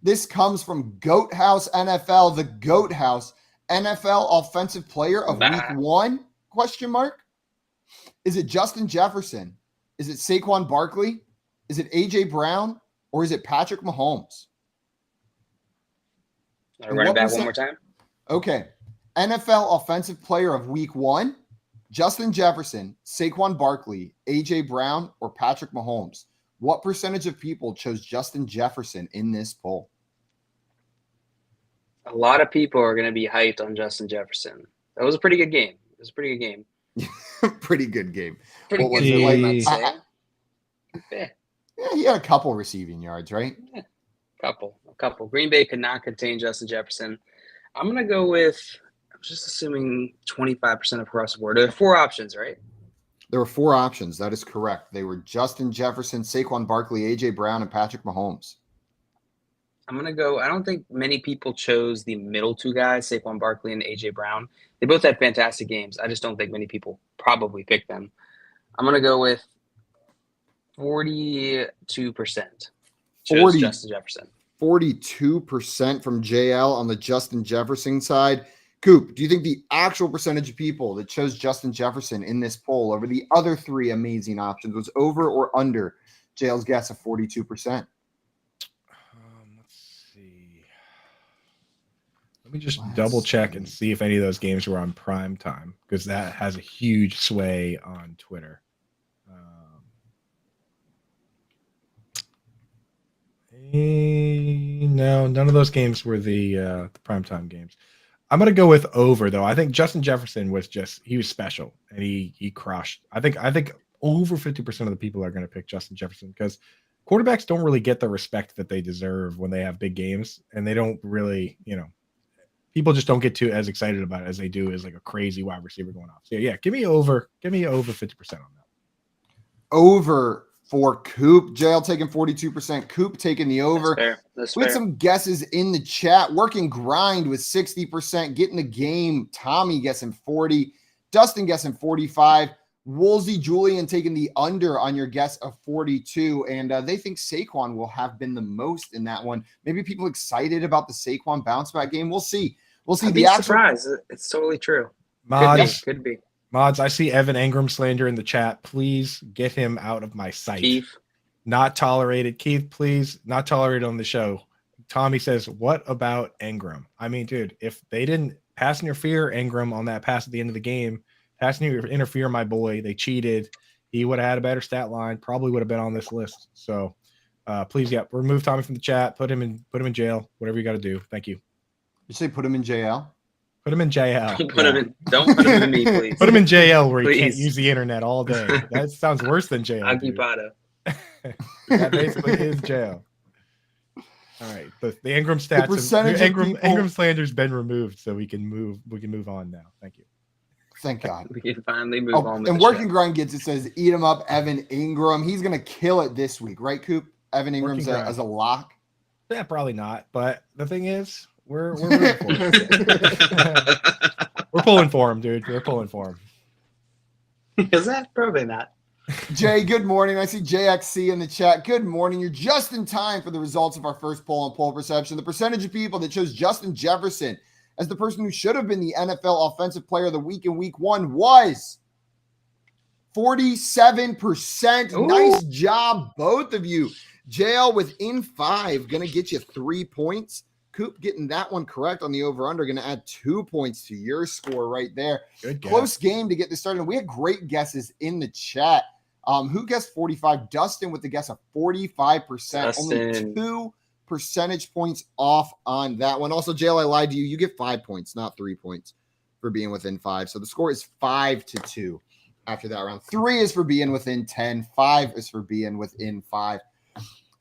This comes from Goat House NFL, the Goat House NFL Offensive Player of Week 1? Question mark. Is it Justin Jefferson? Is it Saquon Barkley? Is it A.J. Brown? Or is it Patrick Mahomes? Run it back one more time. Okay. NFL Offensive Player of Week 1, Justin Jefferson, Saquon Barkley, A.J. Brown, or Patrick Mahomes. What percentage of people chose Justin Jefferson in this poll? A lot of people are going to be hyped on Justin Jefferson. That was a pretty good game. It was a pretty good game. Pretty good game. Pretty What good was it game, like? I'd say. Yeah, Yeah, he had a couple receiving yards, right? a couple. Green Bay could not contain Justin Jefferson. I'm going to go with, I'm just assuming 25% across the board. There are 4 options, right? There were 4 options. That is correct. They were Justin Jefferson, Saquon Barkley, A.J. Brown, and Patrick Mahomes. I'm going to go, I don't think many people chose the middle 2 guys, Saquon Barkley and A.J. Brown. They both had fantastic games. I just don't think many people probably picked them. I'm going to go with 42% chose Justin Jefferson. 42% from JL on the Justin Jefferson side. Coop, do you think the actual percentage of people that chose Justin Jefferson in this poll over the other 3 amazing options was over or under JL's guess of 42%? Let's see. Let me just double check and see if any of those games were on prime time, because that has a huge sway on Twitter. No, none of those games were the primetime games. I'm gonna go with over though. I think Justin Jefferson was he was special and he crushed. I think over 50% of the people are gonna pick Justin Jefferson because quarterbacks don't really get the respect that they deserve when they have big games, and they don't really, people just don't get too as excited about it as they do as like a crazy wide receiver going off. So yeah, give me over 50% on that. Over for Coop. JL taking 42%. Coop taking the over. That's With fair. some guesses in the chat. Working grind with 60%. Getting the game. Tommy guessing 40. Dustin guessing 45. Woolsey Julian taking the under on your guess of 42. And they think Saquon will have been the most in that one. Maybe people excited about the Saquon bounce back game. We'll see. We'll see. I'd The be actual surprised. It's totally true. Could be. Mods, I see Evan Engram slander in the chat. Please get him out of my sight. Keith. Not tolerated. Keith, please, not tolerated on the show. Tommy says, what about Engram? I mean, dude, if they didn't pass interfere Engram on that pass at the end of the game, pass interfere my boy, they cheated. He would have had a better stat line, probably would have been on this list. So please, remove Tommy from the chat, put him in jail, whatever you got to do. Thank you. You say put him in JL? Put him in JL. Don't put him in me, please. Put him in JL where he can't Please. use the internet all day. That sounds worse than JL. Occupado. That basically is jail. All right. The Engram stats. Engram slander's been removed, so we can move on now. Thank you. Thank God. We can finally move on. With And the Working show. Grind gets it says, eat him up, Evan Ingram. He's going to kill it this week, right, Coop? Evan Ingram's as a lock. Yeah, probably not. But the thing is, we're rooting for him. We're pulling for him, dude. We're pulling for him. Is that probably not? Jay, good morning. I see JXC in the chat. Good morning. You're just in time for the results of our first poll on poll perception. The percentage of people that chose Justin Jefferson as the person who should have been the NFL Offensive Player of the Week in Week 1 was 47%. Ooh. Nice job, both of you. JL within 5, going to get you 3 points. Coop getting that one correct on the over-under, going to add 2 points to your score right there. Good guess. Close game to get this started. We had great guesses in the chat. Who guessed 45? Dustin with the guess of 45%. Only 2 percentage points off on that one. Also, JL, I lied to you. You get 5 points, not 3 points for being within 5. So the score is 5-2 after that round. 3 is for being within 10. 5 is for being within 5.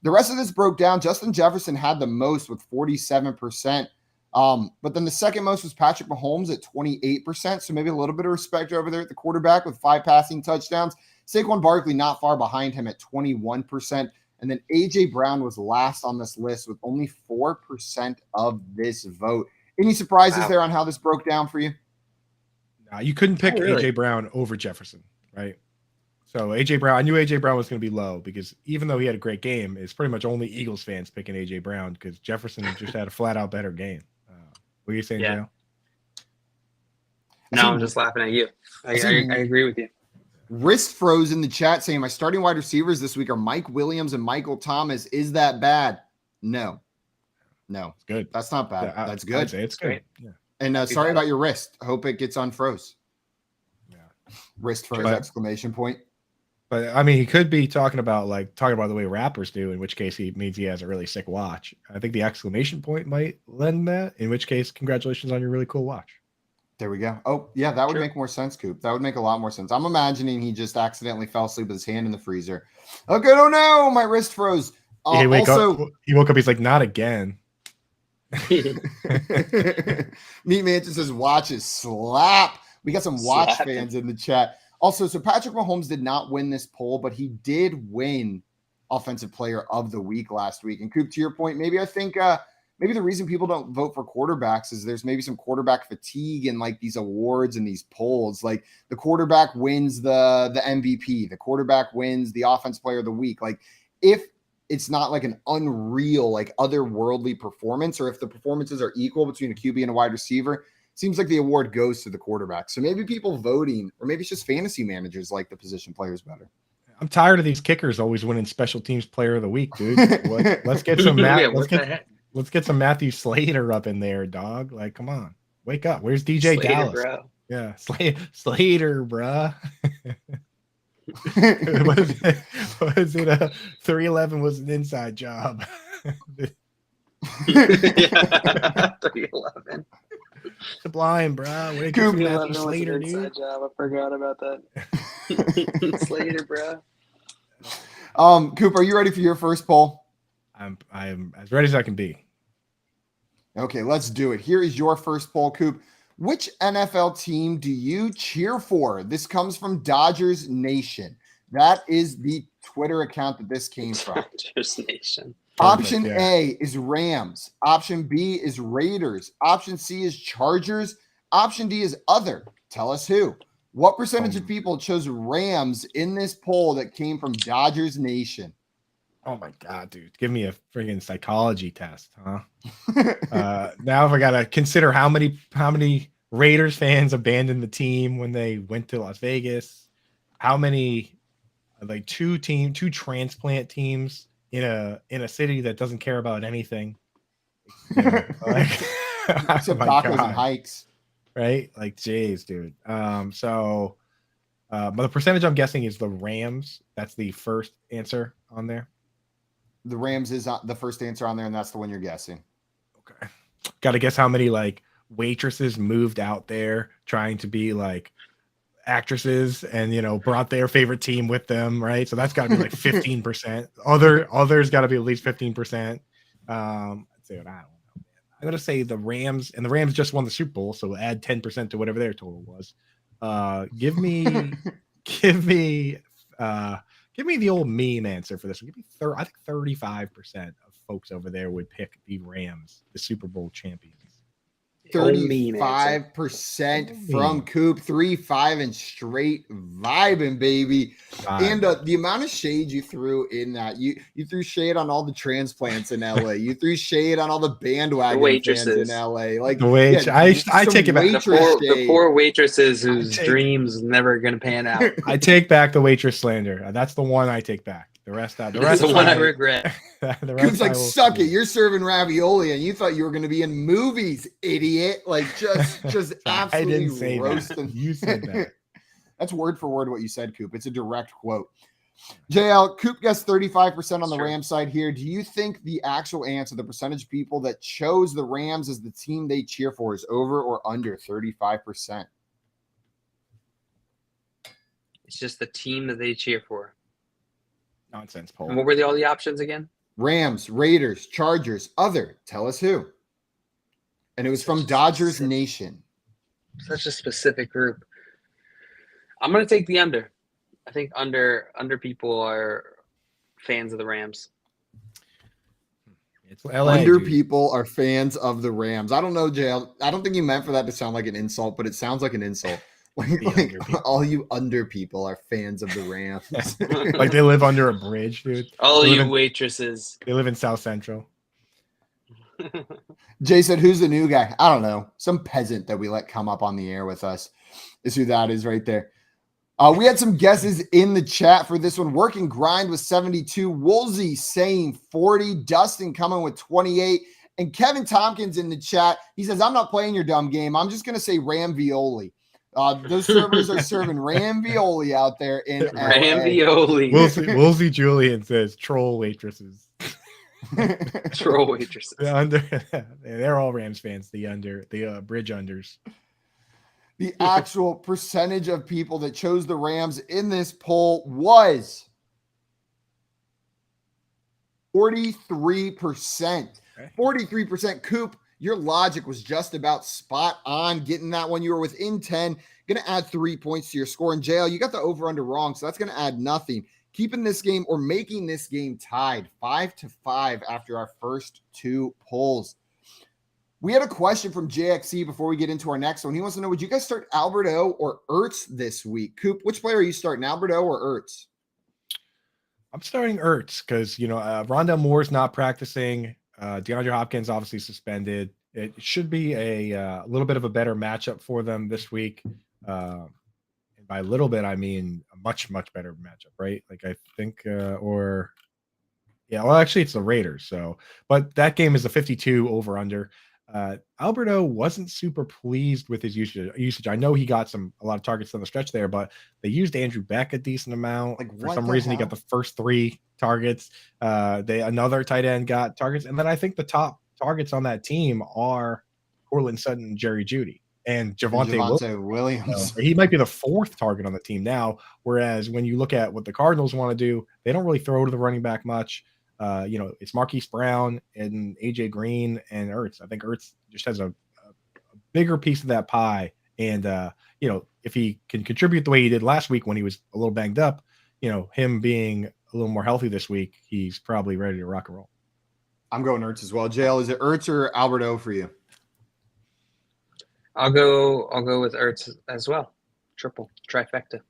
The rest of this broke down. Justin Jefferson had the most with 47%. But then the second most was Patrick Mahomes at 28%. So maybe a little bit of respect over there at the quarterback with 5 passing touchdowns. Saquon Barkley not far behind him at 21%. And then A.J. Brown was last on this list with only 4% of this vote. Any surprises there on how this broke down for you? No, you couldn't pick really. A.J. Brown over Jefferson, right? So A.J. Brown, I knew A.J. Brown was going to be low because even though he had a great game, it's pretty much only Eagles fans picking A.J. Brown because Jefferson just had a flat-out better game. What are you saying, Joe? No, I'm just laughing at you. I agree with you. Wrist froze in the chat saying my starting wide receivers this week are Mike Williams and Michael Thomas. Is that bad? No. It's good. That's not bad. Yeah, That's I'd good. say it's good. Yeah. And sorry about your wrist. Hope it gets unfroze. Yeah. Wrist froze, exclamation point. But I mean, he could be talking about the way rappers do, in which case he means he has a really sick watch. I think the exclamation point might lend that, in which case, congratulations on your really cool watch. There we go. Oh, yeah, that would make more sense, Coop. That would make a lot more sense. I'm imagining he just accidentally fell asleep with his hand in the freezer. Okay, oh no, my wrist froze. He woke up, he's like, not again. Meat Mansion says watches slap. We got some watch fans in the chat. Also, so Patrick Mahomes did not win this poll, but he did win Offensive Player of the Week last week. And Coop, to your point, maybe I think maybe the reason people don't vote for quarterbacks is there's maybe some quarterback fatigue in like these awards and these polls. Like the quarterback wins the MVP, the quarterback wins the Offensive Player of the Week. Like if it's not like an unreal, like otherworldly performance, or if the performances are equal between a QB and a wide receiver, seems like the award goes to the quarterback. So maybe people voting, or maybe it's just fantasy managers like the position players better. I'm tired of these kickers always winning special teams player of the week, dude. Let's get some let's get some Matthew Slater up in there, dog. Like, come on, wake up. Where's DJ Slater, Dallas? bro. Yeah, Slater, bruh. what is it? 311 was an inside job. 311. Sublime, bro. Where Coop, Matthew Slater, dude? Job. I forgot about that. Slater, bro. Coop, are you ready for your first poll? I'm as ready as I can be. Okay, let's do it. Here is your first poll, Coop. Which NFL team do you cheer for? This comes from Dodgers Nation. That is the Twitter account that this came from. Dodgers Nation. Option A is Rams. Option B is Raiders. Option C is Chargers. Option D is other. Tell us who. What percentage of people chose Rams in this poll that came from Dodgers Nation? Oh my God, dude. Give me a friggin' psychology test, huh? Now if I gotta consider how many Raiders fans abandoned the team when they went to Las Vegas, how many like two transplant teams in a city that doesn't care about anything. You know, like, except tacos and hikes. Right? Like, jeez, dude. But the percentage I'm guessing is the Rams. That's the first answer on there. The Rams is the first answer on there, and that's the one you're guessing. Okay. Got to guess how many like waitresses moved out there trying to be like actresses and, you know, brought their favorite team with them, right? So that's got to be like 15%. Others got to be at least 15%. Let's see what I don't know. I'm going to say the Rams, and the Rams just won the Super Bowl, so add 10% to whatever their total was. Give me the old meme answer for this one. Give me I think 35% of folks over there would pick the Rams, the Super Bowl champions. 35% from Coop, 3-5 and straight vibing, baby. And the amount of shade you threw in that, you threw shade on all the transplants in LA. You threw shade on all the bandwagon fans in LA. Like the I take it back. The poor waitresses whose dreams never gonna pan out. I take back the waitress slander. That's the one I take back. The rest the one I regret. Coop's like, suck it. You're serving ravioli, and you thought you were going to be in movies, idiot. Like, just absolutely I didn't say roasting. That. You said that. That's word for word what you said, Coop. It's a direct quote. JL, Coop guessed 35% on the Rams side here. Do you think the actual answer, the percentage of people that chose the Rams as the team they cheer for, is over or under 35%? It's just the team that they cheer for. Nonsense poll. And what were all the options again? Rams, Raiders, Chargers, other. Tell us who. And it was from Dodgers Nation. Such a specific group. I'm going to take the under. I think under people are fans of the Rams. It's LA, under dude. People are fans of the Rams. I don't know, JL. I don't think you meant for that to sound like an insult, but it sounds like an insult. Like all you under people are fans of the Rams. Like they live under a bridge, dude. All you waitresses. They live in South Central. Jay said, who's the new guy? I don't know. Some peasant that we let come up on the air with us is who that is right there. We had some guesses in the chat for this one. Working Grind with 72. Woolsey saying 40. Dustin coming with 28. And Kevin Tompkins in the chat, he says, I'm not playing your dumb game. I'm just going to say ravioli. Those servers are serving ravioli out there in Ravioli. Woolsey Julian says troll waitresses. Troll waitresses. They're all Rams fans. The bridge unders. The actual percentage of people that chose the Rams in this poll was 43%. 43%. Coop, your logic was just about spot on getting that one. You were within 10. Going to add 3 points to your score. And JL, you got the over-under wrong, so that's going to add nothing. Keeping this game or making this game tied 5-5 after our first two polls. We had a question from JXC before we get into our next one. He wants to know, would you guys start Alberto or Ertz this week? Coop, which player are you starting, Alberto or Ertz? I'm starting Ertz because, Rondell Moore's not practicing. DeAndre Hopkins obviously suspended. It should be a little bit of a better matchup for them this week. And by a little bit, I mean a much, much better matchup, right? Like I think, actually it's the Raiders. So, but that game is a 52 over under. Alberto wasn't super pleased with his usage. I know he got a lot of targets on the stretch there, but they used Andrew Beck a decent amount. Like for some reason, he got the first 3 targets. Another tight end got targets, and then I think the top targets on that team are Courtland Sutton, Jerry Jeudy, and Javonte Williams. So he might be the 4th target on the team now. Whereas when you look at what the Cardinals want to do, they don't really throw to the running back much. It's Marquise Brown and AJ Green and Ertz. I think Ertz just has a bigger piece of that pie. And, if he can contribute the way he did last week when he was a little banged up, him being a little more healthy this week, he's probably ready to rock and roll. I'm going Ertz as well. JL, is it Ertz or Alberto for you? I'll go with Ertz as well. Trifecta.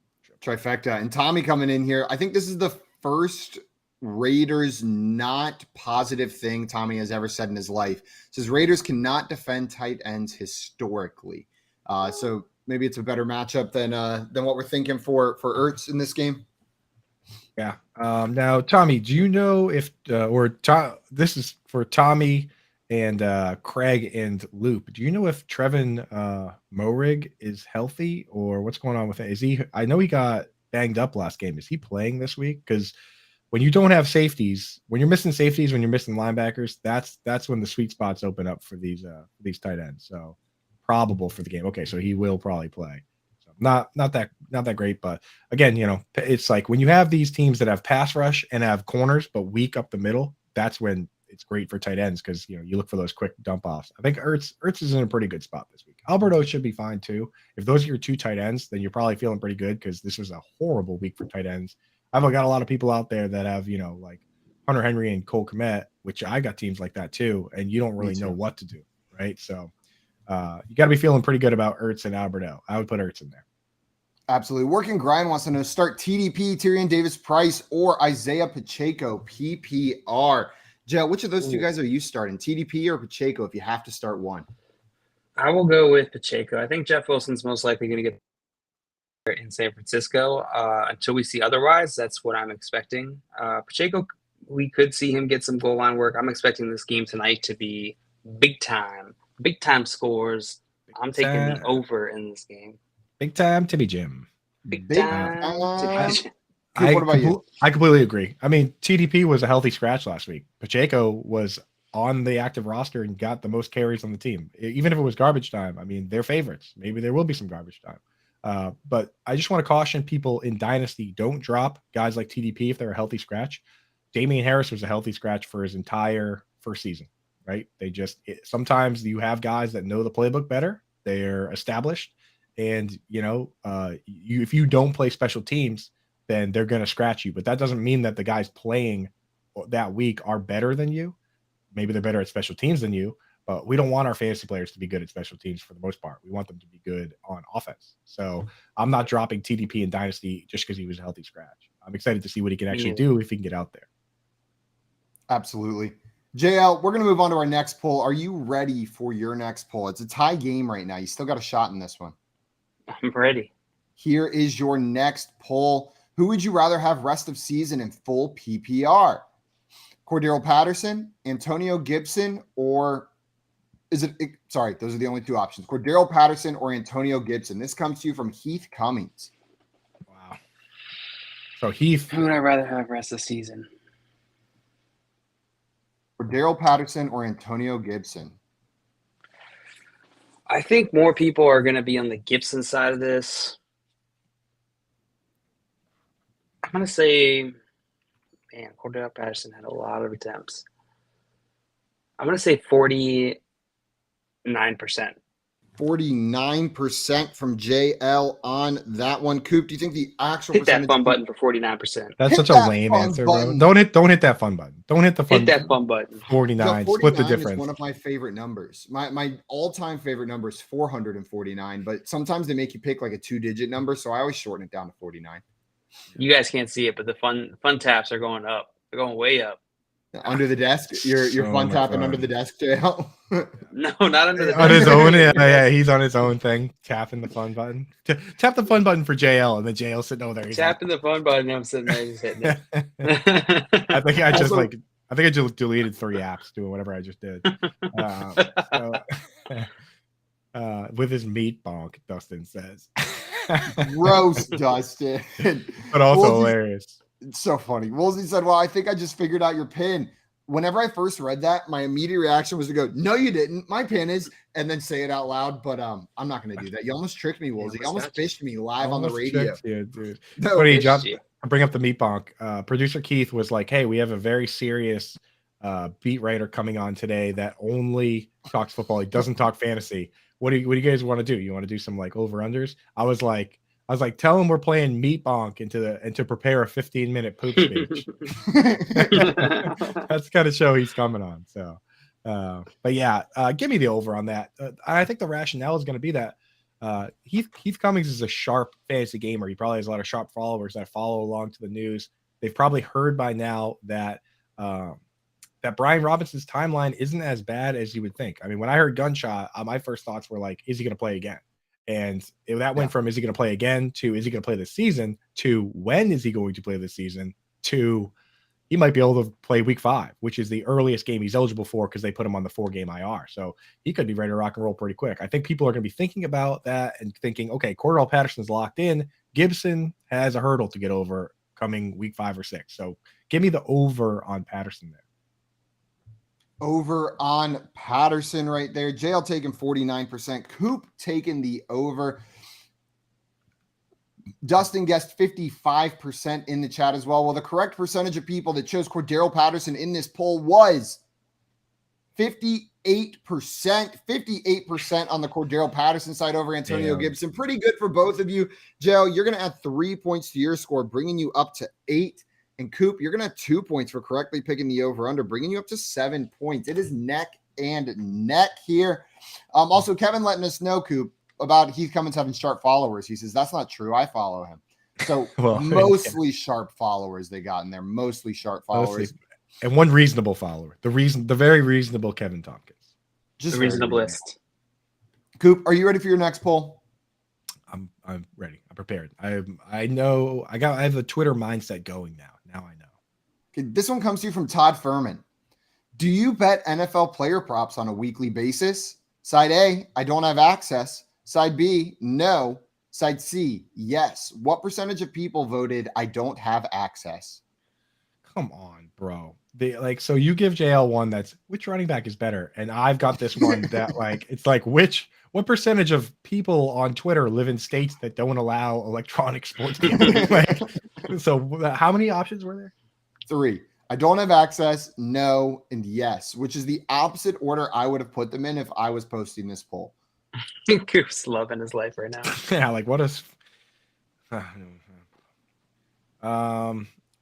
And Tommy coming in here. I think this is the first Raiders not positive thing Tommy has ever said in his life. Says Raiders cannot defend tight ends historically. So maybe it's a better matchup than what we're thinking for Ertz in this game. Yeah. Now, Tommy, do you know if this is for Tommy and Craig and Loop? Do you know if Trevin Moehrig is healthy or what's going on with it? Is he? I know he got banged up last game. Is he playing this week? Because when you don't have safeties, when you're missing safeties, when you're missing linebackers, that's when the sweet spots open up for these tight ends. So probable for the game. Okay, so he will probably play. So not that great, but again, it's like when you have these teams that have pass rush and have corners but weak up the middle, that's when it's great for tight ends because you look for those quick dump offs. I think Ertz is in a pretty good spot this week. Alberto should be fine too. If those are your 2 tight ends, then you're probably feeling pretty good because this was a horrible week for tight ends. I've got a lot of people out there that have, like Hunter Henry and Cole Kmet, which I got teams like that too, and you don't really know what to do, right? So you got to be feeling pretty good about Ertz and Alberto. I would put Ertz in there. Absolutely. Working Grind wants to know, start TDP, Tyrion Davis-Price, or Isaiah Pacheco, PPR. Joe, which of those 2 guys are you starting, TDP or Pacheco, if you have to start one? I will go with Pacheco. I think Jeff Wilson's most likely going to get in San Francisco until we see otherwise. That's what I'm expecting. Pacheco, we could see him get some goal line work. I'm expecting this game tonight to be big time scores. I'm taking the over in this game. Big time Timmy Jim. Big time Timmy Jim. What about you? I completely agree. I mean, TDP was a healthy scratch last week. Pacheco was on the active roster and got the most carries on the team. Even if it was garbage time, I mean, they're favorites. Maybe there will be some garbage time. But I just want to caution people in Dynasty, don't drop guys like TDP if they're a healthy scratch. Damian Harris was a healthy scratch for his entire first season, right? Sometimes you have guys that know the playbook better. They're established. And, if you don't play special teams, then they're going to scratch you. But that doesn't mean that the guys playing that week are better than you. Maybe they're better at special teams than you. But we don't want our fantasy players to be good at special teams for the most part. We want them to be good on offense. So I'm not dropping TDP in Dynasty just because he was a healthy scratch. I'm excited to see what he can actually do if he can get out there. Absolutely. JL, we're going to move on to our next poll. Are you ready for your next poll? It's a tie game right now. You still got a shot in this one. I'm ready. Here is your next poll. Who would you rather have rest of season in full PPR? Cordero Patterson, Antonio Gibson, or sorry, those are the only two options. Cordero Patterson or Antonio Gibson. This comes to you from Heath Cummings. Wow. So Heath. Who would I rather have rest of the season? Cordero Patterson or Antonio Gibson. I think more people are going to be on the Gibson side of this. I'm going to say, man, Cordell Patterson had a lot of attempts. I'm going to say 49%. 49% from JL on that one. Coop, do you think the actual Hit that percentage fun button for 49%. That's Hit such a that lame fun answer, button. bro. Don't hit that fun button. Don't hit the fun. Hit that fun button. 49. Joe, Split the 49 difference. is one of my favorite numbers. My all-time favorite number is 449, but sometimes they make you pick like a 2-digit number, so I always shorten it down to 49. You guys can't see it, but the fun taps are going up. They're going way up. Under the desk, you're So fun much tapping fun. under the desk, JL. No, not under the On his desk. own, yeah, he's on his own thing, tapping the fun button. Tap the fun button for JL, and then JL sitting over there. He's Tapping the fun button. I'm sitting there just hitting it. I think I just Also- I think I just deleted 3 apps doing whatever I just did. With his meat bonk, Dustin says. Gross, Dustin. But also Woolsey- hilarious. It's so funny. Woolsey said, well, I think I just figured out your pin. Whenever I first read that, my immediate reaction was to go, no, you didn't. My pin is, and then say it out loud. But I'm not going to do that. You almost tricked me, Woolsey. You almost fished me live on the Almost radio. tricked you, dude. No, Funny, fished John, you. I bring up the meat bonk. Producer Keith was like, hey, we have a very serious beat writer coming on today that only talks football. He doesn't talk fantasy. What do you guys want to do? You want to do some like over-unders? I was like, tell him we're playing meat bonk and to prepare a 15-minute poop speech. That's the kind of show he's coming on. So, but yeah, give me the over on that. I think the rationale is going to be that Heath Cummings is a sharp fantasy gamer. He probably has a lot of sharp followers that follow along to the news. They've probably heard by now that that Brian Robinson's timeline isn't as bad as you would think. I mean, when I heard gunshot, my first thoughts were like, is he going to play again? And that went from is he going to play again to is he going to play this season to when is he going to play this season to he might be able to play week 5, which is the earliest game he's eligible for because they put him on the 4-game IR. So he could be ready to rock and roll pretty quick. I think people are going to be thinking about that and thinking, okay, Cordell Patterson's locked in. Gibson has a hurdle to get over coming week 5 or 6. So give me the over on Patterson there. Over on Patterson right there. JL taking 49%. Coop taking the over. Dustin guessed 55% in the chat as well. Well, the correct percentage of people that chose Cordero Patterson in this poll was 58%. 58% on the Cordero Patterson side over Antonio Gibson. Pretty good for both of you. JL, you're going to add 3 points to your score, bringing you up to 8. And Coop, you're going to have 2 points for correctly picking the over-under, bringing you up to 7 points. It is neck and neck here. Also, Kevin letting us know, Coop, about Heath Cummings having sharp followers. He says, that's not true. I follow him. So Well, mostly sharp followers they got in there. Mostly sharp followers. And one reasonable follower. The very reasonable Kevin Tompkins. Just The reasonablest. Coop, are you ready for your next poll? I'm ready. I'm prepared. I know I have the Twitter mindset going now. Now I know. Okay, this one comes to you from Todd Furman. Do you bet NFL player props on a weekly basis? Side A, I don't have access. Side B, no. Side C, yes. What percentage of people voted I don't have access? Come on, bro. So you give JL one that's which running back is better, and I've got this one that like it's like what percentage of people on Twitter live in states that don't allow electronic sports gambling? So how many options were there? 3. I don't have access, no, and yes, which is the opposite order I would have put them in if I was posting this poll. Coop's loving his life right now. Yeah, like what is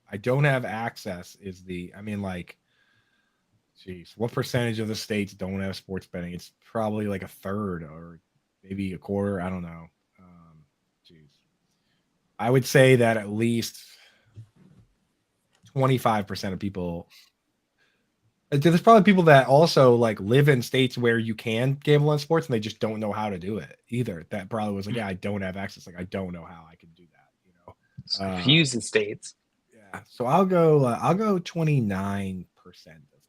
I don't have access is geez, what percentage of the states don't have sports betting? It's probably like a third or maybe a quarter. I don't know. Geez. I would say that at least 25% of people. There's probably people that also like live in states where you can gamble on sports and they just don't know how to do it either. That probably was like, yeah, I don't have access. Like I don't know how I can do that. It's confusing states. Yeah. So I'll go 29%. of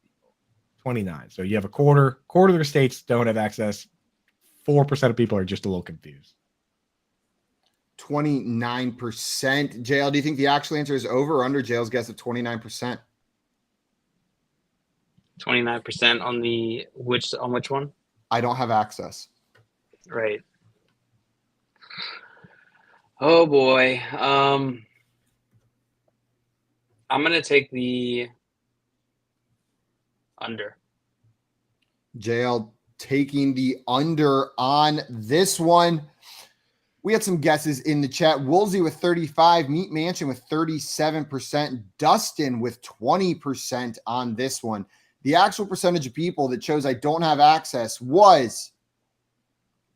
people. 29. So you have a quarter of the states don't have access. 4% of people are just a little confused. 29%. JL, do you think the actual answer is over or under JL's guess of 29%? 29% on which one? I don't have access. Right. Oh boy. I'm gonna take the under. JL taking the under on this one. We had some guesses in the chat. Woolsey with 35, Meat Mansion with 37%, Dustin with 20% on this one. The actual percentage of people that chose I don't have access was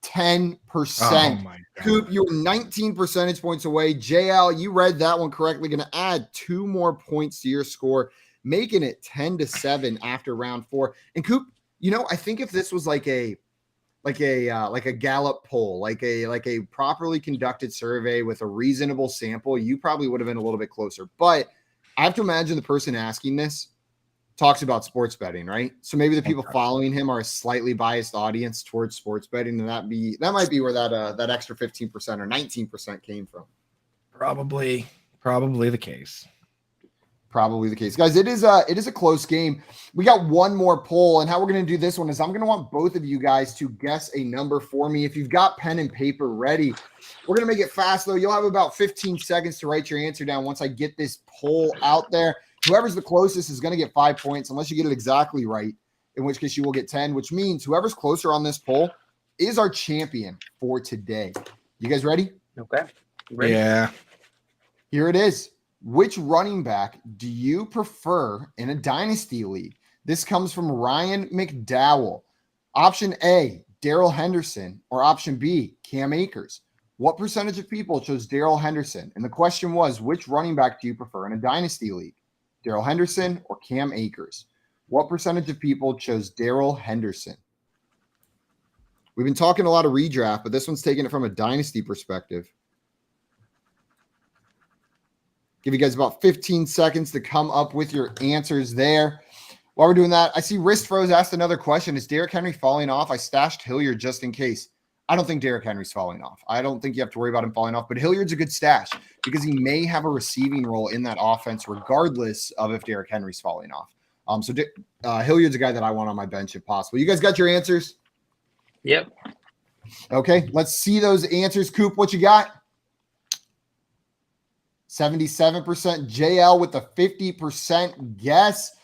10%. Oh my God. Coop, you were 19 percentage points away. JL, you read that one correctly. Going to add 2 more points to your score, making it 10-7 after round 4. And Coop, I think if this was like a Gallup poll, like a properly conducted survey with a reasonable sample, you probably would have been a little bit closer. But I have to imagine the person asking this talks about sports betting, right? So maybe the people following him are a slightly biased audience towards sports betting, and that might be where that extra 15% or 19% came from. Probably the case. Probably the case. Guys, it is a close game. We got one more poll, and how we're going to do this one is I'm going to want both of you guys to guess a number for me. If you've got pen and paper ready, we're going to make it fast, though. You'll have about 15 seconds to write your answer down once I get this poll out there. Whoever's the closest is going to get 5 points, unless you get it exactly right, in which case you will get 10, which means whoever's closer on this poll is our champion for today. You guys ready? Okay. Ready. Yeah. Here it is. Which running back do you prefer in a dynasty league? This comes from Ryan McDowell. Option A, Darrell Henderson, or option B, Cam Akers. What percentage of people chose Darrell Henderson? And the question was, which running back do you prefer in a dynasty league? Darrell Henderson or Cam Akers? What percentage of people chose Darrell Henderson? We've been talking a lot of redraft, but this one's taking it from a dynasty perspective. Give you guys about 15 seconds to come up with your answers there. While we're doing that, I see Wrist Froze asked another question. Is Derrick Henry falling off? I stashed Hilliard just in case. I don't think Derrick Henry's falling off. I don't think you have to worry about him falling off, but Hilliard's a good stash because he may have a receiving role in that offense regardless of if Derrick Henry's falling off. So Hilliard's a guy that I want on my bench if possible. You guys got your answers? Yep. Okay, let's see those answers. Coop, what you got? 77%. JL with a 50% guess.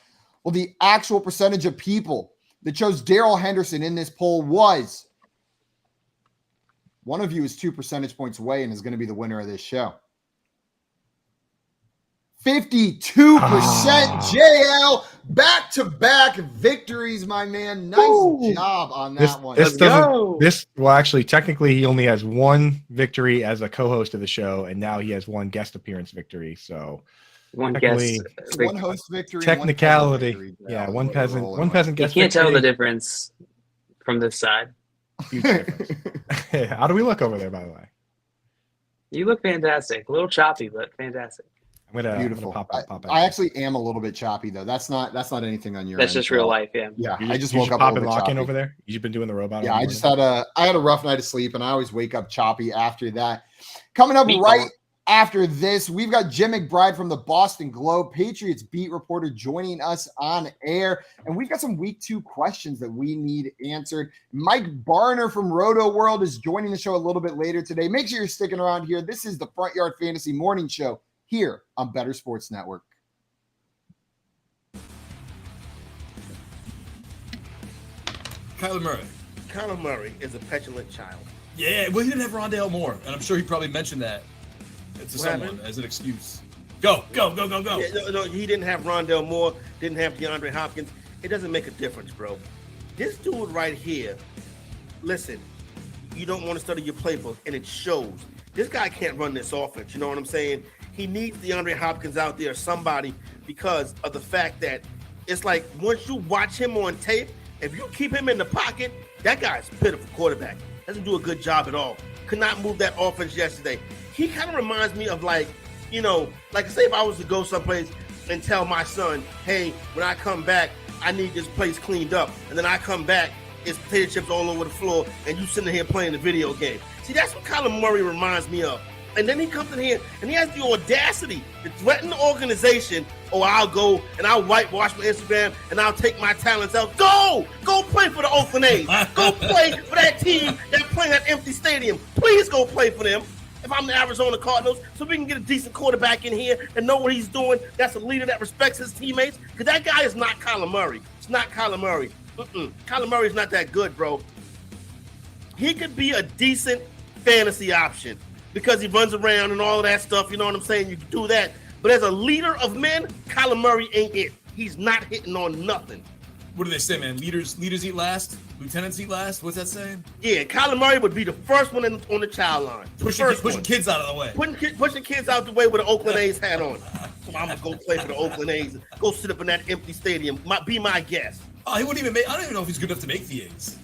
Well, the actual percentage of people that chose Darrell Henderson in this poll was, one of you is 2 percentage points away and is going to be the winner of this show. 52%. JL, back-to-back victories, my man. Nice job on that one. Well, actually, technically, he only has one victory as a co-host of the show, and now he has one guest appearance victory. So one guest, one host victory, technicality. One victory. Yeah, one peasant guest. You can't victory. tell the difference from this side. Huge difference. How do we look over there, by the way? You look fantastic. A little choppy, but fantastic. Beautiful. I'm gonna pop I actually am a little bit choppy though. That's not anything on your That's end. just real life, yeah. Yeah. I just woke up pop a and little bit lock choppy in over there. You've been doing the robot. Yeah, I had a rough night of sleep and I always wake up choppy after that. Coming up right after this, we've got Jim McBride from the Boston Globe, Patriots beat reporter, joining us on air. And we've got some week 2 questions that we need answered. Mike Barner from Roto World is joining the show a little bit later today. Make sure you're sticking around here. This is the Front Yard Fantasy Morning Show here on Better Sports Network. Kyler Murray is a petulant child. Yeah, well, he didn't have Rondale Moore, and I'm sure he probably mentioned that to someone as an excuse. Go. Yeah, no, he didn't have Rondale Moore, didn't have DeAndre Hopkins. It doesn't make a difference, bro. This dude right here, listen, you don't want to study your playbook, and it shows. This guy can't run this offense, you know what I'm saying? He needs DeAndre Hopkins out there, somebody, because of the fact that it's like once you watch him on tape, if you keep him in the pocket, that guy's a pitiful quarterback. Doesn't do a good job at all. Could not move that offense yesterday. He kind of reminds me of like, you know, like say if I was to go someplace, and tell my son, hey, when I come back, I need this place cleaned up. And then I come back, it's potato chips all over the floor, and you sitting here playing the video game. See, that's what Kyler Murray reminds me of. And then he comes in here and he has the audacity to threaten the organization. Oh, I'll go and I'll whitewash my Instagram and I'll take my talents out. Go play for the Oakland A's. Go play for that team that's playing at empty stadium. Please go play for them. If I'm the Arizona Cardinals, so we can get a decent quarterback in here and know what he's doing. That's a leader that respects his teammates. Because that guy is not Kyler Murray. It's not Kyler Murray. Kyler Murray's not that good, bro. He could be a decent fantasy option because he runs around and all of that stuff. You know what I'm saying? You can do that. But as a leader of men, Kyler Murray ain't it. He's not hitting on nothing. What do they say, man? Leaders eat last. Lieutenants eat last. What's that saying? Yeah, Kyler Murray would be the first one on the child line. Pushing kids out of the way. Pushing kids out the way with an Oakland A's hat on. So I'm gonna go play for the Oakland A's. Go sit up in that empty stadium. Be my guest. Oh, he wouldn't even make. I don't even know if he's good enough to make the A's.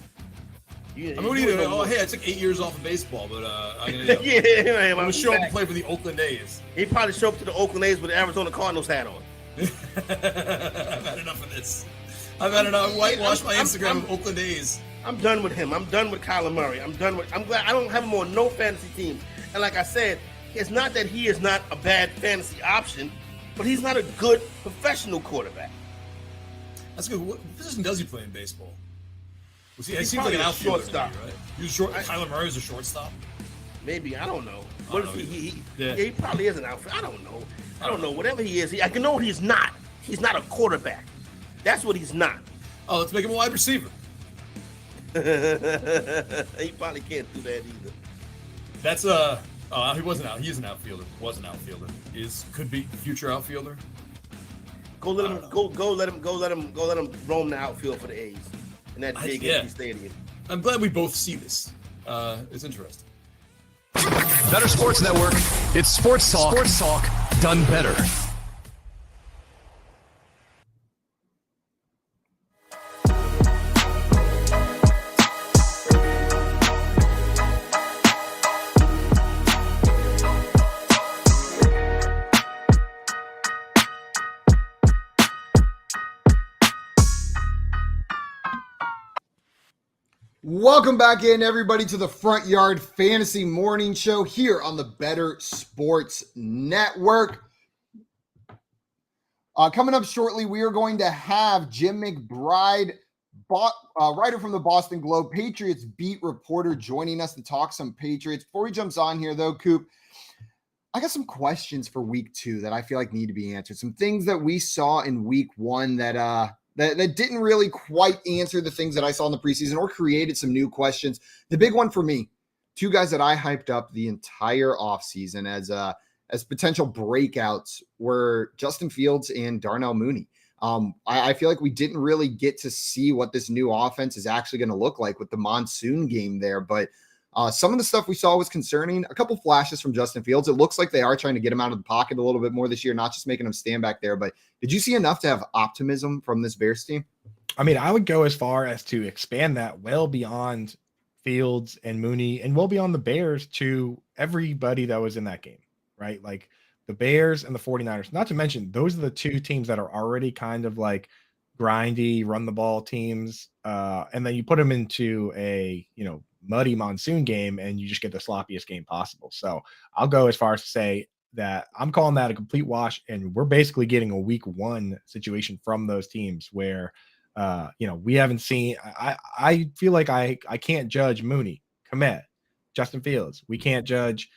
Yeah, hey, I took 8 years off of basebut, but I'm gonna I'm show up and play for the Oakland A's. He probably show up to the Oakland A's with the Arizona Cardinals hat on. I've had enough of this. I've had enough. Whitewash my Instagram of Oakland A's. I'm done with him. I'm done with Kyler Murray. I'm glad I don't have him on no fantasy teams. And like I said, it's not that he is not a bad fantasy option, but he's not a good professional quarterback. That's good. What position does he play in baseball? He seems like an outfielder, shortstop, right? He was short. Kyler Murray's a shortstop. Maybe, I don't know. What if he probably is an outfielder. I don't know. Whatever he is, I can know what he's not. He's not a quarterback. That's what he's not. Oh, let's make him a wide receiver. He probably can't do that either. That's he wasn't out. He is an outfielder. Was an outfielder. Could be future outfielder. Go let him roam the outfield for the A's in that big empty stadium. I'm glad we both see this. It's interesting. Better Sports Network. It's Sports Talk. Sports Talk done better. Welcome back in, everybody, to the Front Yard Fantasy Morning Show here on the Better Sports Network. Coming up shortly, we are going to have Jim McBride, writer from the Boston Globe, Patriots beat reporter, joining us to talk some Patriots. Before he jumps on here, though, Coop, I got some questions for week 2 that I feel like need to be answered. Some things that we saw in week 1 that didn't really quite answer the things that I saw in the preseason or created some new questions. The big one for me, 2 guys that I hyped up the entire offseason as potential breakouts were Justin Fields and Darnell Mooney. I feel like we didn't really get to see what this new offense is actually going to look like with the monsoon game there, but some of the stuff we saw was concerning. A couple flashes from Justin Fields. It looks like they are trying to get him out of the pocket a little bit more this year, not just making him stand back there. But did you see enough to have optimism from this Bears team? I mean, I would go as far as to expand that well beyond Fields and Mooney and well beyond the Bears to everybody that was in that game, right? Like the Bears and the 49ers, not to mention those are the 2 teams that are already kind of like grindy, run the ball teams. And then you put them into a, muddy monsoon game and you just get the sloppiest game possible. So I'll go as far as to say that I'm calling that a complete wash. And we're basically getting a week 1 situation from those teams where, we haven't seen, I feel like I can't judge Mooney, Komet, Justin Fields. We can't judge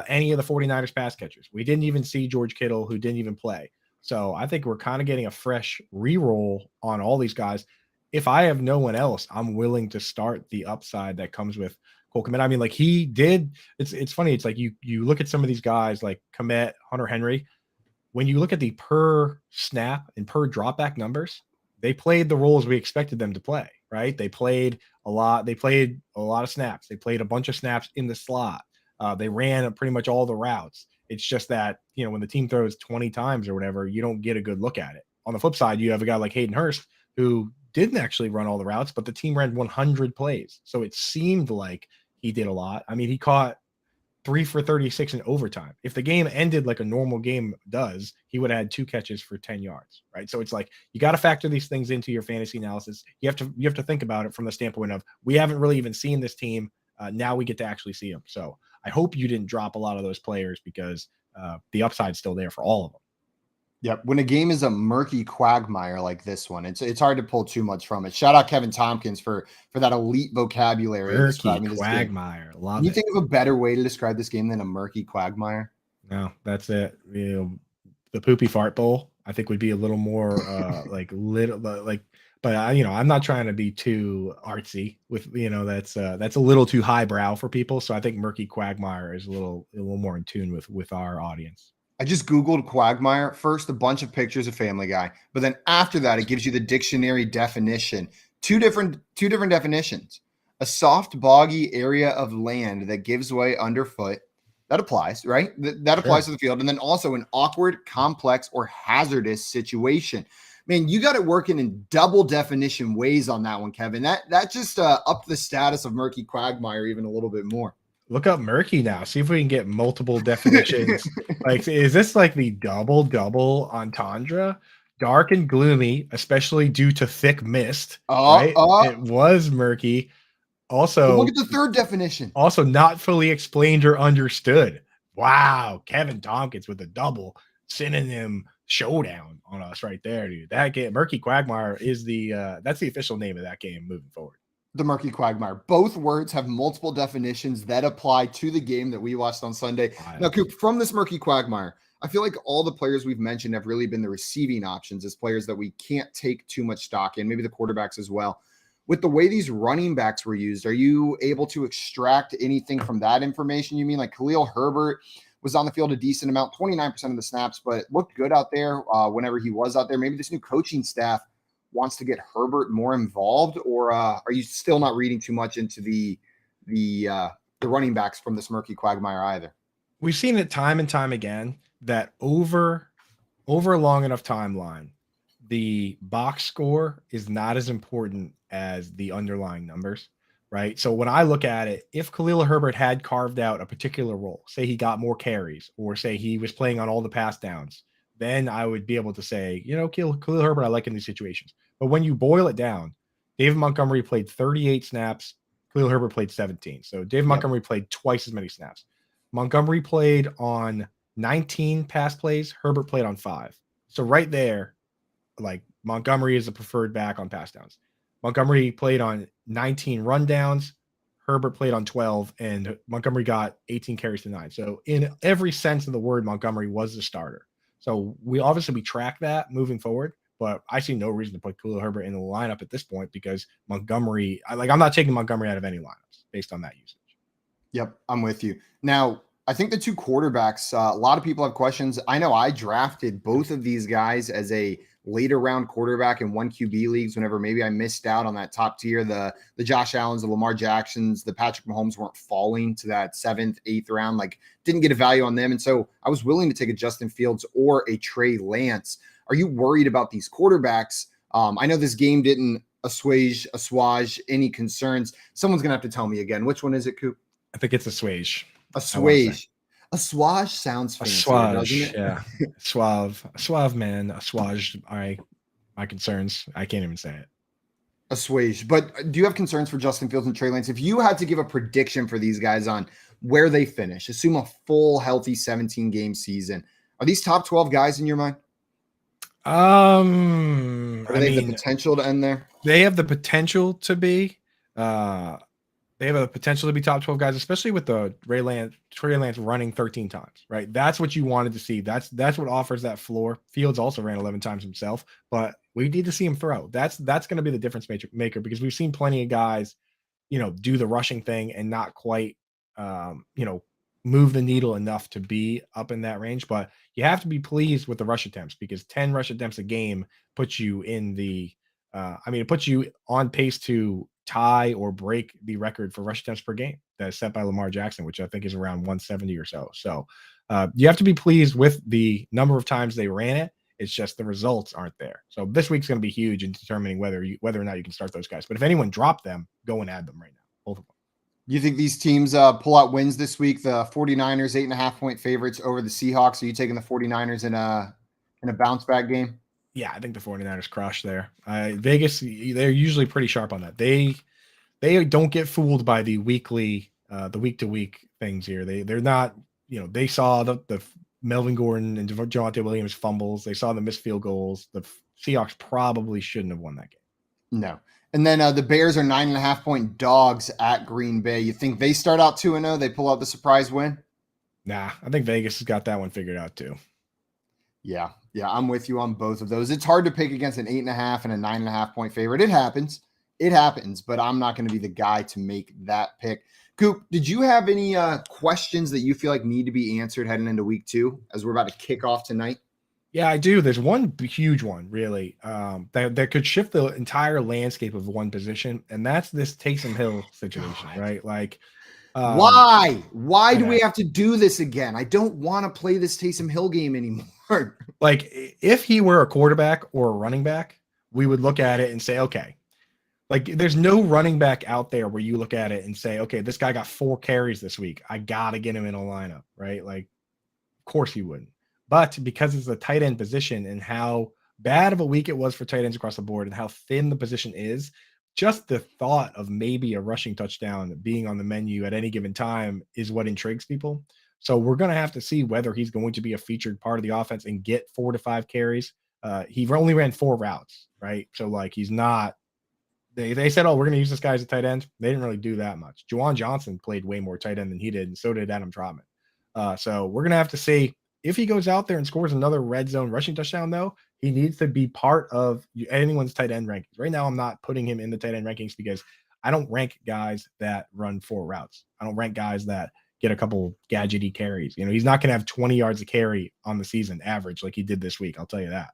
any of the 49ers pass catchers. We didn't even see George Kittle, who didn't even play. So I think we're kind of getting a fresh re-roll on all these guys. If I have no one else, I'm willing to start the upside that comes with Cole Kmet. I mean, like he did. It's funny. It's like you look at some of these guys like Kmet, Hunter Henry. When you look at the per snap and per dropback numbers, they played the roles we expected them to play, right? They played a lot. They played a lot of snaps. They played a bunch of snaps in the slot. They ran pretty much all the routes. It's just that, when the team throws 20 times or whatever, you don't get a good look at it. On the flip side, you have a guy like Hayden Hurst who didn't actually run all the routes, but the team ran 100 plays. So it seemed like he did a lot. I mean, he caught 3 for 36 in overtime. If the game ended like a normal game does, he would have had 2 catches for 10 yards, right? So it's like you got to factor these things into your fantasy analysis. You have to think about it from the standpoint of we haven't really even seen this team. Now we get to actually see them. So I hope you didn't drop a lot of those players because the upside's still there for all of them. Yep. When a game is a murky quagmire like this one, it's hard to pull too much from it. Shout out Kevin Tompkins for that elite vocabulary. Murky quagmire. Love Can you it. think of a better way to describe this game than a murky quagmire? No, that's it. The poopy fart bowl, I think would be a little more but I'm not trying to be too artsy with, that's a little too highbrow for people. So I think murky quagmire is a little more in tune with our audience. I just Googled quagmire. First, a bunch of pictures of Family Guy, but then after that, it gives you the dictionary definition. Two different definitions. A soft, boggy area of land that gives way underfoot. That applies, right? That applies to the field. And then also an awkward, complex, or hazardous situation. Man, you got it working in double definition ways on that one, Kevin. That just upped the status of murky quagmire even a little bit more. Look up murky now. See if we can get multiple definitions. Like, is this like the double entendre? Dark and gloomy, especially due to thick mist. Right? It was murky. Also, look at the third definition. Also, not fully explained or understood. Wow, Kevin Tompkins with a double synonym showdown on us right there, dude. That game, murky quagmire, is that's the official name of that game moving forward. The murky quagmire. Both words have multiple definitions that apply to the game that we watched on Sunday. Now, Coop, from this murky quagmire, I feel like all the players we've mentioned have really been the receiving options as players that we can't take too much stock in, maybe the quarterbacks as well. With the way these running backs were used, are you able to extract anything from that information? You mean like Khalil Herbert was on the field a decent amount, 29% of the snaps, but looked good out there whenever he was out there. Maybe this new coaching staff wants to get Herbert more involved, or are you still not reading too much into the running backs from this murky quagmire either? We've seen it time and time again that over a long enough timeline, the box score is not as important as the underlying numbers, right? So when I look at it, if Khalil Herbert had carved out a particular role, say he got more carries, or say he was playing on all the pass downs, then I would be able to say, Khalil Herbert, I like in these situations. But when you boil it down, David Montgomery played 38 snaps. Khalil Herbert played 17. So David Montgomery played twice as many snaps. Montgomery played on 19 pass plays. Herbert played on 5. So right there, like, Montgomery is the preferred back on pass downs. Montgomery played on 19 rundowns. Herbert played on 12, and Montgomery got 18 carries to 9. So in every sense of the word, Montgomery was the starter. So we track that moving forward, but I see no reason to put Khalil Herbert in the lineup at this point because Montgomery, I'm not taking Montgomery out of any lineups based on that usage. Yep, I'm with you. Now, I think the two quarterbacks, a lot of people have questions. I know I drafted both of these guys as a later round quarterback in 1 QB leagues whenever maybe I missed out on that top tier, the Josh Allens, the Lamar Jacksons, the Patrick Mahomes weren't falling to that 7th, 8th round, like didn't get a value on them. And so I was willing to take a Justin Fields or a Trey Lance. Are you worried about these quarterbacks? I know this game didn't assuage any concerns. Someone's going to have to tell me again. Which one is it, Coop? I think it's assuage. Assuage. Assuage sounds fancy, doesn't it? Yeah. Suave, man. Assuage my concerns. I can't even say it. Assuage. But do you have concerns for Justin Fields and Trey Lance? If you had to give a prediction for these guys on where they finish, assume a full, healthy 17-game season, are these top 12 guys in your mind? Or do they have the potential to end there? They have the potential to be. They have a potential to be top 12 guys, especially with the Trey Lance running 13 times, right? That's what you wanted to see. That's what offers that floor. Fields also ran 11 times himself, but we need to see him throw. That's going to be the difference maker because we've seen plenty of guys, do the rushing thing and not quite, move the needle enough to be up in that range. But you have to be pleased with the rush attempts because 10 rush attempts a game puts you in the, it puts you on pace to tie or break the record for rush attempts per game that is set by Lamar Jackson, which I think is around 170 or so. So you have to be pleased with the number of times they ran it. It's just the results aren't there. So this week's going to be huge in determining whether or not you can start those guys. But if anyone dropped them, go and add them right now. Both of them. You think these teams pull out wins this week? The 49ers 8.5-point favorites over the Seahawks. Are you taking the 49ers in a bounce back game? Yeah, I think the 49ers crush there. Vegas, they're usually pretty sharp on that. They don't get fooled by the week to week things here. They're not, they saw the Melvin Gordon and Javonte Williams fumbles. They saw the missed field goals. The Seahawks probably shouldn't have won that game. No. And then the Bears are 9.5-point dogs at Green Bay. You think they start out 2-0? They pull out the surprise win? Nah, I think Vegas has got that one figured out too. Yeah, I'm with you on both of those. It's hard to pick against an 8.5 and a 9.5-point favorite. It happens, but I'm not going to be the guy to make that pick. Coop, did you have any questions that you feel like need to be answered heading into week 2 as we're about to kick off tonight? Yeah, I do. There's one huge one, really, that could shift the entire landscape of one position, and that's this Taysom Hill situation, right? Like, why? Why do we have to do this again? I don't want to play this Taysom Hill game anymore. Like, if he were a quarterback or a running back, we would look at it and say, okay, like, there's no running back out there where you look at it and say, okay, this guy got 4 carries this week. I got to get him in a lineup, right? Like, of course he wouldn't. But because it's a tight end position and how bad of a week it was for tight ends across the board and how thin the position is, just the thought of maybe a rushing touchdown being on the menu at any given time is what intrigues people. So we're going to have to see whether he's going to be a featured part of the offense and get 4 to 5 carries. He only ran 4 routes, right? So, like, he's not – they said, oh, we're going to use this guy as a tight end. They didn't really do that much. Juwan Johnson played way more tight end than he did, and so did Adam Trotman. So we're going to have to see. If he goes out there and scores another red zone rushing touchdown, though, he needs to be part of anyone's tight end rankings. Right now, I'm not putting him in the tight end rankings because I don't rank guys that run 4 routes. I don't rank guys that get a couple gadgety carries. He's not going to have 20 yards a carry on the season average like he did this week. I'll tell you that.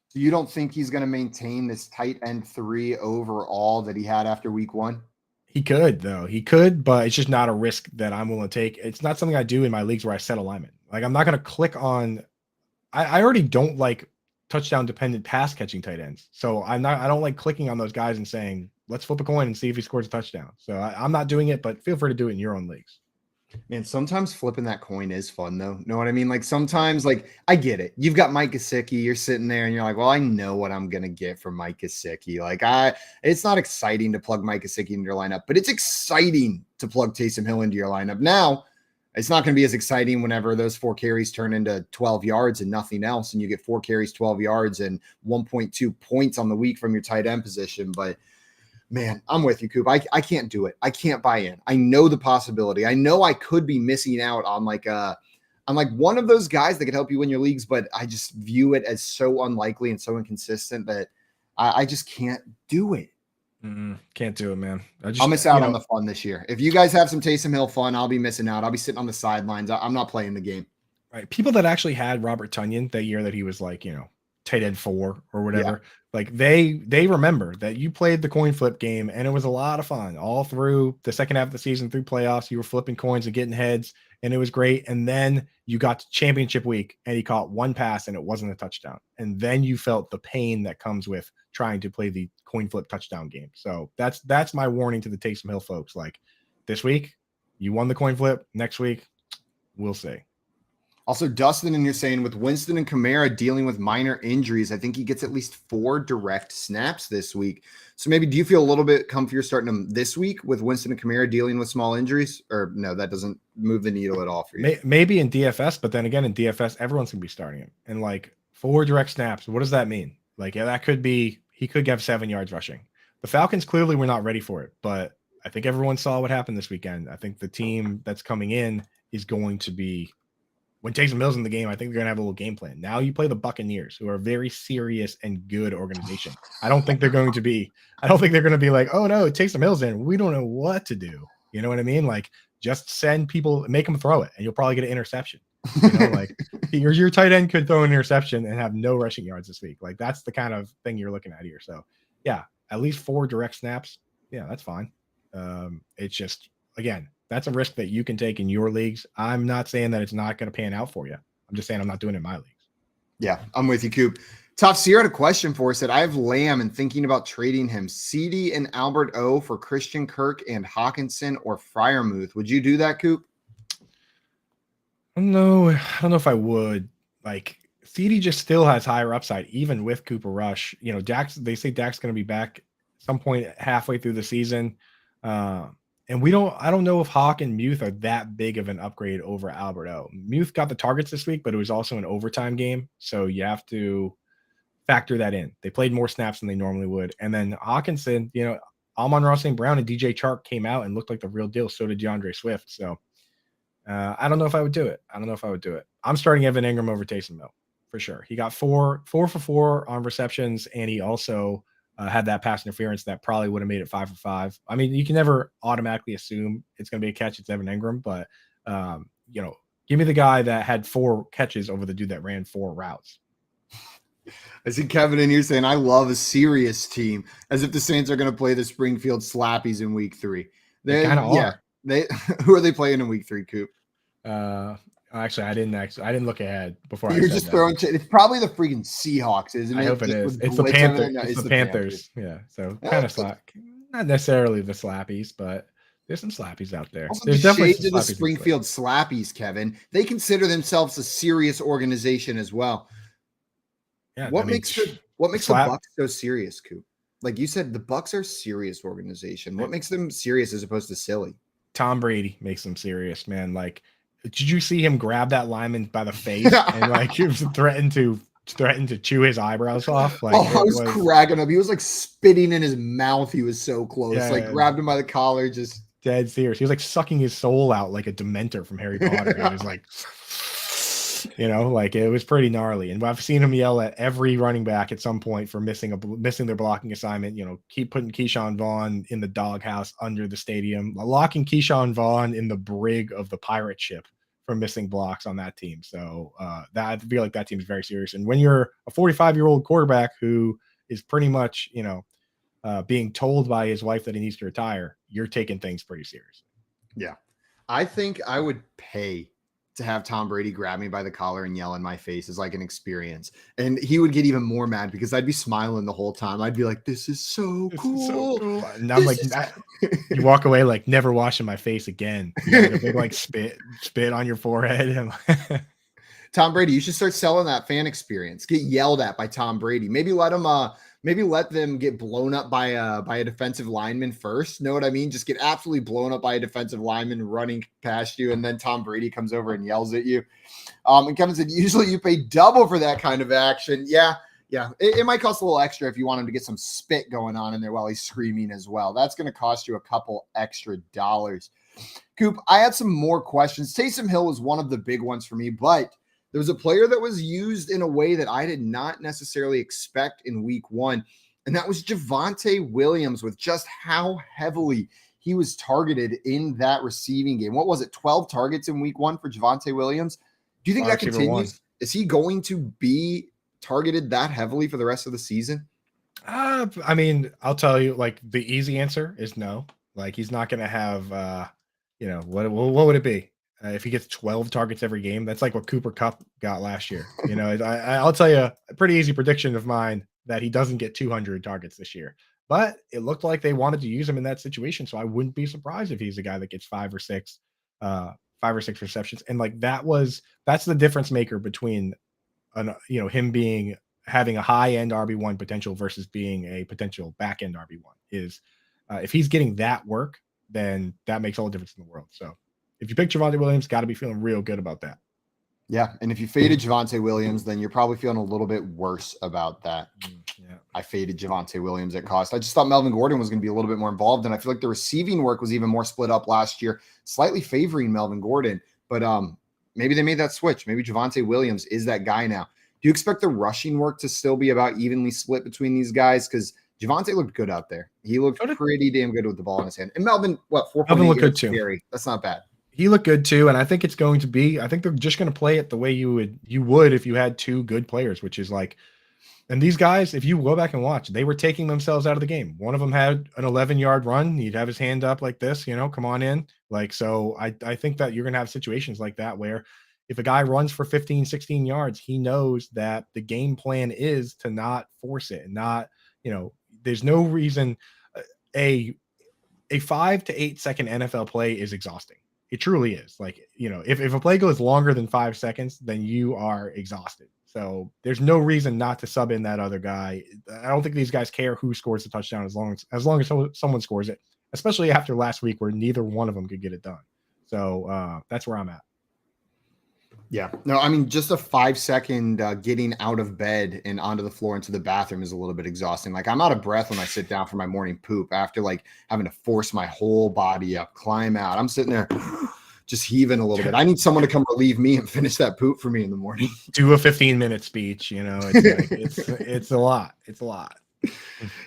So you don't think he's going to maintain this tight end 3 overall that he had after week 1? He could, though. He could, but it's just not a risk that I'm willing to take. It's not something I do in my leagues where I set alignment. Like, I'm not going to click on – I already don't like touchdown-dependent pass-catching tight ends. So I don't like clicking on those guys and saying, let's flip a coin and see if he scores a touchdown. So I'm not doing it, but feel free to do it in your own leagues. Man, sometimes flipping that coin is fun, though. Know what I mean? Like, sometimes, like, I get it. You've got Mike Gesicki. You're sitting there, and you're like, well, I know what I'm going to get from Mike Gesicki. Like, it's not exciting to plug Mike Gesicki into your lineup, but it's exciting to plug Taysom Hill into your lineup. Now, it's not going to be as exciting whenever those 4 carries turn into 12 yards and nothing else, and you get 4 carries, 12 yards, and 1.2 points on the week from your tight end position. But, man, I'm with you, Coop. I can't do it. I can't buy in. I know the possibility. I know I could be missing out on one of those guys that could help you win your leagues, but I just view it as so unlikely and so inconsistent that I just can't do it. Can't do it, man. I'll miss out on the fun this year. If you guys have some Taysom Hill fun, I'll be missing out. I'll be sitting on the sidelines. I'm not playing the game. Right. People that actually had Robert Tonyan that year that he was like, tight end 4 or whatever, like they remember that you played the coin flip game and it was a lot of fun all through the second half of the season, through playoffs. You were flipping coins and getting heads and it was great. And then you got to championship week and he caught 1 pass and it wasn't a touchdown. And then you felt the pain that comes with trying to play the coin flip touchdown game. So that's my warning to the Taysom Hill folks. Like, this week you won the coin flip. Next week we'll see. Also, Dustin, and you're saying with Winston and Kamara dealing with minor injuries, I think he gets at least 4 direct snaps this week. So maybe do you feel a little bit comfier starting him this week with Winston and Kamara dealing with small injuries? Or no, that doesn't move the needle at all for you? Maybe in DFS, but then again, in DFS, everyone's going to be starting him. And like 4 direct snaps, what does that mean? Like, yeah, that could be – he could have 7 yards rushing. The Falcons clearly were not ready for it, but I think everyone saw what happened this weekend. I think the team that's coming in is going to be – when Taysom Hill's in the game, I think they're going to have a little game plan. Now you play the Buccaneers, who are a very serious and good organization. I don't think they're going to be like, oh no, Taysom Hill's in. We don't know what to do. You know what I mean? Like, just send people, make them throw it, and you'll probably get an interception. Like your tight end could throw an interception and have no rushing yards this week. Like, that's the kind of thing you're looking at here. So yeah, at least 4 direct snaps. Yeah, that's fine. It's just, again, that's a risk that you can take in your leagues. I'm not saying that it's not going to pan out for you. I'm just saying I'm not doing it in my leagues. Yeah, I'm with you, Coop. Tafsir had a question for us. Said, I have Lamb and thinking about trading him. CD and Albert O for Christian Kirk and Hawkinson or Freiermuth. Would you do that, Coop? I don't know if I would. Like, CD just still has higher upside, even with Cooper Rush. You know, Dax, they say Dak's going to be back some point halfway through the season. And I don't know if Hawk and Muth are that big of an upgrade over Albert O. Muth got the targets this week, but it was also an overtime game. So you have to factor that in. They played more snaps than they normally would. And then Hawkinson, you know, Amon-Ra St. Brown and DJ Chark came out and looked like the real deal. So did DeAndre Swift. So I don't know if I would do it. I'm starting Evan Ingram over Taysom Hill for sure. He got 4 for 4 on receptions, and he also had that pass interference that probably would have made it 5 for 5. I mean, you can never automatically assume it's going to be a catch. It's Evan Ingram, but you know, give me the guy that had 4 catches over the dude that ran 4 routes. I see Kevin in here saying, I love a serious team, as if the Saints are going to play the Springfield Slappies in week 3. They kind of are. Who are they playing in week 3, Coop? Actually, I didn't look ahead before. You're just throwing shit. It's probably the freaking Seahawks, isn't it? I hope it is. It's the Panthers. It's the Panthers. Yeah. So kind of slack. Not necessarily the Slappies, but there's some Slappies out there. Also, there's definitely shades of the Springfield Slappies, Kevin. They consider themselves a serious organization as well. Yeah. What makes the Bucs so serious, Coop? Like you said, the Bucs are a serious organization. What makes them serious as opposed to silly? Tom Brady makes them serious, man. Like, did you see him grab that lineman by the face and like he was threatened to chew his eyebrows off? Like, I was cracking up. He was like spitting in his mouth. He was so close. Grabbed him by the collar, just dead serious. He was like sucking his soul out like a Dementor from Harry Potter. It was like, you know, like it was pretty gnarly. And I've seen him yell at every running back at some point for missing their blocking assignment. You know, keep putting Keyshawn Vaughn in the doghouse under the stadium, locking Keyshawn Vaughn in the brig of the pirate ship for missing blocks on that team. So I feel like that team is very serious. And when you're a 45-year-old quarterback who is pretty much, you know, being told by his wife that he needs to retire, you're taking things pretty seriously. Yeah. I think I would pay to have Tom Brady grab me by the collar and yell in my face is like an experience. And he would get even more mad because I'd be smiling the whole time. I'd be like, this is so cool. And I'm like, you walk away like, never washing my face again. You know, like a big like spit on your forehead. Tom Brady, you should start selling that fan experience. Get yelled at by Tom Brady. Maybe let them get blown up by a defensive lineman first. Know what I mean? Just get absolutely blown up by a defensive lineman running past you, and then Tom Brady comes over and yells at you. And Kevin said, usually you pay double for that kind of action. Yeah. It might cost a little extra if you want him to get some spit going on in there while he's screaming as well. That's going to cost you a couple extra dollars. Coop, I had some more questions. Taysom Hill was one of the big ones for me, but there was a player that was used in a way that I did not necessarily expect in week 1, and that was Javonte Williams, with just how heavily he was targeted in that receiving game. What was it, 12 targets in week 1 for Javonte Williams? Do you think that continues? Is he going to be targeted that heavily for the rest of the season? I mean, I'll tell you, like, the easy answer is no. Like, he's not going to have, what would it be? If he gets 12 targets every game, that's like what Cooper Kupp got last year. You know, I'll tell you a pretty easy prediction of mine that he doesn't get 200 targets this year. But it looked like they wanted to use him in that situation, so I wouldn't be surprised if he's a guy that gets 5 or 6 receptions. And like that's the difference maker between him having a high end RB1 potential versus being a potential back end RB1 is if he's getting that work, then that makes all the difference in the world. So if you pick Javonte Williams, got to be feeling real good about that. Yeah, and if you faded Javonte Williams, then you're probably feeling a little bit worse about that. Yeah, I faded Javonte Williams at cost. I just thought Melvin Gordon was going to be a little bit more involved, and I feel like the receiving work was even more split up last year, slightly favoring Melvin Gordon. But maybe they made that switch. Maybe Javonte Williams is that guy now. Do you expect the rushing work to still be about evenly split between these guys? Because Javonte looked good out there. He looked pretty damn good with the ball in his hand. And Melvin, 4.8 Melvin looked good too. Scary. That's not bad. He looked good too, and I think it's going to be. I think they're just going to play it the way you would if you had 2 good players, which is like. And these guys, if you go back and watch, they were taking themselves out of the game. One of them had an 11-yard run. He'd have his hand up like this, come on in. Like, so I think that you're going to have situations like that where if a guy runs for 15, 16 yards, he knows that the game plan is to not force it and not, there's no reason a 5 to 8 second NFL play is exhausting. It truly is. Like, if a play goes longer than 5 seconds, then you are exhausted. So there's no reason not to sub in that other guy. I don't think these guys care who scores the touchdown as long as someone scores it, especially after last week where neither one of them could get it done. So that's where I'm at. Yeah. No, I mean, just a 5-second getting out of bed and onto the floor into the bathroom is a little bit exhausting. Like, I'm out of breath when I sit down for my morning poop after like having to force my whole body up, climb out. I'm sitting there just heaving a little bit. I need someone to come relieve me and finish that poop for me in the morning. Do a 15-minute speech, it's a lot. It's a lot.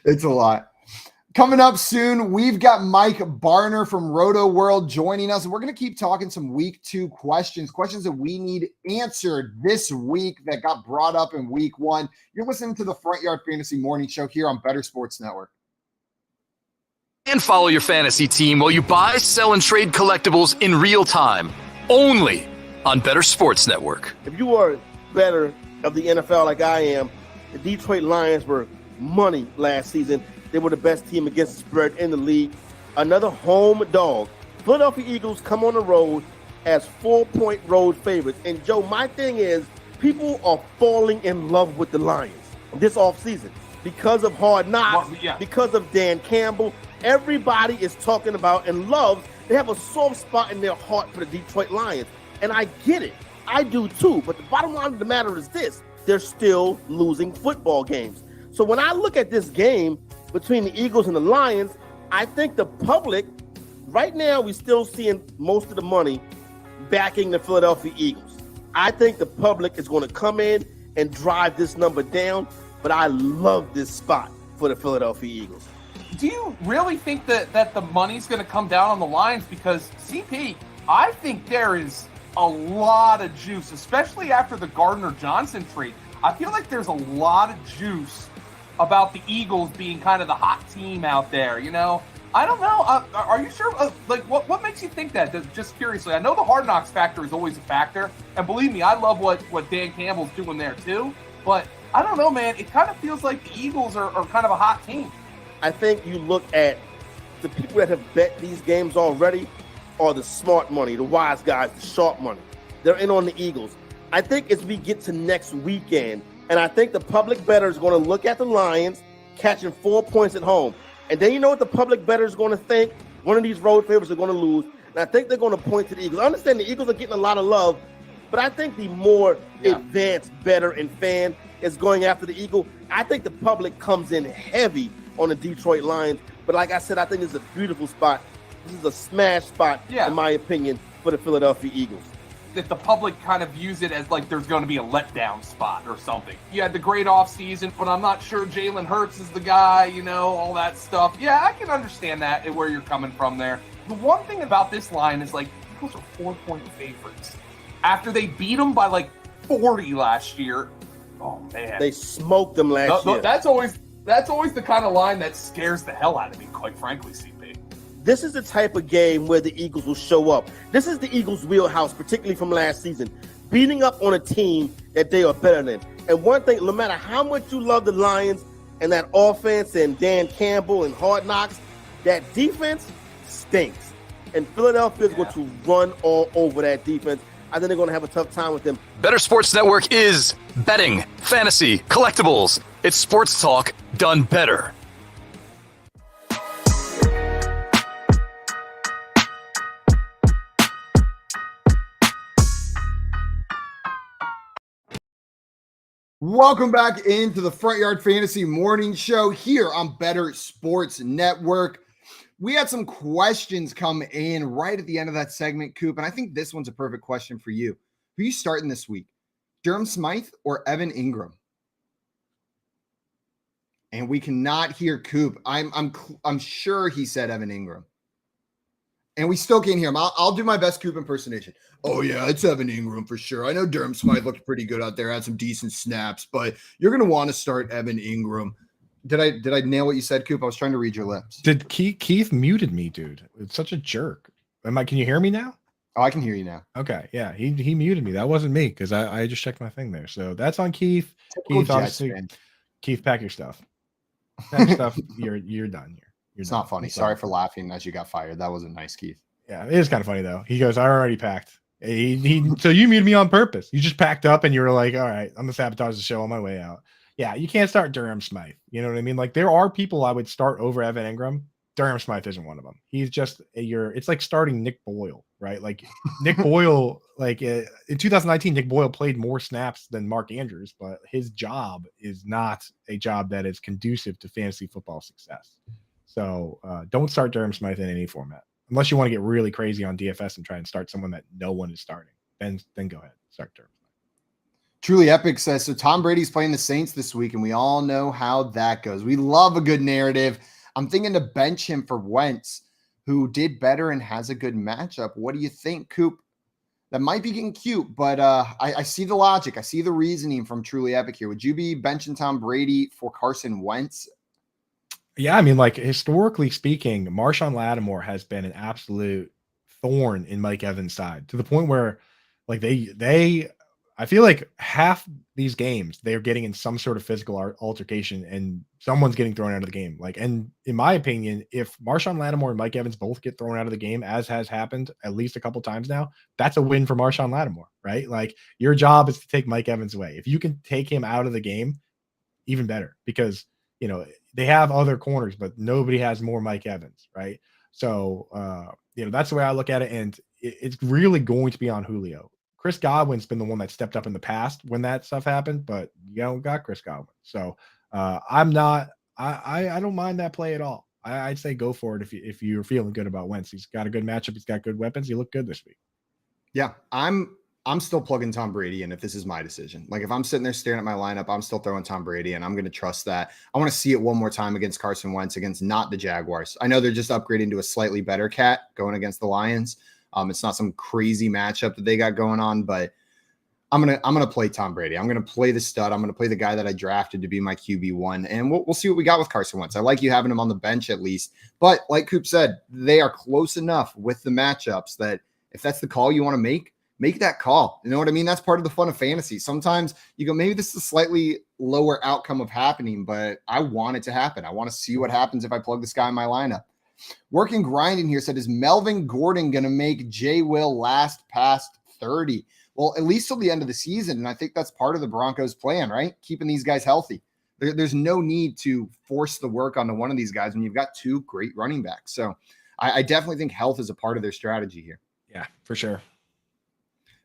It's a lot. Coming up soon, we've got Mike Barner from Roto World joining us, and we're going to keep talking some week 2 questions that we need answered this week that got brought up in week 1. You're listening to the Front Yard Fantasy Morning Show here on Better Sports Network. And follow your fantasy team while you buy, sell, and trade collectibles in real time, only on Better Sports Network. If you are better of the NFL like I am, the Detroit Lions were money last season. They were the best team against the spread in the league. Another home dog. Philadelphia Eagles come on the road as 4-point road favorites. And, Joe, my thing is people are falling in love with the Lions this offseason because of Hard Knocks, because of Dan Campbell. Everybody is talking about and loves. They have a soft spot in their heart for the Detroit Lions. And I get it. I do too. But the bottom line of the matter is this. They're still losing football games. So when I look at this game between the Eagles and the Lions, I think the public, right now, we're still seeing most of the money backing the Philadelphia Eagles. I think the public is going to come in and drive this number down, but I love this spot for the Philadelphia Eagles. Do you really think that the money's going to come down on the Lions? Because, CP, I think there is a lot of juice, especially after the Gardner-Johnson trade. I feel like there's a lot of juice about the Eagles being kind of the hot team out there, I don't know. Are you sure? What makes you think that? Just curiously, I know the Hard Knocks factor is always a factor, and believe me, I love what Dan Campbell's doing there too. But I don't know, man. It kind of feels like the Eagles are kind of a hot team. I think you look at the people that have bet these games already are the smart money, the wise guys, the sharp money. They're in on the Eagles. I think as we get to next weekend, and I think the public bettor is going to look at the Lions catching 4 points at home. And then you know what the public bettor is going to think? One of these road favorites are going to lose. And I think they're going to point to the Eagles. I understand the Eagles are getting a lot of love, but I think the more advanced bettor and fan is going after the Eagle. I think the public comes in heavy on the Detroit Lions. But like I said, I think it's a beautiful spot. This is a smash spot, in my opinion, for the Philadelphia Eagles. That the public kind of views it as like there's going to be a letdown spot or something. You had the great offseason, but I'm not sure Jalen Hurts is the guy, all that stuff. Yeah, I can understand that and where you're coming from there. The one thing about this line is like Eagles are 4-point favorites. After they beat them by like 40 last year, oh man. They smoked them last year. That's always the kind of line that scares the hell out of me, quite frankly, CP. This is the type of game where the Eagles will show up. This is the Eagles' wheelhouse, particularly from last season, beating up on a team that they are better than. And one thing, no matter how much you love the Lions and that offense and Dan Campbell and Hard Knocks, that defense stinks. And Philadelphia is going to run all over that defense. I think they're going to have a tough time with them. Better Sports Network is betting, fantasy, collectibles. It's sports talk done better. Welcome back into the Front Yard Fantasy Morning Show here on Better Sports Network. We had some questions come in right at the end of that segment, Coop, and I think this one's a perfect question for you. Who are you starting this week? Durham Smythe or Evan Ingram? And we cannot hear Coop. I'm sure he said Evan Ingram. And we still can't hear him. I'll do my best Coop impersonation. Oh, yeah, it's Evan Ingram for sure. I know Durham Smythe looked pretty good out there, had some decent snaps, but you're going to want to start Evan Ingram. Did I nail what you said, Coop? I was trying to read your lips. Did Keith muted me, dude? It's such a jerk. Can you hear me now? Oh, I can hear you now. Okay, yeah, he muted me. That wasn't me because I just checked my thing there. So that's on Keith. Typical Keith, Jets obviously, fan. Keith, pack your stuff. Pack your stuff. You're done here. It's not funny. Sorry for laughing as you got fired. That wasn't nice, Keith. Yeah, it is kind of funny though. He goes, I already packed. So you muted me on purpose. You just packed up and you were like, all right, I'm gonna sabotage the show on my way out. Yeah, you can't start Durham Smythe. You know what I mean? Like there are people I would start over Evan Ingram. Durham Smythe isn't one of them. He's just it's like starting Nick Boyle, right? Like Nick Boyle, like in 2019, Nick Boyle played more snaps than Mark Andrews, but his job is not a job that is conducive to fantasy football success. So don't start Durham Smythe in any format. Unless you want to get really crazy on DFS and try and start someone that no one is starting. Then go ahead. Start Durham. Truly Epic says, so Tom Brady's playing the Saints this week, and we all know how that goes. We love a good narrative. I'm thinking to bench him for Wentz, who did better and has a good matchup. What do you think, Coop? That might be getting cute, but I see the logic. I see the reasoning from Truly Epic here. Would you be benching Tom Brady for Carson Wentz? Yeah, I mean, like historically speaking, Marshawn Lattimore has been an absolute thorn in Mike Evans' side to the point where, like, I feel like half these games they're getting in some sort of physical altercation and someone's getting thrown out of the game. Like, and in my opinion, if Marshawn Lattimore and Mike Evans both get thrown out of the game, as has happened at least a couple times now, that's a win for Marshawn Lattimore, right? Like, your job is to take Mike Evans away. If you can take him out of the game, even better, because you know they have other corners, but nobody has more Mike Evans, right? So that's the way I look at it, and it's really going to be on Julio. Chris Godwin's been the one that stepped up in the past when that stuff happened, but you don't got Chris Godwin. So I don't mind that play at all. I'd say go for it if you're feeling good about Wentz. He's got a good matchup. He's got good weapons. He looked good this week. Yeah, I'm still plugging Tom Brady in if this is my decision. Like if I'm sitting there staring at my lineup, I'm still throwing Tom Brady, and I'm going to trust that. I want to see it one more time against Carson Wentz, against not the Jaguars. I know they're just upgrading to a slightly better cat going against the Lions. It's not some crazy matchup that they got going on, but I'm gonna play Tom Brady. I'm gonna play the stud. I'm gonna play the guy that I drafted to be my QB1, and we'll see what we got with Carson Wentz. I like you having him on the bench at least, but like Coop said, they are close enough with the matchups that if that's the call you want to make that call. You know what I mean? That's part of the fun of fantasy. Sometimes you go, maybe this is a slightly lower outcome of happening, but I want it to happen. I want to see what happens if I plug this guy in my lineup. Working Grinding here said, is Melvin Gordon going to make J. Will last past 30? Well, at least till the end of the season. And I think that's part of the Broncos plan, right? Keeping these guys healthy. There's no need to force the work onto one of these guys when you've got two great running backs. So I definitely think health is a part of their strategy here. Yeah, for sure.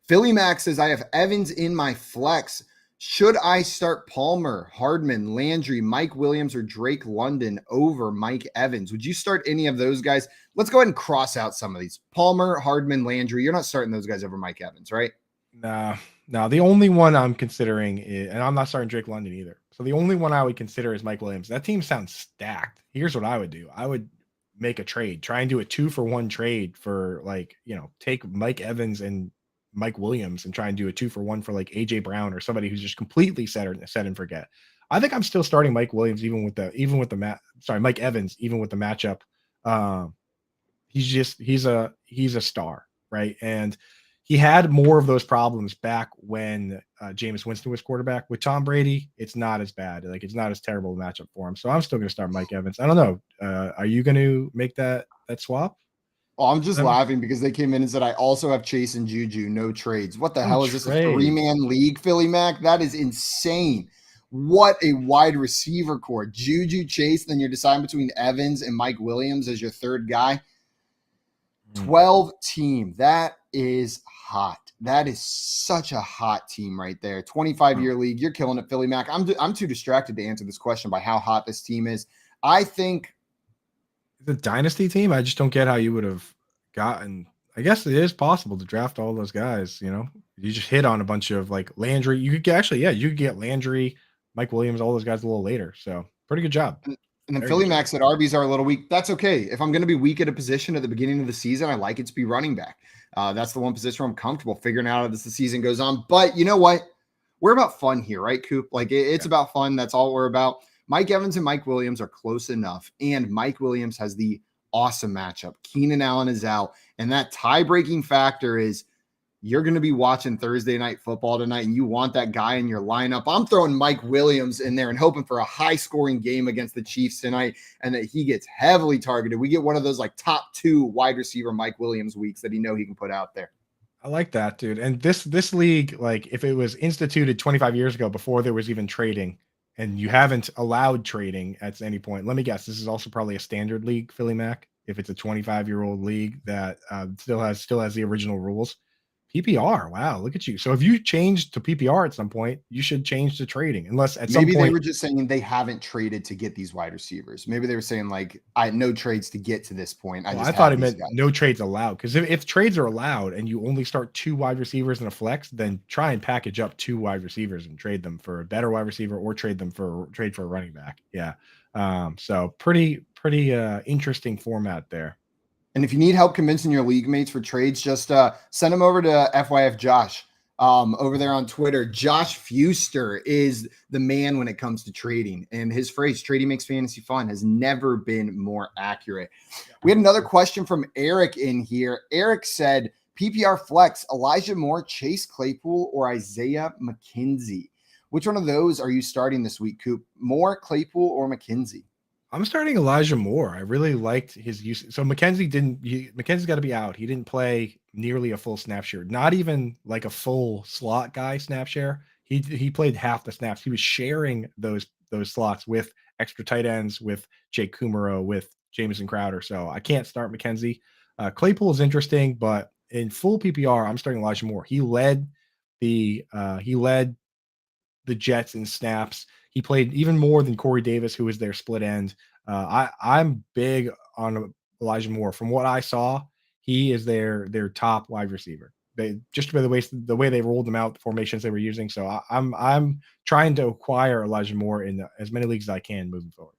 Philly Max says, I have Evans in my flex. Should I start Palmer, Hardman, Landry, Mike Williams, or Drake London over Mike Evans? Would you start any of those guys? Let's go ahead and cross out some of these. Palmer, Hardman, Landry. You're not starting those guys over Mike Evans, right? No. The only one I'm considering is, and I'm not starting Drake London either. So the only one I would consider is Mike Williams. That team sounds stacked. Here's what I would do. I would make a trade, try and do a 2-for-1 trade for take Mike Evans and Mike Williams and try and do a 2-for-1 for like AJ Brown or somebody who's just completely set and forget. I think I'm still starting Mike Williams Mike Evans even with the matchup. He's a star, right? And he had more of those problems back when Jameis Winston was quarterback. With Tom Brady, it's not as bad. Like it's not as terrible a matchup for him. So I'm still going to start Mike Evans. I don't know. Are you going to make that swap? Oh, I'm just laughing because they came in and said, I also have Chase and Juju, no trades. What the hell is this, a 3-man league, Philly Mac? That is insane. What a wide receiver core. Juju, Chase, then you're deciding between Evans and Mike Williams as your third guy. 12 team. That is hot. That is such a hot team right there. 25-year league. You're killing it, Philly Mac. I'm too distracted to answer this question by how hot this team is. I think the dynasty team, I just don't get how you would have gotten. I guess it is possible to draft all those guys. You just hit on a bunch of like Landry. You could get Landry, Mike Williams, all those guys a little later. So pretty good job. And then Philly Max said RBs are a little weak. That's okay. If I'm going to be weak at a position at the beginning of the season, I like it to be running back. That's the one position where I'm comfortable figuring out as the season goes on. But you know what? We're about fun here, right, Coop? Like it's about fun. That's all we're about. Mike Evans and Mike Williams are close enough, and Mike Williams has the awesome matchup. Keenan Allen is out, and that tie-breaking factor is you're going to be watching Thursday night football tonight, and you want that guy in your lineup. I'm throwing Mike Williams in there and hoping for a high-scoring game against the Chiefs tonight and that he gets heavily targeted. We get one of those like top 2 wide receiver Mike Williams weeks that he can put out there. I like that, dude. And this league, like if it was instituted 25 years ago before there was even trading, and you haven't allowed trading at any point, let me guess, this is also probably a standard league, Philly Mac, if it's a 25-year-old league that still has the original rules. PPR, wow, look at you. So if you changed to PPR at some point, you should change to trading, unless at some point they were just saying they haven't traded to get these wide receivers. Maybe they were saying like no trades to get to this point. I thought it meant no trades allowed, because if trades are allowed and you only start 2 wide receivers and a flex, then try and package up 2 wide receivers and trade them for a better wide receiver or trade for a running back. Yeah. So pretty interesting format there. And if you need help convincing your league mates for trades, just send them over to FYF Josh over there on Twitter. Josh Fuster is the man when it comes to trading. And his phrase, trading makes fantasy fun, has never been more accurate. We had another question from Eric in here. Eric said, PPR flex, Elijah Moore, Chase Claypool, or Isaiah McKenzie. Which one of those are you starting this week, Coop? Moore, Claypool, or McKenzie? I'm starting Elijah Moore. I really liked his use. So McKenzie's got to be out. He didn't play nearly a full snap share, not even like a full slot guy snap share. He played half the snaps. He was sharing those slots with extra tight ends, with Jake Kumaro, with Jamison Crowder. So I can't start McKenzie. Claypool is interesting, but in full PPR, I'm starting Elijah Moore. He led the Jets in snaps. He played even more than Corey Davis, who was their split end. I'm big on Elijah Moore. From what I saw, he is their top wide receiver. Just by the way they rolled them out, the formations they were using. So I'm trying to acquire Elijah Moore in as many leagues as I can moving forward.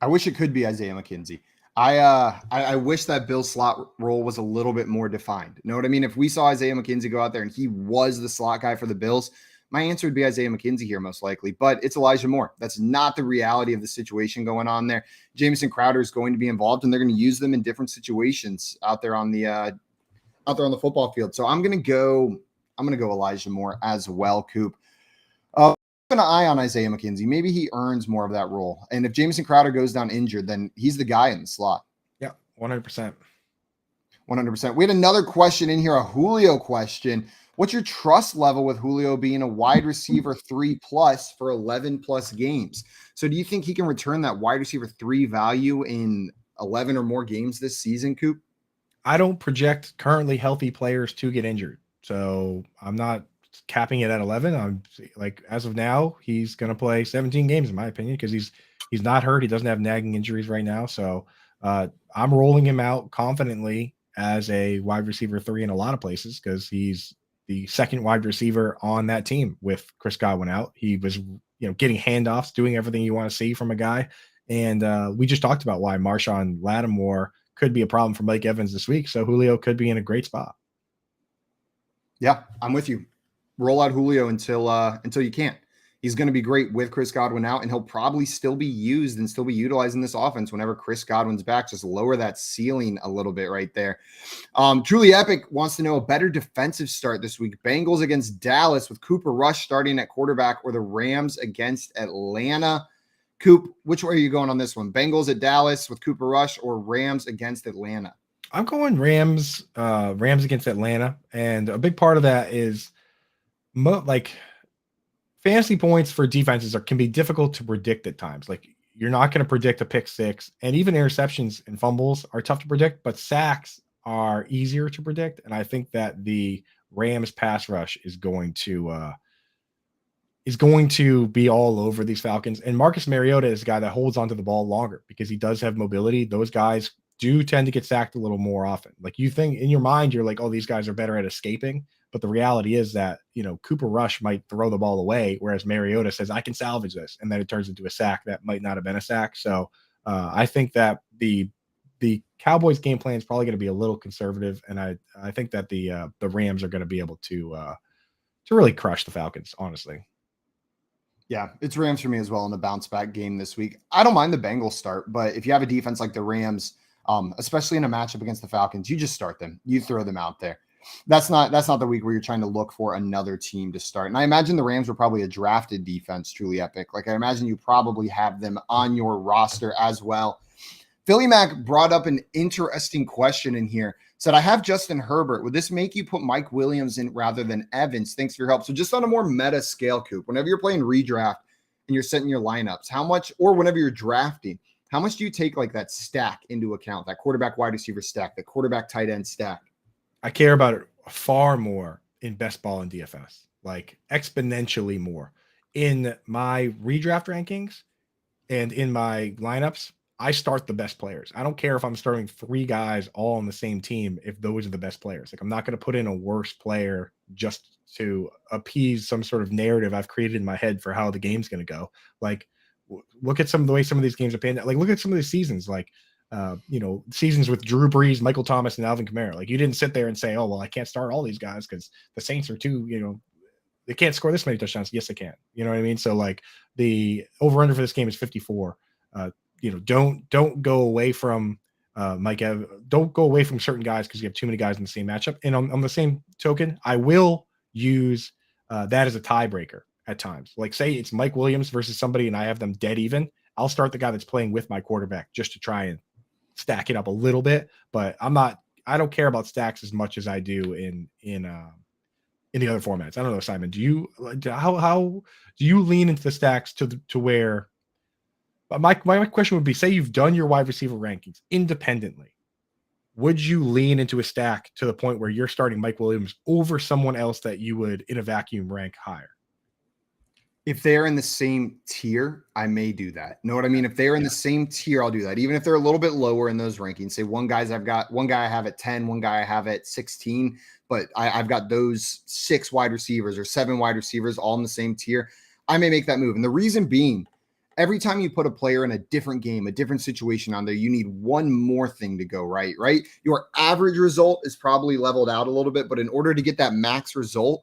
I wish it could be Isaiah McKenzie. I wish that Bill's slot role was a little bit more defined. You know what I mean? If we saw Isaiah McKenzie go out there and he was the slot guy for the Bills, my answer would be Isaiah McKenzie here most likely, but it's Elijah Moore. That's not the reality of the situation going on there. Jamison Crowder is going to be involved, and they're going to use them in different situations out there on the football field. So I'm going to go Elijah Moore as well, Coop. Keep an eye on Isaiah McKenzie. Maybe he earns more of that role. And if Jamison Crowder goes down injured, then he's the guy in the slot. Yeah, 100%. 100%. We had another question in here, a Julio question. What's your trust level with Julio being a wide receiver 3+ for 11+ games? So do you think he can return that wide receiver 3 value in 11 or more games this season, Coop? I don't project currently healthy players to get injured. So I'm not capping it at 11. I'm like, as of now, he's going to play 17 games in my opinion, because he's not hurt. He doesn't have nagging injuries right now. So I'm rolling him out confidently as a wide receiver 3 in a lot of places, because he's the second wide receiver on that team with Chris Godwin out. He was, getting handoffs, doing everything you want to see from a guy. And we just talked about why Marshawn Lattimore could be a problem for Mike Evans this week. So Julio could be in a great spot. Yeah, I'm with you. Roll out Julio until you can't. He's going to be great with Chris Godwin out, and he'll probably still be used and still be utilized in this offense whenever Chris Godwin's back. Just lower that ceiling a little bit right there. Truly Epic wants to know a better defensive start this week. Bengals against Dallas with Cooper Rush starting at quarterback, or the Rams against Atlanta. Coop, which way are you going on this one? Bengals at Dallas with Cooper Rush, or Rams against Atlanta? I'm going Rams against Atlanta. And a big part of that is fantasy points for defenses can be difficult to predict at times. Like, you're not going to predict a pick six, and even interceptions and fumbles are tough to predict, but sacks are easier to predict. And I think that the Rams pass rush is going to be all over these Falcons. And Marcus Mariota is a guy that holds onto the ball longer because he does have mobility. Those guys do tend to get sacked a little more often. Like, you think in your mind, you're like, oh, these guys are better at escaping. But the reality is that, Cooper Rush might throw the ball away, whereas Mariota says, I can salvage this. And then it turns into a sack that might not have been a sack. So I think that the Cowboys game plan is probably going to be a little conservative. And I think that the Rams are going to be able to really crush the Falcons, honestly. Yeah, it's Rams for me as well in the bounce back game this week. I don't mind the Bengals start, but if you have a defense like the Rams, especially in a matchup against the Falcons. You just start them. You throw them out there. That's not the week where you're trying to look for another team to start. And I imagine the Rams were probably a drafted defense, truly epic. Like I imagine you probably have them on your roster as well. Philly Mac brought up an interesting question in here. Said, I have Justin Herbert. Would this make you put Mike Williams in rather than Evans? Thanks for your help. So just on a more meta scale, Coop, whenever you're playing redraft and you're setting your lineups, how much, or whenever you're drafting, how much do you take like that stack into account, that quarterback wide receiver stack, the quarterback tight end stack? I care about it far more in best ball and DFS, like exponentially more. In my redraft rankings and in my lineups, I start the best players. I don't care if I'm starting 3 guys all on the same team if those are the best players. Like I'm not going to put in a worse player just to appease some sort of narrative I've created in my head for how the game's going to go. Like look at some of the way some of these games have panned out. Like look at some of these seasons, like seasons with Drew Brees, Michael Thomas, and Alvin Kamara. Like you didn't sit there and say, oh, well, I can't start all these guys because the Saints are too, they can't score this many touchdowns. Yes, they can. You know what I mean? So like the over-under for this game is 54. Don't go away from don't go away from certain guys because you have too many guys in the same matchup. And on the same token, I will use that as a tiebreaker at times. Like say it's Mike Williams versus somebody and I have them dead even. I'll start the guy that's playing with my quarterback just to try and stack it up a little bit. But I don't care about stacks as much as I do in the other formats. I don't know, Simon, how do you lean into the stacks to where my question would be, say you've done your wide receiver rankings independently. Would you lean into a stack to the point where you're starting Mike Williams over someone else that you would in a vacuum rank higher? If they're in the same tier, I may do that. Know what I mean? If they're in the same tier, I'll do that. Even if they're a little bit lower in those rankings. Say one guy I have at 10, one guy I have at 16, but I've got those 6 wide receivers or 7 wide receivers all in the same tier. I may make that move. And the reason being, every time you put a player in a different game, a different situation on there, you need one more thing to go right? Your average result is probably leveled out a little bit, but in order to get that max result,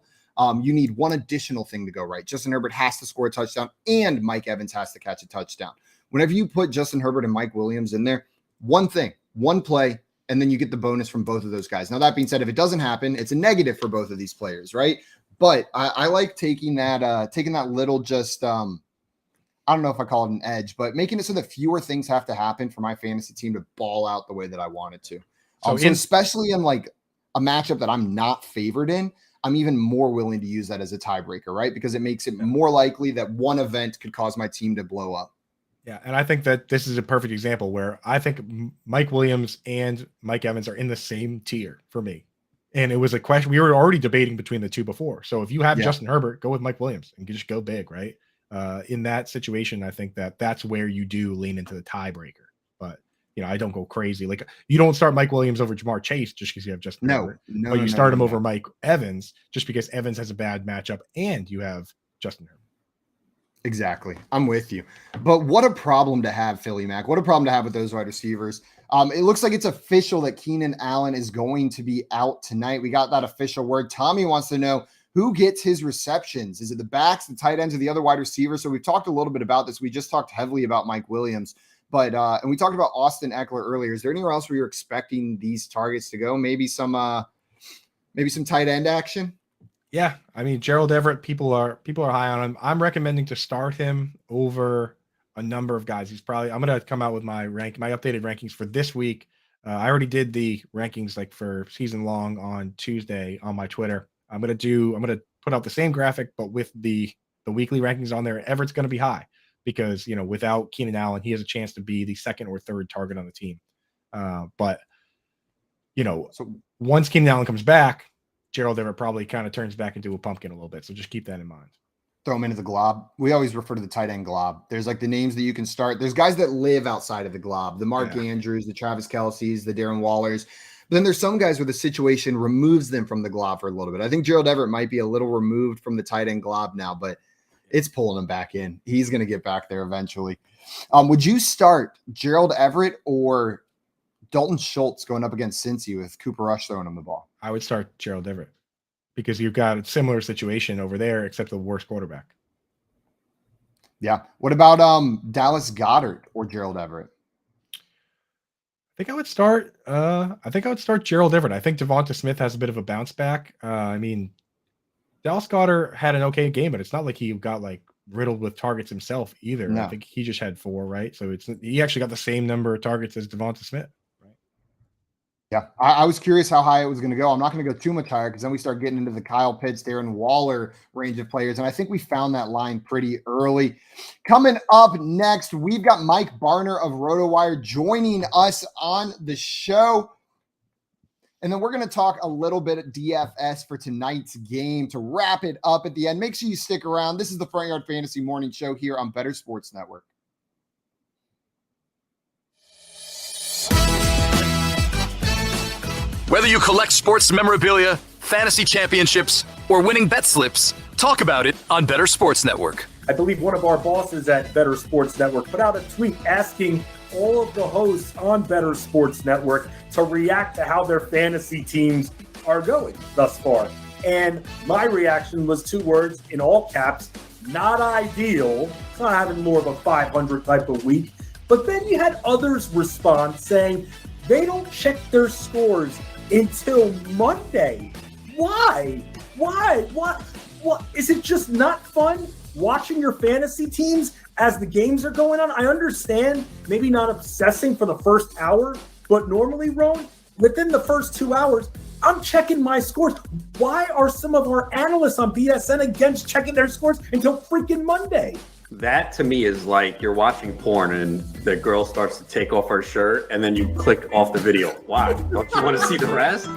you need one additional thing to go right. Justin Herbert has to score a touchdown and Mike Evans has to catch a touchdown. Whenever you put Justin Herbert and Mike Williams in there, one thing, one play, and then you get the bonus from both of those guys. Now, that being said, if it doesn't happen, it's a negative for both of these players, right? But I like taking that little just I don't know if I call it an edge, but making it so that fewer things have to happen for my fantasy team to ball out the way that I want it to. So especially in like a matchup that I'm not favored in, I'm even more willing to use that as a tiebreaker, right? Because it makes it more likely that one event could cause my team to blow up. Yeah, and I think that this is a perfect example where I think Mike Williams and Mike Evans are in the same tier for me. And it was a question we were already debating between the two before. So if you have Justin Herbert, go with Mike Williams and just go big, right? In that situation, I think that's where you do lean into the tiebreaker. But I don't go crazy. Like you don't start Mike Williams over Jamar Chase just because you have Justin Herbert. But you start him over Mike Evans just because Evans has a bad matchup and you have Justin Herbert. Exactly. I'm with you. But what a problem to have, Philly Mac. What a problem to have with those wide receivers. It looks like it's official that Keenan Allen is going to be out tonight. We got that official word. Tommy wants to know who gets his receptions. Is it the backs, the tight ends, or the other wide receivers? So we've talked a little bit about this. We just talked heavily about Mike Williams, but and we talked about Austin Eckler earlier. Is there anywhere else where you're expecting these targets to go? Maybe some tight end action. Yeah, I mean Gerald Everett. People are high on him. I'm recommending to start him over a number of guys. I'm going to come out with my updated rankings for this week. I already did the rankings like for season long on Tuesday on my Twitter. I'm going to put out the same graphic, but with the weekly rankings on there. Everett's going to be high because, without Keenan Allen, he has a chance to be the second or third target on the team. But so once Keenan Allen comes back, Gerald Everett probably kind of turns back into a pumpkin a little bit. So just keep that in mind. Throw him into the glob. We always refer to the tight end glob. There's like the names that you can start. There's guys that live outside of the glob, the Mark Andrews, the Travis Kelce's, the Darren Wallers. But then there's some guys where the situation removes them from the glob for a little bit. I think Gerald Everett might be a little removed from the tight end glob now, but it's pulling him back in. He's going to get back there eventually. Would you start Gerald Everett or Dalton Schultz going up against Cincy with Cooper Rush throwing him the ball? I would start Gerald Everett because you've got a similar situation over there, except the worst quarterback. Yeah. What about Dallas Goedert or Gerald Everett? think I would start. I think I would start Gerald Everett. I think Devonta Smith has a bit of a bounce back. I mean, Dallas Goedert had an okay game, but it's not like he got like riddled with targets himself either. No. I think he just had 4, right? So he actually got the same number of targets as Devonta Smith. Yeah, I was curious how high it was going to go. I'm not going to go too much higher because then we start getting into the Kyle Pitts, Darren Waller range of players. And I think we found that line pretty early. Coming up next, we've got Mike Barner of RotoWire joining us on the show. And then we're going to talk a little bit at DFS for tonight's game to wrap it up at the end. Make sure you stick around. This is the Front Yard Fantasy Morning Show here on Better Sports Network. Whether you collect sports memorabilia, fantasy championships, or winning bet slips, talk about it on Better Sports Network. I believe one of our bosses at Better Sports Network put out a tweet asking all of the hosts on Better Sports Network to react to how their fantasy teams are going thus far. And my reaction was 2 words in all caps: not ideal. It's not having more of a 500 type of week. But then you had others respond saying they don't check their scores until Monday. Why? What? Is it just not fun watching your fantasy teams as the games are going on? I understand maybe not obsessing for the first hour, but normally, Ron, within the first 2 hours, I'm checking my scores. Why are some of our analysts on BSN against checking their scores until freaking Monday? That to me is like you're watching porn and the girl starts to take off her shirt and then you click off the video. Why? Don't you want to see the rest?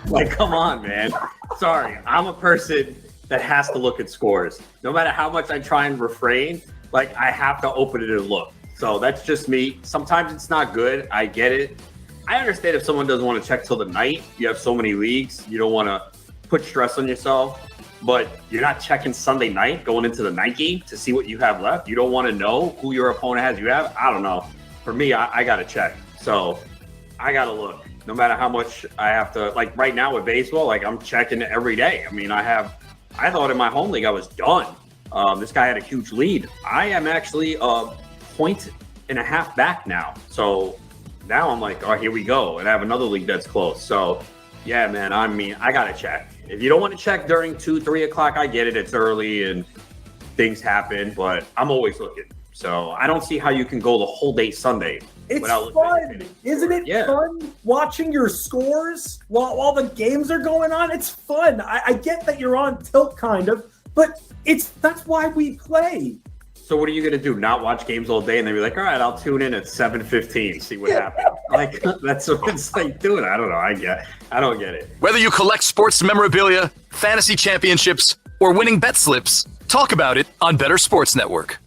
Like, come on, man. Sorry, I'm a person that has to look at scores. No matter how much I try and refrain, like I have to open it and look. So that's just me. Sometimes it's not good. I get it. I understand if someone doesn't want to check till the night. You have so many leagues. You don't want to put stress on yourself. But you're not checking Sunday night going into the night game to see what you have left. You don't want to know who your opponent has. You have, I don't know. For me, I got to check. So I got to look. No matter how much I have to, like right now with baseball, like I'm checking it every day. I mean, I thought in my home league I was done. This guy had a huge lead. I am actually a point and a half back now. So now I'm like, oh, here we go. And I have another league that's close. So yeah, man, I mean, I got to check. If you don't want to check during 2, 3 o'clock, I get it. It's early and things happen, but I'm always looking. So I don't see how you can go the whole day Sunday. It's fun. Isn't it fun watching your scores while the games are going on? It's fun. I get that you're on tilt kind of, but that's why we play. So what are you going to do? Not watch games all day and then be like, all right, I'll tune in at 7:15, see what happens. Like, that's what it's like doing. I don't know. I don't get it. Whether you collect sports memorabilia, fantasy championships, or winning bet slips, talk about it on Better Sports Network.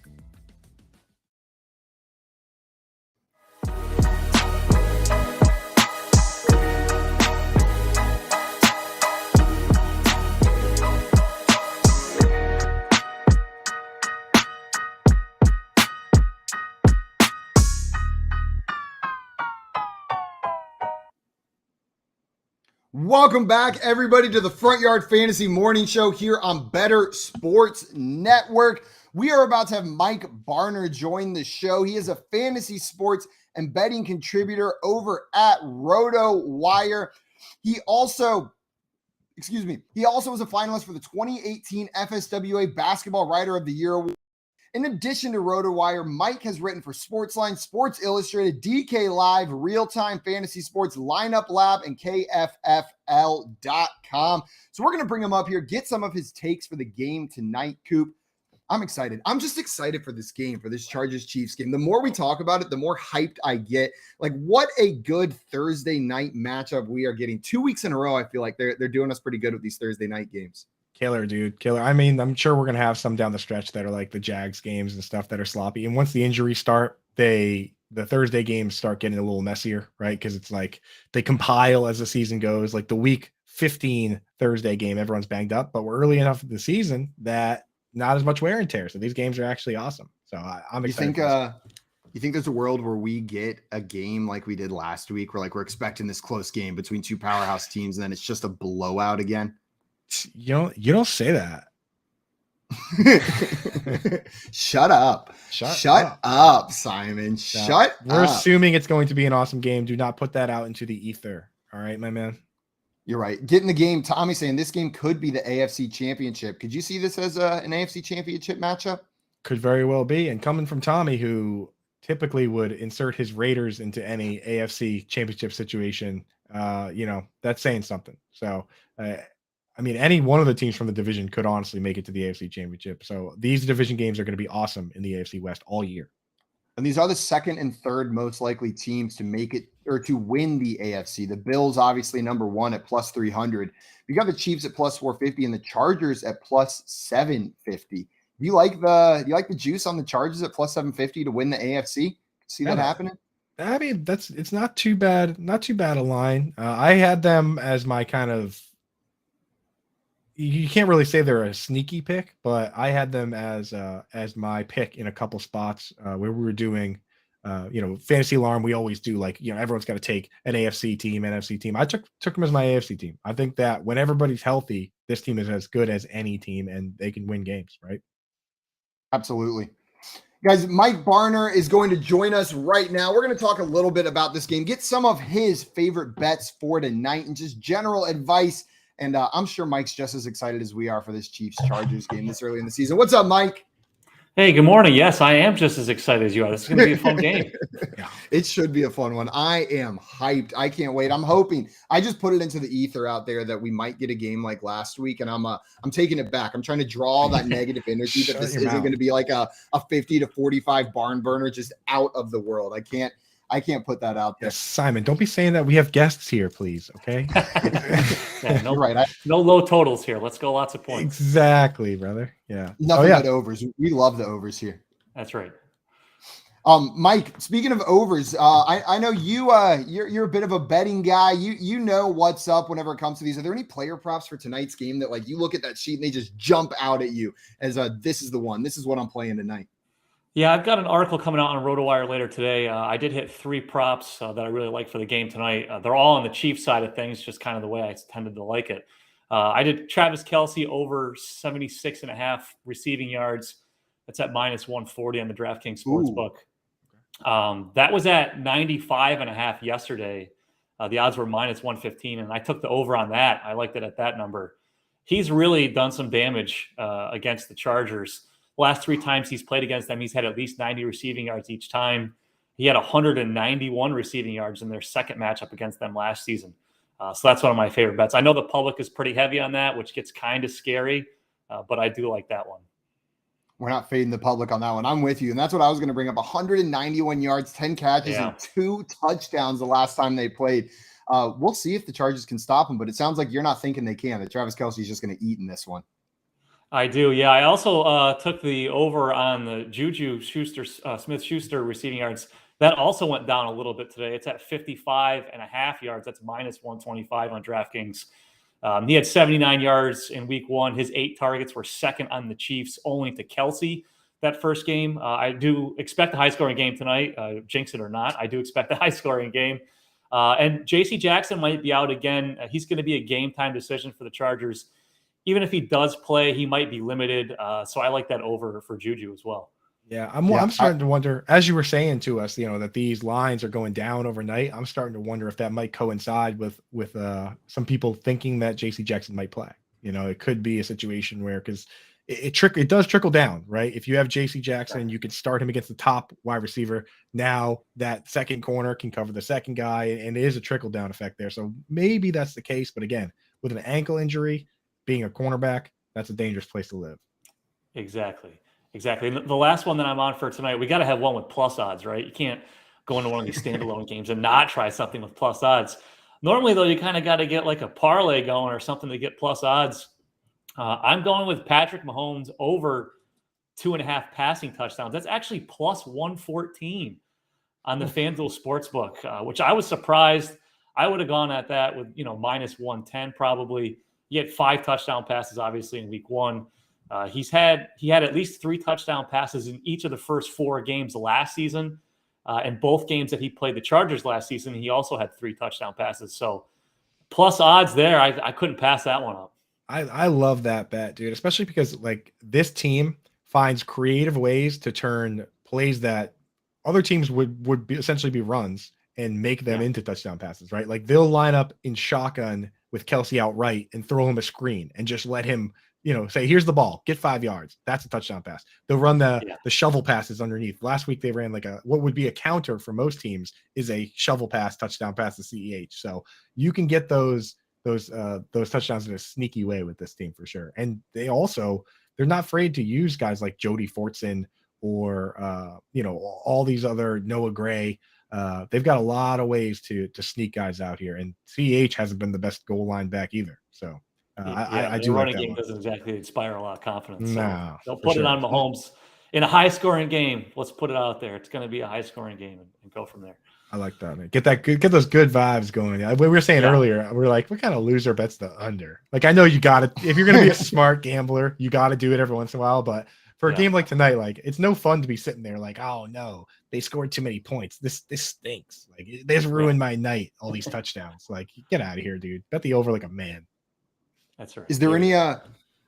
Welcome back, everybody, to the Front Yard Fantasy Morning Show here on Better Sports Network. We are about to have Mike Barner join the show. He is a fantasy sports and betting contributor over at RotoWire. He also was a finalist for the 2018 FSWA Basketball Writer of the Year Award. In addition to RotoWire, Mike has written for Sportsline, Sports Illustrated, DK Live, Real Time Fantasy Sports, Lineup Lab, and KFFL.com. So we're going to bring him up here, get some of his takes for the game tonight, Coop. I'm excited. I'm just excited for this game, for this Chargers-Chiefs game. The more we talk about it, the more hyped I get. Like, what a good Thursday night matchup we are getting. 2 weeks in a row, I feel like they're doing us pretty good with these Thursday night games. Killer, dude. Killer. I mean, I'm sure we're going to have some down the stretch that are like the Jags games and stuff that are sloppy. And once the injuries start, the Thursday games start getting a little messier, right? Because it's like they compile as the season goes. Like the week 15 Thursday game, everyone's banged up, but we're early enough in the season that not as much wear and tear. So these games are actually awesome. So I'm excited. You think there's a world where we get a game like we did last week where like we're expecting this close game between two powerhouse teams and then it's just a blowout again? You don't say that. Shut up. Shut up, Simon. Shut We're up. assuming it's going to be an awesome game. Do not put that out into the ether. All right, my man. You're right. Get in the game. Tommy saying this game could be the AFC Championship. Could you see this as an AFC Championship matchup? Could very well be. And coming from Tommy, who typically would insert his Raiders into any AFC Championship situation, that's saying something. So, I mean, any one of the teams from the division could honestly make it to the AFC Championship. So these division games are going to be awesome in the AFC West all year. And these are the second and third most likely teams to make it or to win the AFC. The Bills, obviously, number one at plus 300. You got the Chiefs at plus 450 and the Chargers at plus 750. Do you like the juice on the Chargers at plus 750 to win the AFC? See that happening? I mean, it's not too bad. Not too bad a line. I had them as my kind of. You can't really say they're a sneaky pick, but I had them as my pick in a couple spots where we were doing, fantasy alarm. We always do everyone's got to take an AFC team, NFC team. I took them as my AFC team. I think that when everybody's healthy, this team is as good as any team, and they can win games, right? Absolutely. Guys, Mike Barner is going to join us right now. We're going to talk a little bit about this game, get some of his favorite bets for tonight, and just general advice. And I'm sure Mike's just as excited as we are for this Chiefs-Chargers game this early in the season. What's up, Mike? Hey, good morning. Yes, I am just as excited as you are. This is going to be a fun game. It should be a fun one. I am hyped. I can't wait. I'm hoping. I just put it into the ether out there that we might get a game like last week, and I'm taking it back. I'm trying to draw that negative energy that this isn't going to be like a 50 to 45 barn burner just out of the world. I can't put that out there. Yes, Simon, don't be saying that. We have guests here, please. Okay. Yeah, no low totals here. Let's go lots of points. Exactly, brother. Yeah. Nothing but overs. We love the overs here. That's right. Mike, speaking of overs, I know you're a bit of a betting guy. You know what's up whenever it comes to these. Are there any player props for tonight's game that you look at that sheet and they just jump out at you as this is the one. This is what I'm playing tonight. Yeah, I've got an article coming out on RotoWire later today. I did hit 3 props that I really like for the game tonight. They're all on the Chiefs side of things, just kind of the way I tended to like it. I did Travis Kelce over 76.5 receiving yards. That's at minus 140 on the DraftKings Sportsbook. That was at 95.5 yesterday. The odds were minus 115, and I took the over on that. I liked it at that number. He's really done some damage against the Chargers. Last 3 times he's played against them, he's had at least 90 receiving yards each time. He had 191 receiving yards in their second matchup against them last season. So that's one of my favorite bets. I know the public is pretty heavy on that, which gets kind of scary, but I do like that one. We're not fading the public on that one. I'm with you. And that's what I was going to bring up. 191 yards, 10 catches, and 2 touchdowns the last time they played. We'll see if the Chargers can stop him, but it sounds like you're not thinking they can. That Travis Kelce's just going to eat in this one. I do, yeah. I also took the over on the Juju Smith-Schuster receiving yards. That also went down a little bit today. It's at 55.5 yards. That's minus 125 on DraftKings. He had 79 yards in week 1. His 8 targets were second on the Chiefs, only to Kelce that first game. I do expect a high-scoring game tonight, jinx it or not. I do expect a high-scoring game. And J.C. Jackson might be out again. He's going to be a game-time decision for the Chargers. Even if he does play, he might be limited. So I like that over for Juju as well. Yeah, I'm starting to wonder, as you were saying to us, that these lines are going down overnight. I'm starting to wonder if that might coincide with some people thinking that J.C. Jackson might play. It could be a situation where, because it does trickle down, right? If you have J.C. Jackson, you can start him against the top wide receiver. Now that second corner can cover the second guy, and it is a trickle down effect there. So maybe that's the case. But again, with an ankle injury, being a cornerback, that's a dangerous place to live. Exactly. And the last one that I'm on for tonight, we got to have one with plus odds, right? You can't go into one of these standalone games and not try something with plus odds. Normally, though, you kind of got to get like a parlay going or something to get plus odds. I'm going with Patrick Mahomes over 2.5 passing touchdowns. That's actually plus 114 on the FanDuel Sportsbook, which I was surprised. I would have gone at that with, minus 110 probably. He had 5 touchdown passes, obviously, in week 1. He had at least 3 touchdown passes in each of the first 4 games last season. And both games that he played the Chargers last season, he also had 3 touchdown passes. So plus odds there, I couldn't pass that one up. I love that bet, dude, especially because like this team finds creative ways to turn plays that other teams would be essentially be runs and make them into touchdown passes, right? Like they'll line up in shotgun with Kelsey outright and throw him a screen and just let him, say, here's the ball, get 5 yards. That's a touchdown pass. They'll run the shovel passes underneath. Last week they ran like what would be a counter for most teams is a shovel pass, touchdown pass to CEH. So you can get those touchdowns in a sneaky way with this team for sure. And they're not afraid to use guys like Jody Fortson or all these other Noah Gray. They've got a lot of ways to sneak guys out here, and CH hasn't been the best goal line back either. So I do running like that game one. doesn't exactly inspire a lot of confidence. So No, they'll for put it sure. on Mahomes in a high scoring game. Let's put it out there. It's going to be a high scoring game and go from there. I like that, man. Get those good vibes going. We were saying earlier, we're like, what kind of loser bets the under? Like, I know you got it. If you're going to be a smart gambler, you got to do it every once in a while. But for a game like tonight, like, it's no fun to be sitting there like, oh no, they scored too many points. This stinks. Like, this ruined my night. All these touchdowns. Like, get out of here, dude. Bet the over like a man. That's right. Is there any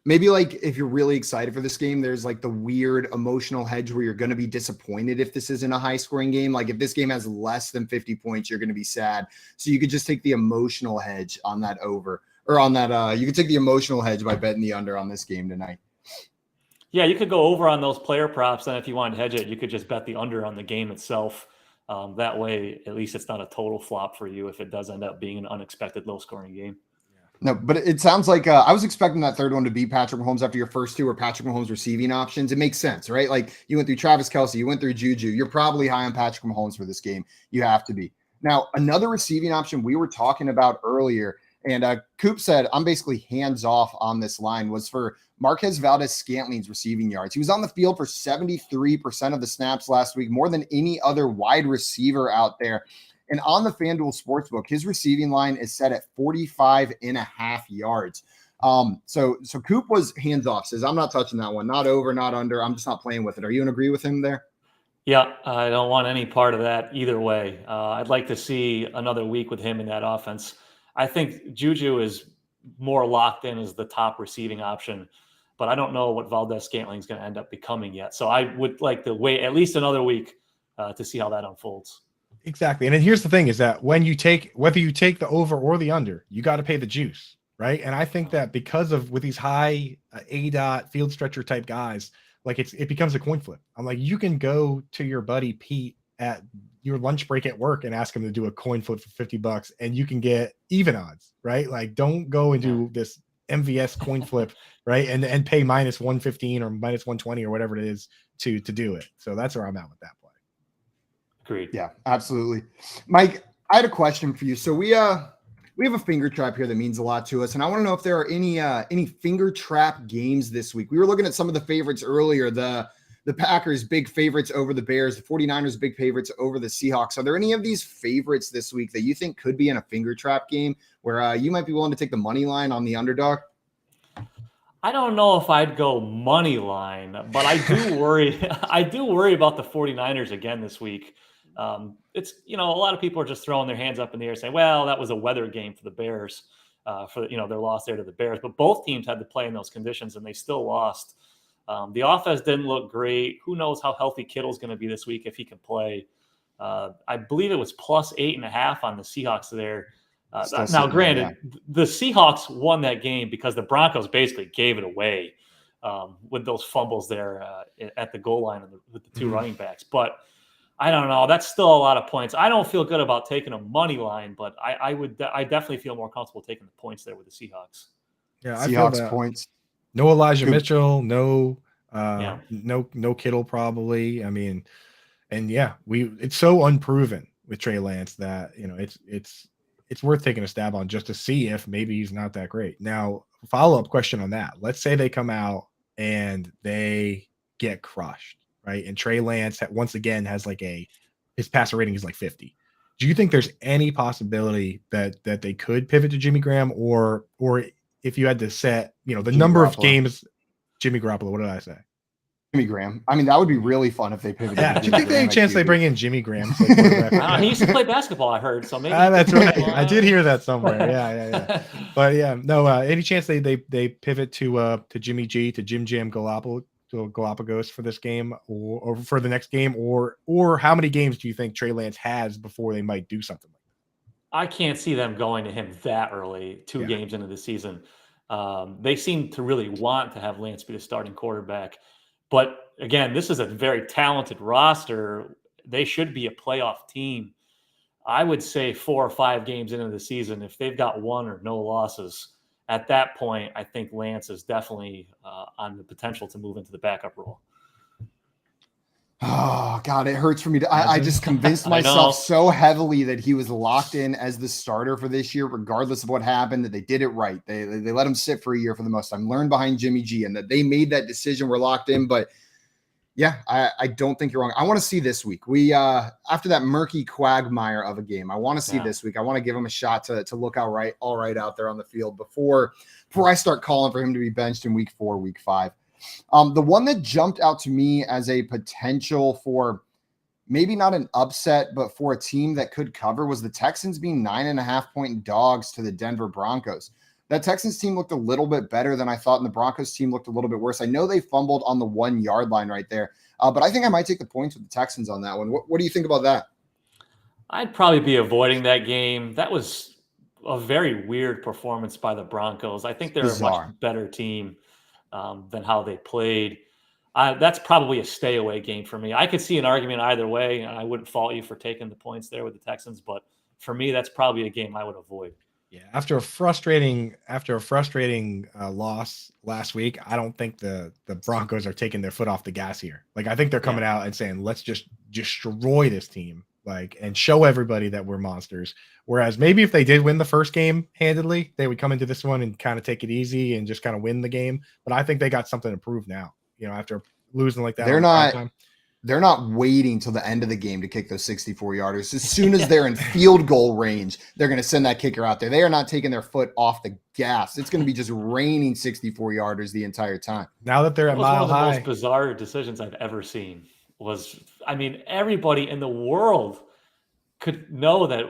maybe like if you're really excited for this game, there's like the weird emotional hedge where you're going to be disappointed if this isn't a high scoring game. Like if this game has less than 50 points, you're going to be sad. So you could just take the emotional hedge on that over, or on that. You could take the emotional hedge by betting the under on this game tonight. Yeah, you could go over on those player props. And if you want to hedge it, you could just bet the under on the game itself. That way, at least it's not a total flop for you if it does end up being an unexpected low scoring game. No, but it sounds like I was expecting that third one to be Patrick Mahomes after your first two were Patrick Mahomes receiving options. It makes sense, right? Like you went through Travis Kelce, you went through Juju. You're probably high on Patrick Mahomes for this game. You have to be. Now, another receiving option we were talking about earlier, and Coop said, I'm basically hands off on this line, was for Marquez Valdez-Scantling's receiving yards. He was on the field for 73% of the snaps last week, more than any other wide receiver out there. And on the FanDuel Sportsbook, his receiving line is set at 45.5 yards. So Coop was hands off, says, I'm not touching that one. Not over, not under. I'm just not playing with it. Are you in agree with him there? Yeah, I don't want any part of that either way. I'd like to see another week with him in that offense. I think Juju is more locked in as the top receiving option, but I don't know what Valdez-Scantling is going to end up becoming yet. So I would like to wait at least another week to see how that unfolds. Exactly. And then here's the thing is that whether you take the over or the under, you got to pay the juice, right? And I think that because of with these high ADOT field stretcher type guys, like it becomes a coin flip. I'm like, you can go to your buddy Pete at your lunch break at work and ask him to do a coin flip for $50 and you can get even odds, right? Like don't go and do this MVS coin flip, right? And pay minus 115 or minus 120 or whatever it is to do it. So that's where I'm at with that play. Agreed. Yeah, absolutely. Mike, I had a question for you. So we have a finger trap here that means a lot to us. And I want to know if there are any finger trap games this week. We were looking at some of the favorites earlier. The Packers big favorites over the Bears, the 49ers big favorites over the Seahawks. Are there any of these favorites this week that you think could be in a finger trap game where you might be willing to take the money line on the underdog? I don't know if I'd go money line, but I do worry. I do worry about the 49ers again this week. It's, a lot of people are just throwing their hands up in the air saying, well, that was a weather game for the Bears, for their loss there to the Bears, but both teams had to play in those conditions and they still lost. The offense didn't look great. Who knows how healthy Kittle's going to be this week if he can play. I believe it was plus 8.5 on the Seahawks there. Now, granted, the Seahawks won that game because the Broncos basically gave it away with those fumbles there at the goal line with the two running backs. But I don't know. That's still a lot of points. I don't feel good about taking a money line, but I definitely feel more comfortable taking the points there with the Seahawks. Yeah, Seahawks points. No Elijah Mitchell, no Kittle probably. I mean, and it's so unproven with Trey Lance that it's worth taking a stab on just to see if maybe he's not that great. Now, follow-up question on that. Let's say they come out and they get crushed, right? And Trey Lance once again has his passer rating is like 50. Do you think there's any possibility that they could pivot to Jimmy Graham or if you had to set, the number of games, Jimmy Garoppolo, what did I say? Jimmy Graham. I mean, that would be really fun if they pivoted. Yeah, do you think there's a chance they bring in Jimmy Graham? So he used to play basketball, I heard. So maybe that's right. I did hear that somewhere. Yeah. But yeah, no. Any chance they pivot to Jimmy G, to Jim Jam Galapagos for this game or for the next game, or how many games do you think Trey Lance has before they might do something like that? I can't see them going to him that early, 2 games into the season. They seem to really want to have Lance be the starting quarterback. But again, this is a very talented roster. They should be a playoff team. I would say 4 or 5 games into the season, if they've got 1 or no losses, at that point, I think Lance is definitely on the potential to move into the backup role. Oh, God, it hurts for me. I just convinced myself so heavily that he was locked in as the starter for this year, regardless of what happened, that they did it right. They let him sit for a year for the most time, learn behind Jimmy G, and that they made that decision. We're locked in. But, yeah, I don't think you're wrong. I want to see this week. We after that murky quagmire of a game, I want to see this week. I want to give him a shot to look all right out there on the field before I start calling for him to be benched in week 4, week 5. The one that jumped out to me as a potential for maybe not an upset, but for a team that could cover was the Texans being 9.5-point dogs to the Denver Broncos. That Texans team looked a little bit better than I thought, and the Broncos team looked a little bit worse. I know they fumbled on the 1-yard line right there, but I think I might take the points with the Texans on that one. What do you think about that? I'd probably be avoiding that game. That was a very weird performance by the Broncos. I think they're a much better team than how they played. That's probably a stay away game for me. I could see an argument either way, and I wouldn't fault you for taking the points there with the Texans, but for me, that's probably a game I would avoid. Yeah, after a frustrating loss last week, I don't think the Broncos are taking their foot off the gas here. Like, I think they're coming out and saying, let's just destroy this team, and show everybody that we're monsters. Whereas maybe if they did win the first game handedly, they would come into this one and kind of take it easy and just kind of win the game. But I think they got something to prove now, after losing like that. They're not waiting till the end of the game to kick those 64-yarders. As soon as they're in field goal range, they're going to send that kicker out there. They are not taking their foot off the gas. It's going to be just raining 64-yarders the entire time. Now that they're at Mile High. One of the most bizarre decisions I've ever seen everybody in the world could know that.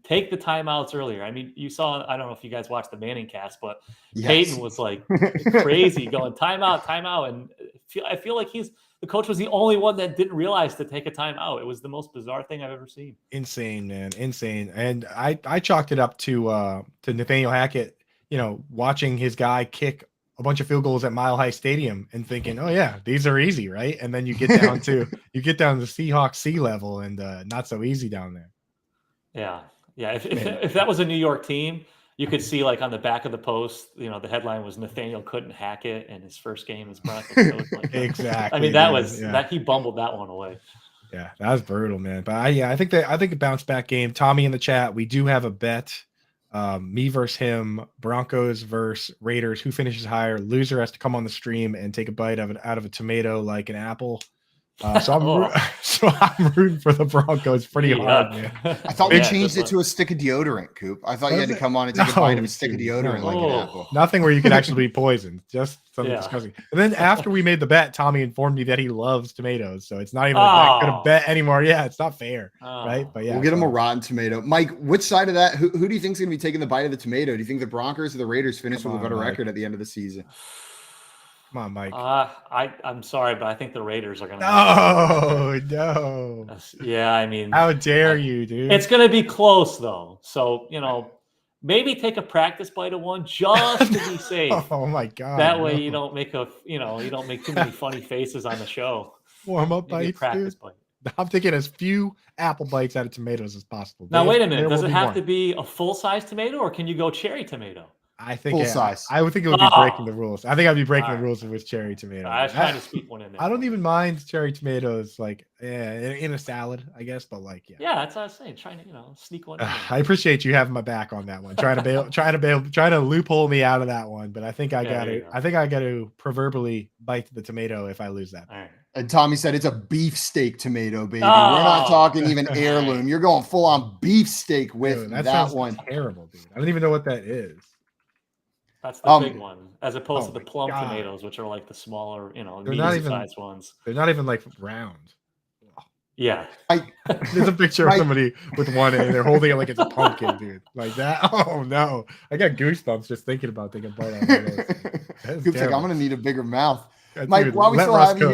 Take the timeouts earlier. You saw, I don't know if you guys watched the Manning cast, but Peyton was like crazy going timeout. And I feel like the coach was the only one that didn't realize to take a timeout. It was the most bizarre thing I've ever seen. Insane, man. Insane. And I chalked it up to Nathaniel Hackett, watching his guy kick a bunch of field goals at Mile High Stadium and thinking, oh yeah, these are easy, right? And then you get down to Seahawks sea level and not so easy down there. Yeah. If that was a New York team, you could see on the back of the post, the headline was Nathaniel couldn't hack it in his first game as Broncos. Exactly. That he bumbled that one away. Yeah, that was brutal, man. But I think a bounce back game. Tommy in the chat, we do have a bet. Me versus him, Broncos versus Raiders. Who finishes higher? Loser has to come on the stream and take a bite out of a tomato like an apple. So I'm rooting for the Broncos pretty hard, man. I thought we changed it to a stick of deodorant, Coop. I thought you had to come on and take a bite of a stick of deodorant like an apple. Nothing where you could actually be poisoned. Just something disgusting. And then after we made the bet, Tommy informed me that he loves tomatoes. So it's not even that good a bet anymore. Yeah, it's not fair. Right? But yeah. We'll get him a rotten tomato. Mike, which side of that? Who do you think is going to be taking the bite of the tomato? Do you think the Broncos or the Raiders finish with a better record at the end of the season? Come on, Mike. I'm sorry, but I think the Raiders are going to. No. Yeah, how dare you, dude? It's going to be close, though. So, maybe take a practice bite of one just to be safe. Oh my God. That way you don't make you don't make too many funny faces on the show. Warm up bites, practice dude. bite. I'm taking as few apple bites out of tomatoes as possible. Now, wait a minute. Does it have to be a full-size tomato, or can you go cherry tomato? I think full size. I would think it would be breaking the rules. I think I'd be breaking the rules with cherry tomato. I was trying to sneak one in there. I don't even mind cherry tomatoes, in a salad, I guess. But yeah, that's what I was saying. Trying to sneak one in there. I appreciate you having my back on that one. Trying to loophole me out of that one. But I think I got to proverbially bite the tomato if I lose that. All right. And Tommy said it's a beefsteak tomato, baby. We're not talking even heirloom. You're going full on beefsteak with that one. Terrible, dude. I don't even know what that is. That's the big one, as opposed to the plum God. tomatoes, which are like the smaller, They're medium-sized ones. They're not even like round. Yeah. There's a picture of somebody with one and they're holding it like it's a pumpkin, dude. Like that. Oh no. I got goosebumps just thinking about taking a bite out of those. Coop's like, I'm gonna need a bigger mouth. Dude, Mike, while we let still Russ have you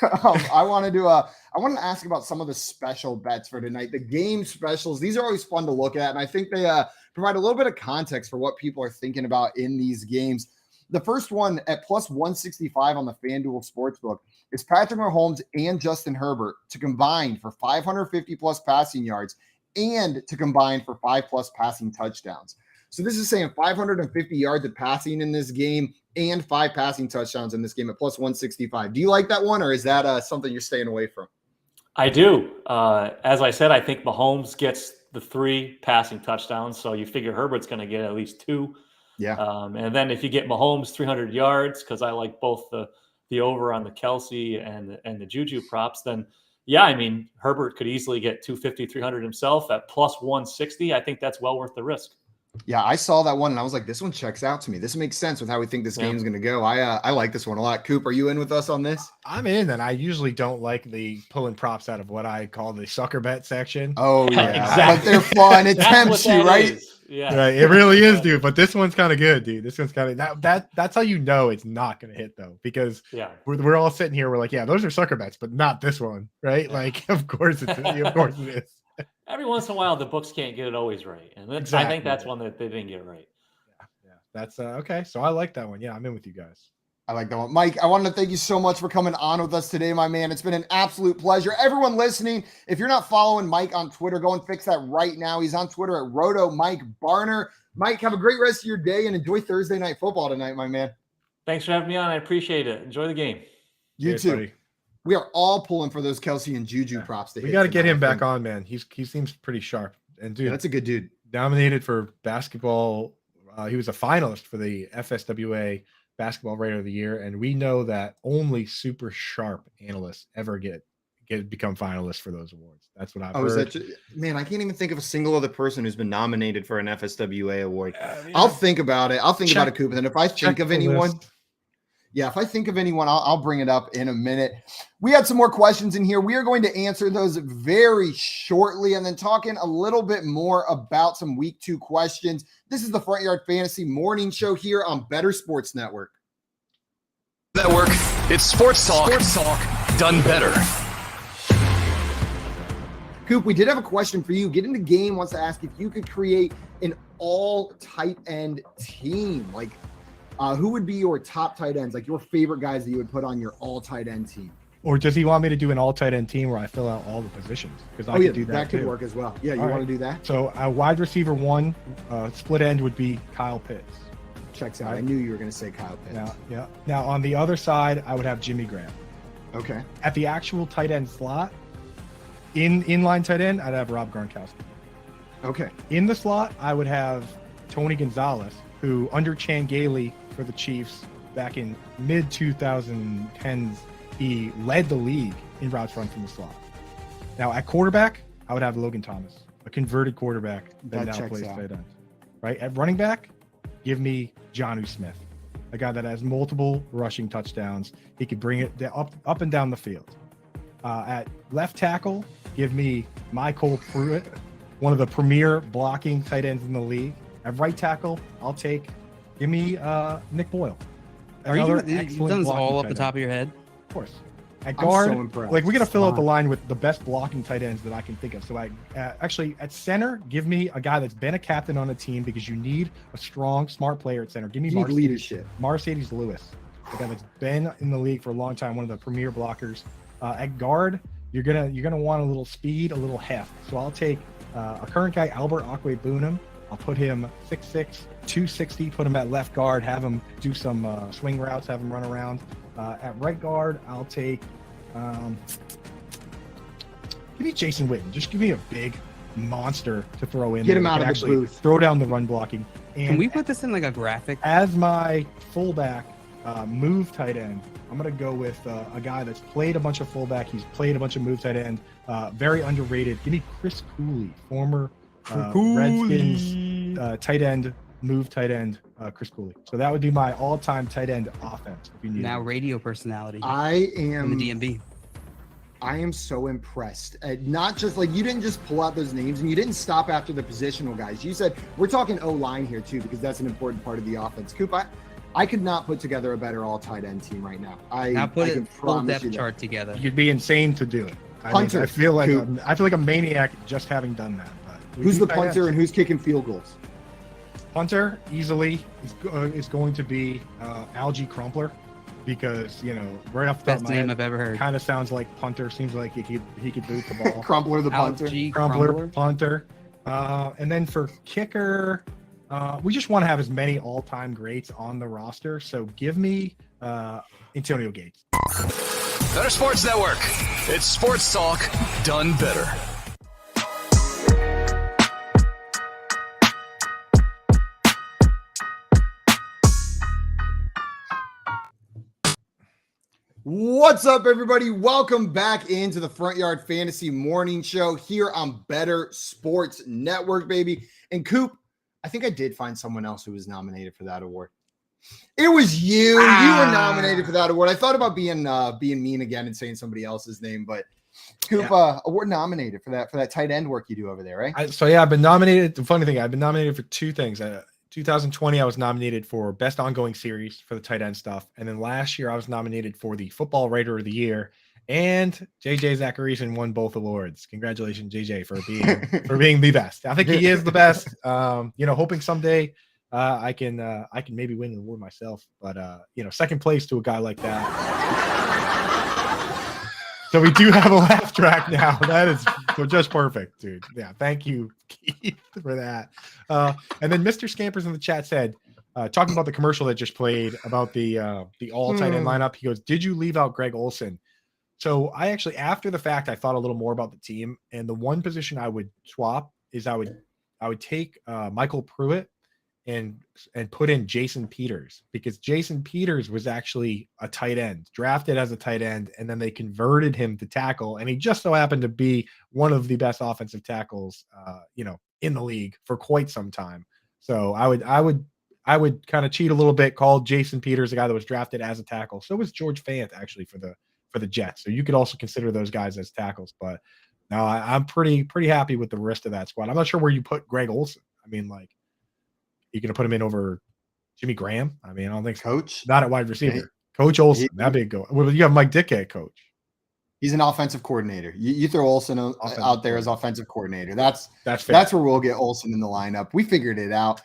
cook. here, I wanted to ask about some of the special bets for tonight. The game specials, these are always fun to look at, and I think they provide a little bit of context for what people are thinking about in these games. The first one at plus 165 on the FanDuel Sportsbook is Patrick Mahomes and Justin Herbert to combine for 550 plus passing yards and to combine for 5 plus passing touchdowns. So this is saying 550 yards of passing in this game and 5 passing touchdowns in this game at plus 165. Do you like that one, or is that something you're staying away from? I do. As I said, I think Mahomes gets the 3 passing touchdowns, so you figure Herbert's going to get at least 2. Yeah. And then if you get Mahomes 300 yards, because I like both the over on the Kelsey and the Juju props, then yeah, I mean, Herbert could easily get 250, 300 himself at plus 160. I think that's well worth the risk. Yeah, I saw that one and I was like, this one checks out to me. This makes sense with how we think this game's going to go. I like this one a lot. Coop, are you in with us on this? I'm in, and I usually don't like the pulling props out of what I call the sucker bet section. Oh yeah, exactly. But they're fun. It tempts you, right? Is. Yeah, Right. It really is, dude. But this one's kind of good, dude. This one's kind of that's how you know it's not going to hit though, because we're all sitting here. We're like, yeah, those are sucker bets, but not this one, right? Like, of course it is. Every once in a while, the books can't get it always right, and I think that's one that they didn't get right. Yeah. That's okay. So I like that one. Yeah, I'm in with you guys. I like that one. Mike, I wanted to thank you so much for coming on with us today, my man. It's been an absolute pleasure. Everyone listening, if you're not following Mike on Twitter, go and fix that right now. He's on Twitter at Roto Mike Barner. Mike, have a great rest of your day and enjoy Thursday Night Football tonight, my man. Thanks for having me on. I appreciate it. Enjoy the game. You too. Buddy. We are all pulling for those Kelsey and Juju props. We got to get him back on, man. He seems pretty sharp. And dude, that's a good dude. Nominated for basketball. He was a finalist for the FSWA Basketball Writer of the Year, and we know that only super sharp analysts ever become finalists for those awards. That's what I've heard. Man, I can't even think of a single other person who's been nominated for an FSWA award. I'll think about it. I'll think about it, Coop. And then if I think of anyone, if I think of anyone, I'll bring it up in a minute. We had some more questions in here. We are going to answer those very shortly and then talking a little bit more about some week 2 questions. This is the Front Yard Fantasy Morning Show here on Better Sports Network. It's Sports Talk. Done better. Coop, we did have a question for you. Get into Game wants to ask if you could create an all tight end team. Like, who would be your top tight ends, like your favorite guys that you would put on your all tight end team? Or does he want me to do an all tight end team where I fill out all the positions? Because I could do that. That could too. work as well. Yeah, you want to do that? So a wide receiver 1, split end would be Kyle Pitts. Checks out. I knew you were going to say Kyle Pitts. Now on the other side, I would have Jimmy Graham. Okay. At the actual tight end slot, inline tight end, I'd have Rob Gronkowski. Okay. In the slot, I would have Tony Gonzalez, who under Chan Gailey for the Chiefs back in mid 2010s, he led the league in routes run from the slot. Now at quarterback, I would have Logan Thomas, a converted quarterback that now plays tight end. Right at running back, give me Jonnu Smith, a guy that has multiple rushing touchdowns. He could bring it up and down the field. At left tackle, give me Michael Pruitt, one of the premier blocking tight ends in the league. At right tackle, give me Nick Boyle. Are you doing this all off the top of your head? Of course. At guard, we're going to fill out the line with the best blocking tight ends that I can think of. So actually at center, give me a guy that's been a captain on a team, because you need a strong, smart player at center. Give me leadership. Mercedes Lewis, a guy that's been in the league for a long time, one of the premier blockers. At guard, you're gonna want a little speed, a little heft. So I'll take a current guy, Albert Akwe-Bunam. I'll put him 6'6", 260, put him at left guard, have him do some swing routes, have him run around. At right guard, I'll take give me Jason Witten. Just give me a big monster to throw in. Get him out of the booth. Throw down the run blocking. And can we put this in like a graphic? As my fullback move tight end, I'm going to go with a guy that's played a bunch of fullback. He's played a bunch of move tight end. Very underrated. Give me Chris Cooley, former Redskins tight end, move tight end Chris Cooley. So that would be my all-time tight end offense. If you need Now radio personality. I in the DMV. I am so impressed. Not just like you didn't just pull out those names and you didn't stop after the positional guys. You said we're talking O-line here too, because that's an important part of the offense. Coop, I could not put together a better all tight end team right now. Now put I a full depth chart together. You'd be insane to do it. Punter, I feel like Coop. I feel like a maniac just having done that. But who's the punter and who's kicking field goals? Punter easily is going to be Algie Crumpler, because right off the top Best of my name head, I've ever heard. kind of sounds like punter. Seems like he could boot the ball. Crumpler the punter. Algie Crumpler punter. And then for kicker, we just want to have as many all-time greats on the roster. So give me Antonio Gates. Better Sports Network. It's sports talk done better. What's up, everybody? Welcome back into the Front Yard Fantasy Morning Show here on Better Sports Network, baby. And Coop, I think I did find someone else who was nominated for that award. It was you. You were nominated for that award. I thought about being mean again and saying somebody else's name, but Coop, award nominated for that tight end work you do over there, right? I've been nominated. The funny thing, I've been nominated for two things. 2020, I was nominated for Best Ongoing Series for the tight end stuff. And then last year, I was nominated for the Football Writer of the Year. And JJ Zachariason won both awards. Congratulations, JJ, for being the best. I think he is the best. Hoping someday I can maybe win an award myself. But second place to a guy like that. So we do have a laugh track now. That is just perfect, dude. Yeah, thank you, Keith, for that. And then Mr. Scampers in the chat said, talking about the commercial that just played about the all tight end lineup, he goes, "Did you leave out Greg Olsen?" So I actually, after the fact, I thought a little more about the team, and the one position I would swap is I would take Michael Pruitt and put in Jason Peters, because Jason Peters was actually a tight end, drafted as a tight end, and then they converted him to tackle, and he just so happened to be one of the best offensive tackles in the league for quite some time. So I would kind of cheat a little bit, call Jason Peters a guy that was drafted as a tackle. So was George Fant actually for the Jets. So you could also consider those guys as tackles, but no, I'm pretty happy with the rest of that squad. I'm not sure where you put Greg Olsen. I mean, like, you going to put him in over Jimmy Graham? I mean, I don't think so. Coach? Not at wide receiver. Coach Olsen, that'd be a go. Well, you have Mike Dick at coach. He's an offensive coordinator. You throw Olsen out there as offensive coordinator. That's fair. That's where we'll get Olsen in the lineup. We figured it out.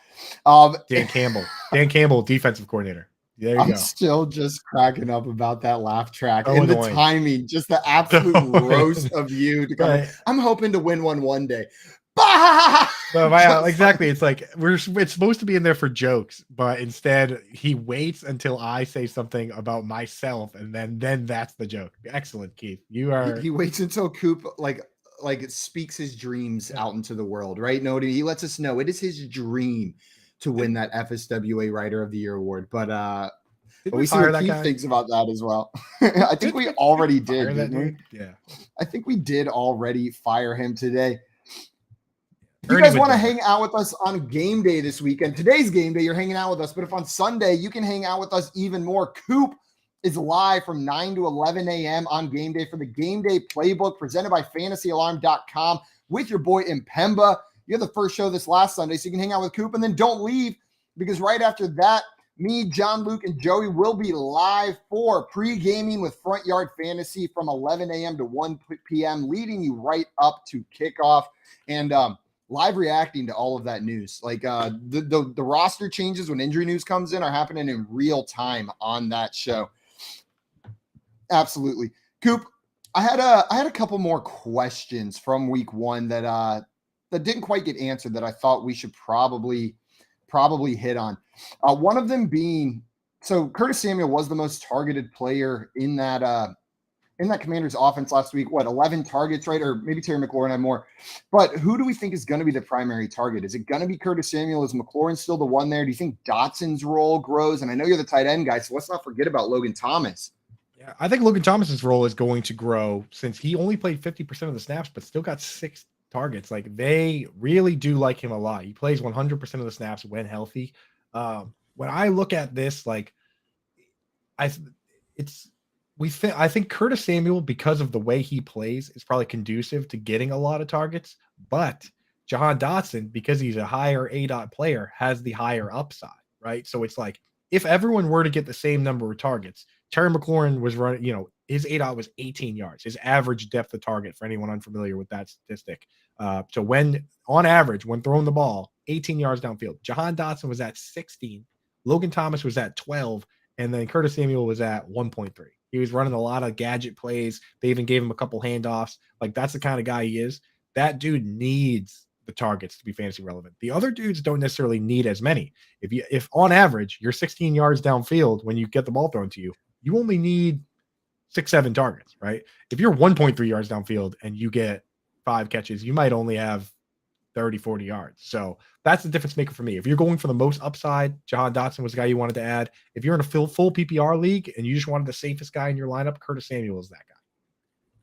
Dan Campbell, defensive coordinator. There you I'm go. still just cracking up about that laugh track So and annoying. the timing, just the absolute roast of you to come. Right. I'm hoping to win one day. So, exactly. It's like it's supposed to be in there for jokes, but instead he waits until I say something about myself, and then that's the joke. Excellent, Keith. You are. He waits until Coop like speaks his dreams out into the world, right? No, he lets us know it is his dream to win that FSWA Writer of the Year award. But we see what Keith thinks about that as well. I think we already did, didn't we? Yeah. I think we did already fire him today. If you guys want to hang out with us on game day this weekend, today's game day, you're hanging out with us. But if on Sunday, you can hang out with us even more. Coop is live from 9 to 11 a.m. on game day for the Game Day Playbook presented by FantasyAlarm.com with your boy Impemba. You had the first show this last Sunday, so you can hang out with Coop. And then don't leave, because right after that, me, John, Luke, and Joey will be live for pre-gaming with Front Yard Fantasy from 11 a.m. to 1 p.m., leading you right up to kickoff. And live reacting to all of that news. Like the roster changes when injury news comes in are happening in real time on that show. Absolutely. Coop, I had a couple more questions from week one that didn't quite get answered that I thought we should probably hit on. One of them being, so Curtis Samuel was the most targeted player in that Commanders offense last week. 11 targets, right? Or maybe Terry McLaurin had more. But who do we think is going to be the primary target? Is it going to be Curtis Samuel? Is McLaurin still the one there? Do you think Dotson's role grows? And I know you're the tight end guy, so let's not forget about Logan Thomas. I think Logan Thomas's role is going to grow since he only played 50% of the snaps, but still got 6 targets. Like they really do like him a lot. He plays 100% of the snaps when healthy. When I look at this, like I think Curtis Samuel, because of the way he plays, is probably conducive to getting a lot of targets. But Jahan Dotson, because he's a higher A-dot player, has the higher upside, right? So it's like if everyone were to get the same number of targets, Terry McLaurin was running, his A-dot was 18 yards, his average depth of target for anyone unfamiliar with that statistic. So when on average, when throwing the ball, 18 yards downfield, Jahan Dotson was at 16, Logan Thomas was at 12, and then Curtis Samuel was at 1.3. He was running a lot of gadget plays. They even gave him a couple handoffs. Like that's the kind of guy he is. That dude needs the targets to be fantasy relevant. The other dudes don't necessarily need as many. If on average you're 16 yards downfield when you get the ball thrown to you, you only need 6-7 targets, right? If you're 1.3 yards downfield and you get 5 catches, you might only have 30-40 yards. So that's the difference maker for me. If you're going for the most upside, Jahan Dotson was the guy you wanted to add. If you're in a full PPR league and you just wanted the safest guy in your lineup, Curtis Samuel is that guy.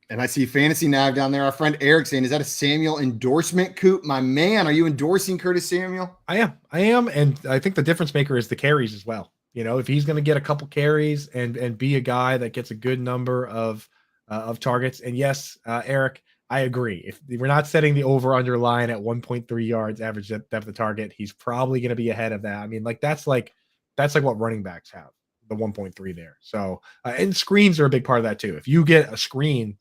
And I see Fantasy Nav down there. Our friend Eric saying, is that a Samuel endorsement, Coop? My man, are you endorsing Curtis Samuel? I am. And I think the difference maker is the carries as well. If he's going to get a couple carries and be a guy that gets a good number of targets. And yes, Eric, I agree. If we're not setting the over-under line at 1.3 yards average depth of target, he's probably going to be ahead of that. I mean, that's like what running backs have, the 1.3 there. So, and screens are a big part of that too. If you get a screen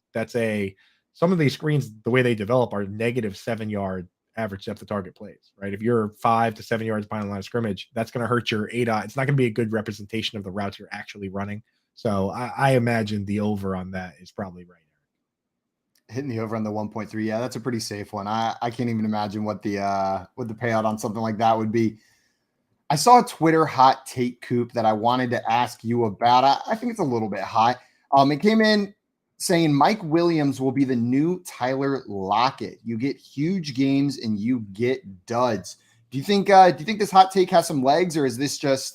some of these screens, the way they develop are -7 yard average depth of target plays, right? If you're 5 to 7 yards behind the line of scrimmage, that's going to hurt your A-dot. It's not going to be a good representation of the routes you're actually running. So I imagine the over on that is probably right. Hitting the over on the 1.3. Yeah, that's a pretty safe one. I can't even imagine what the payout on something like that would be. I saw a Twitter hot take, Coop, that I wanted to ask you about. I think it's a little bit hot. It came in saying Mike Williams will be the new Tyler Lockett. You get huge games and you get duds. Do you think this hot take has some legs, or is this just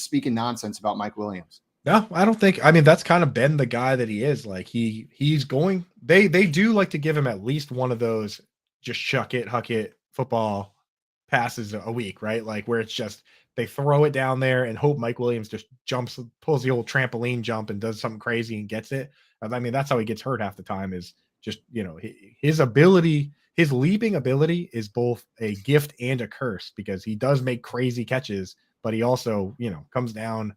speaking nonsense about Mike Williams? No, I don't think. I mean, that's kind of been the guy that he is. Like he's going. They do like to give him at least one of those just huck it football passes a week, right? Like where it's just they throw it down there and hope Mike Williams just pulls the old trampoline jump and does something crazy and gets it. I mean, that's how he gets hurt half the time. Is just his ability, his leaping ability is both a gift and a curse because he does make crazy catches, but he also comes down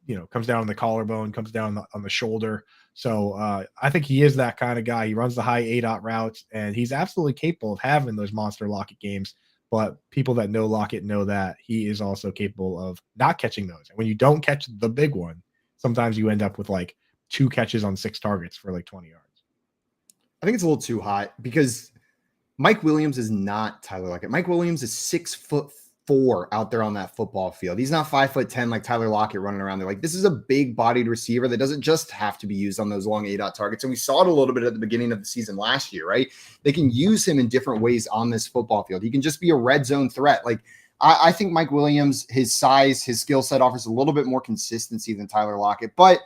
on the collarbone, comes down on the shoulder. So I think he is that kind of guy. He runs the high A-dot routes, and he's absolutely capable of having those monster Lockett games. But people that know Lockett know that he is also capable of not catching those. And when you don't catch the big one, sometimes you end up with like 2 catches on 6 targets for like 20 yards. I think it's a little too hot because Mike Williams is not Tyler Lockett. Mike Williams is 6'4" out there on that football field. He's not 5'10" like Tyler Lockett running around there. Like this is a big bodied receiver that doesn't just have to be used on those long A-dot targets. And we saw it a little bit at the beginning of the season last year, right? They can use him in different ways on this football field. He can just be a red zone threat. Like I think Mike Williams, his size, his skill set offers a little bit more consistency than Tyler Lockett, but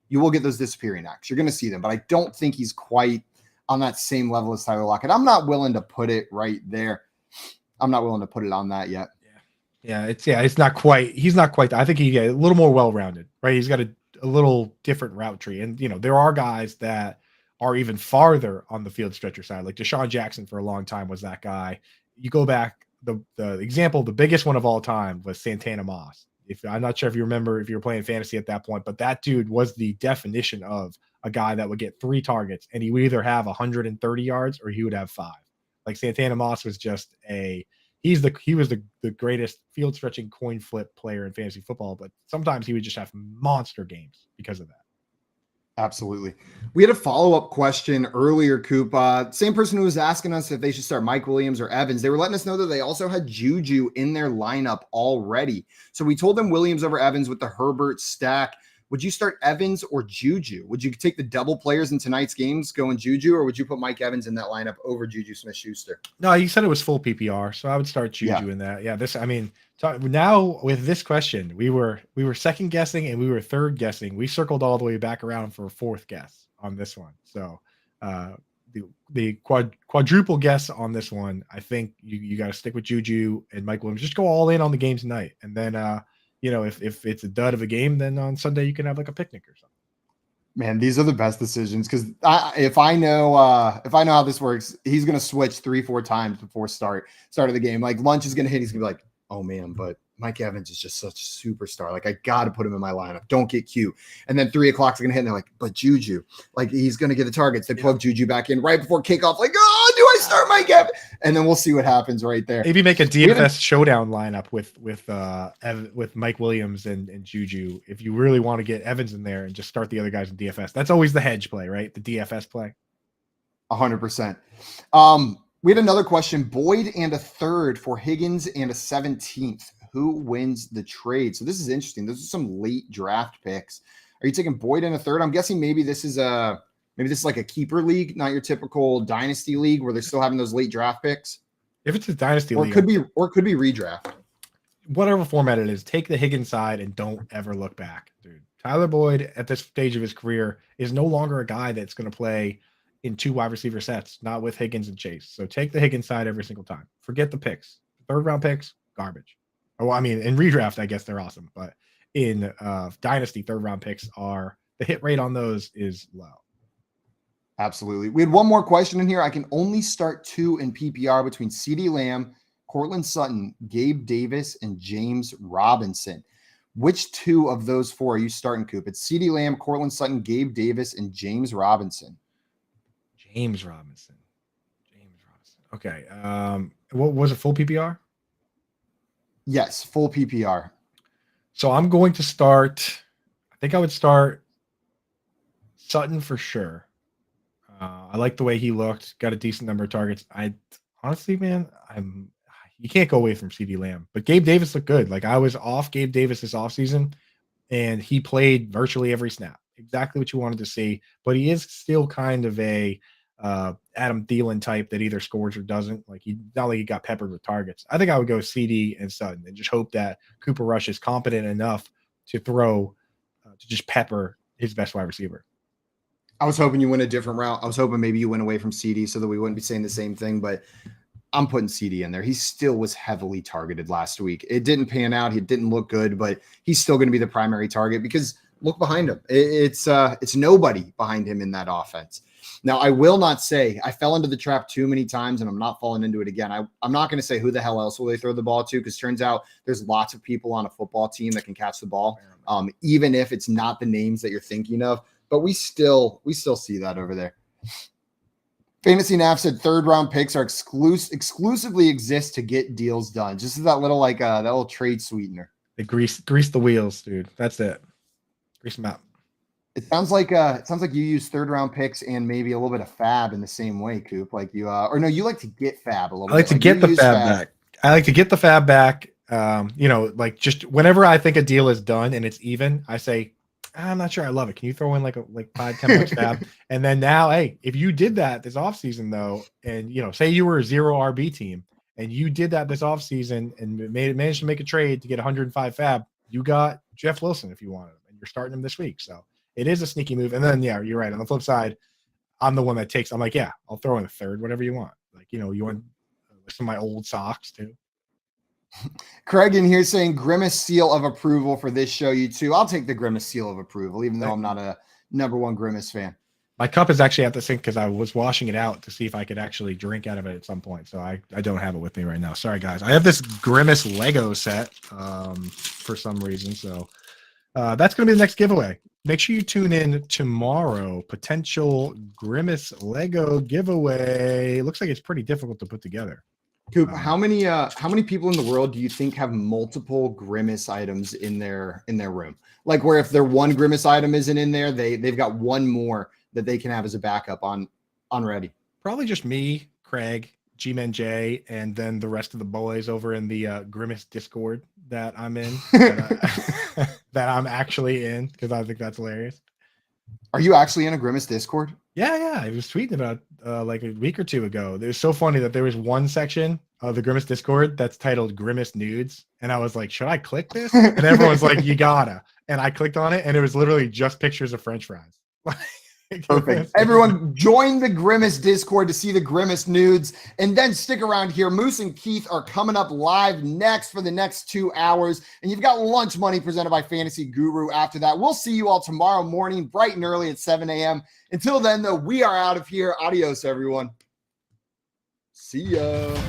you will get those disappearing acts. You're going to see them, but I don't think he's quite on that same level as Tyler Lockett. I'm not willing to put it right there. I'm not willing to put it on that yet. It's not quite. He's not quite. I think he get a little more well-rounded, right? He's got a little different route tree, and there are guys that are even farther on the field stretcher side. Like Deshaun Jackson for a long time was that guy. You go back, the example, the biggest one of all time was Santana Moss. I'm not sure if you remember if you were playing fantasy at that point, but that dude was the definition of a guy that would get 3 targets and he would either have 130 yards or he would have 5. Like Santana Moss was just he was the greatest field stretching coin flip player in fantasy football, but sometimes he would just have monster games because of that. Absolutely. We had a follow-up question earlier, Coop. Same person who was asking us if they should start Mike Williams or Evans. They were letting us know that they also had Juju in their lineup already. So we told them Williams over Evans with the Herbert stack. Would you start Evans or Juju? Would you take the double players in tonight's games going Juju, or would you put Mike Evans in that lineup over Juju Smith-Schuster? No, you said it was full PPR, so I would start Juju in that. Yeah, now with this question, we were second guessing and we were third guessing. We circled all the way back around for a fourth guess on this one. So the quadruple guess on this one. I think you got to stick with Juju and Mike Williams. Just go all in on the game tonight, and then if it's a dud of a game, then on Sunday you can have like a picnic or something. Man, these are the best decisions because if I know how this works, he's gonna switch 3-4 times before start of the game. Like lunch is gonna hit, he's gonna be like, oh man, but Mike Evans is just such a superstar. Like I gotta put him in my lineup. Don't get cute. And then 3 o'clock is gonna hit, and they're like, but Juju, like he's gonna get the targets. They plug Juju back in right before kickoff. Like, oh, do I start Mike Evans? And then we'll see what happens right there. Maybe make a DFS showdown lineup with Mike Williams and Juju if you really want to get Evans in there and just start the other guys in DFS. That's always the hedge play, right? The DFS play. 100%. We had another question. Boyd and a third for Higgins and a 17th. Who wins the trade? So this is interesting. This is some late draft picks. Are you taking Boyd and a third? I'm guessing maybe this is like a keeper league, not your typical dynasty league where they're still having those late draft picks. If it's a dynasty league, it could be redraft. Whatever format it is, take the Higgins side and don't ever look back, dude. Tyler Boyd at this stage of his career is no longer a guy that's going to play in 2 wide receiver sets, not with Higgins and Chase. So take the Higgins side every single time. Forget the picks. 3rd round picks, garbage. Well, I mean, in redraft, I guess they're awesome, but in dynasty, 3rd round picks the hit rate on those is low. Absolutely. We had one more question in here. I can only start 2 in PPR between CeeDee Lamb, Cortland Sutton, Gabe Davis, and James Robinson. Which 2 of those 4 are you starting, Coop? It's CeeDee Lamb, Cortland Sutton, Gabe Davis, and James Robinson. James Robinson. Okay. What was it? Full PPR? Yes, full PPR. So I'm going to start. I think I would start Sutton for sure. I like the way he looked. Got a decent number of targets. I honestly, man, you can't go away from CeeDee Lamb. But Gabe Davis looked good. Like I was off Gabe Davis this offseason, and he played virtually every snap. Exactly what you wanted to see. But he is still kind of a Adam Thielen type that either scores or doesn't. Like not like he got peppered with targets. I think I would go CD and Sutton and just hope that Cooper Rush is competent enough to throw to just pepper his best wide receiver. I was hoping you went a different route. I was hoping maybe you went away from CD so that we wouldn't be saying the same thing, but I'm putting CD in there. He still was heavily targeted last week. It didn't pan out. He didn't look good, but he's still going to be the primary target because look behind him. It's nobody behind him in that offense. Now, I will not say I fell into the trap too many times, and I'm not falling into it again. I'm not going to say who the hell else will they throw the ball to, because turns out there's lots of people on a football team that can catch the ball, even if it's not the names that you're thinking of. But we still see that over there. Fantasy Nav said 3rd round picks are exclusively exist to get deals done. Just that little that little trade sweetener. They grease the wheels, dude. That's it. Grease them out. It sounds like you use 3rd round picks and maybe a little bit of fab in the same way, Coop. Like you or no, you like to get fab a little bit. I like to get the fab back. I like to get the fab back. Like just whenever I think a deal is done and it's even, I say, I'm not sure I love it. Can you throw in like 5-10 bucks fab? And then now, hey, if you did that this offseason though, and say you were a 0 RB team and you did that this offseason and managed to make a trade to get 105 fab, you got Jeff Wilson if you wanted him, and you're starting him this week. So it is a sneaky move. And then, yeah, you're right. On the flip side, I'm the one that takes, I'm like, yeah, I'll throw in a 3rd, whatever you want. Like, you want some of my old socks too. Craig in here saying Grimace seal of approval for this show, you too. I'll take the Grimace seal of approval, even though I'm not a #1 Grimace fan. My cup is actually at the sink because I was washing it out to see if I could actually drink out of it at some point. So I don't have it with me right now. Sorry, guys. I have this Grimace Lego set for some reason. So that's going to be the next giveaway. Make sure you tune in tomorrow. Potential Grimace Lego giveaway. It looks like it's pretty difficult to put together. Coop, how many people in the world do you think have multiple Grimace items in their room? Like where if their one Grimace item isn't in there, they've got one more that they can have as a backup on ready. Probably just me, Craig, G-Man J, and then the rest of the boys over in the Grimace Discord that I'm in, that I'm actually in, because I think that's hilarious. Are you actually in a Grimace Discord? Yeah. I was tweeting about like a week or 2 ago. It was so funny that there was one section of the Grimace Discord that's titled Grimace Nudes. And I was like, should I click this? And everyone's like, you gotta. And I clicked on it, and it was literally just pictures of French fries. Perfect. Everyone, join the Grimace Discord to see the Grimace nudes, and then stick around here. Moose and Keith are coming up live next for the next 2 hours, and you've got lunch money presented by Fantasy Guru after that. We'll see you all tomorrow morning, bright and early at 7 a.m. Until then, though, we are out of here. Adios, everyone. See ya.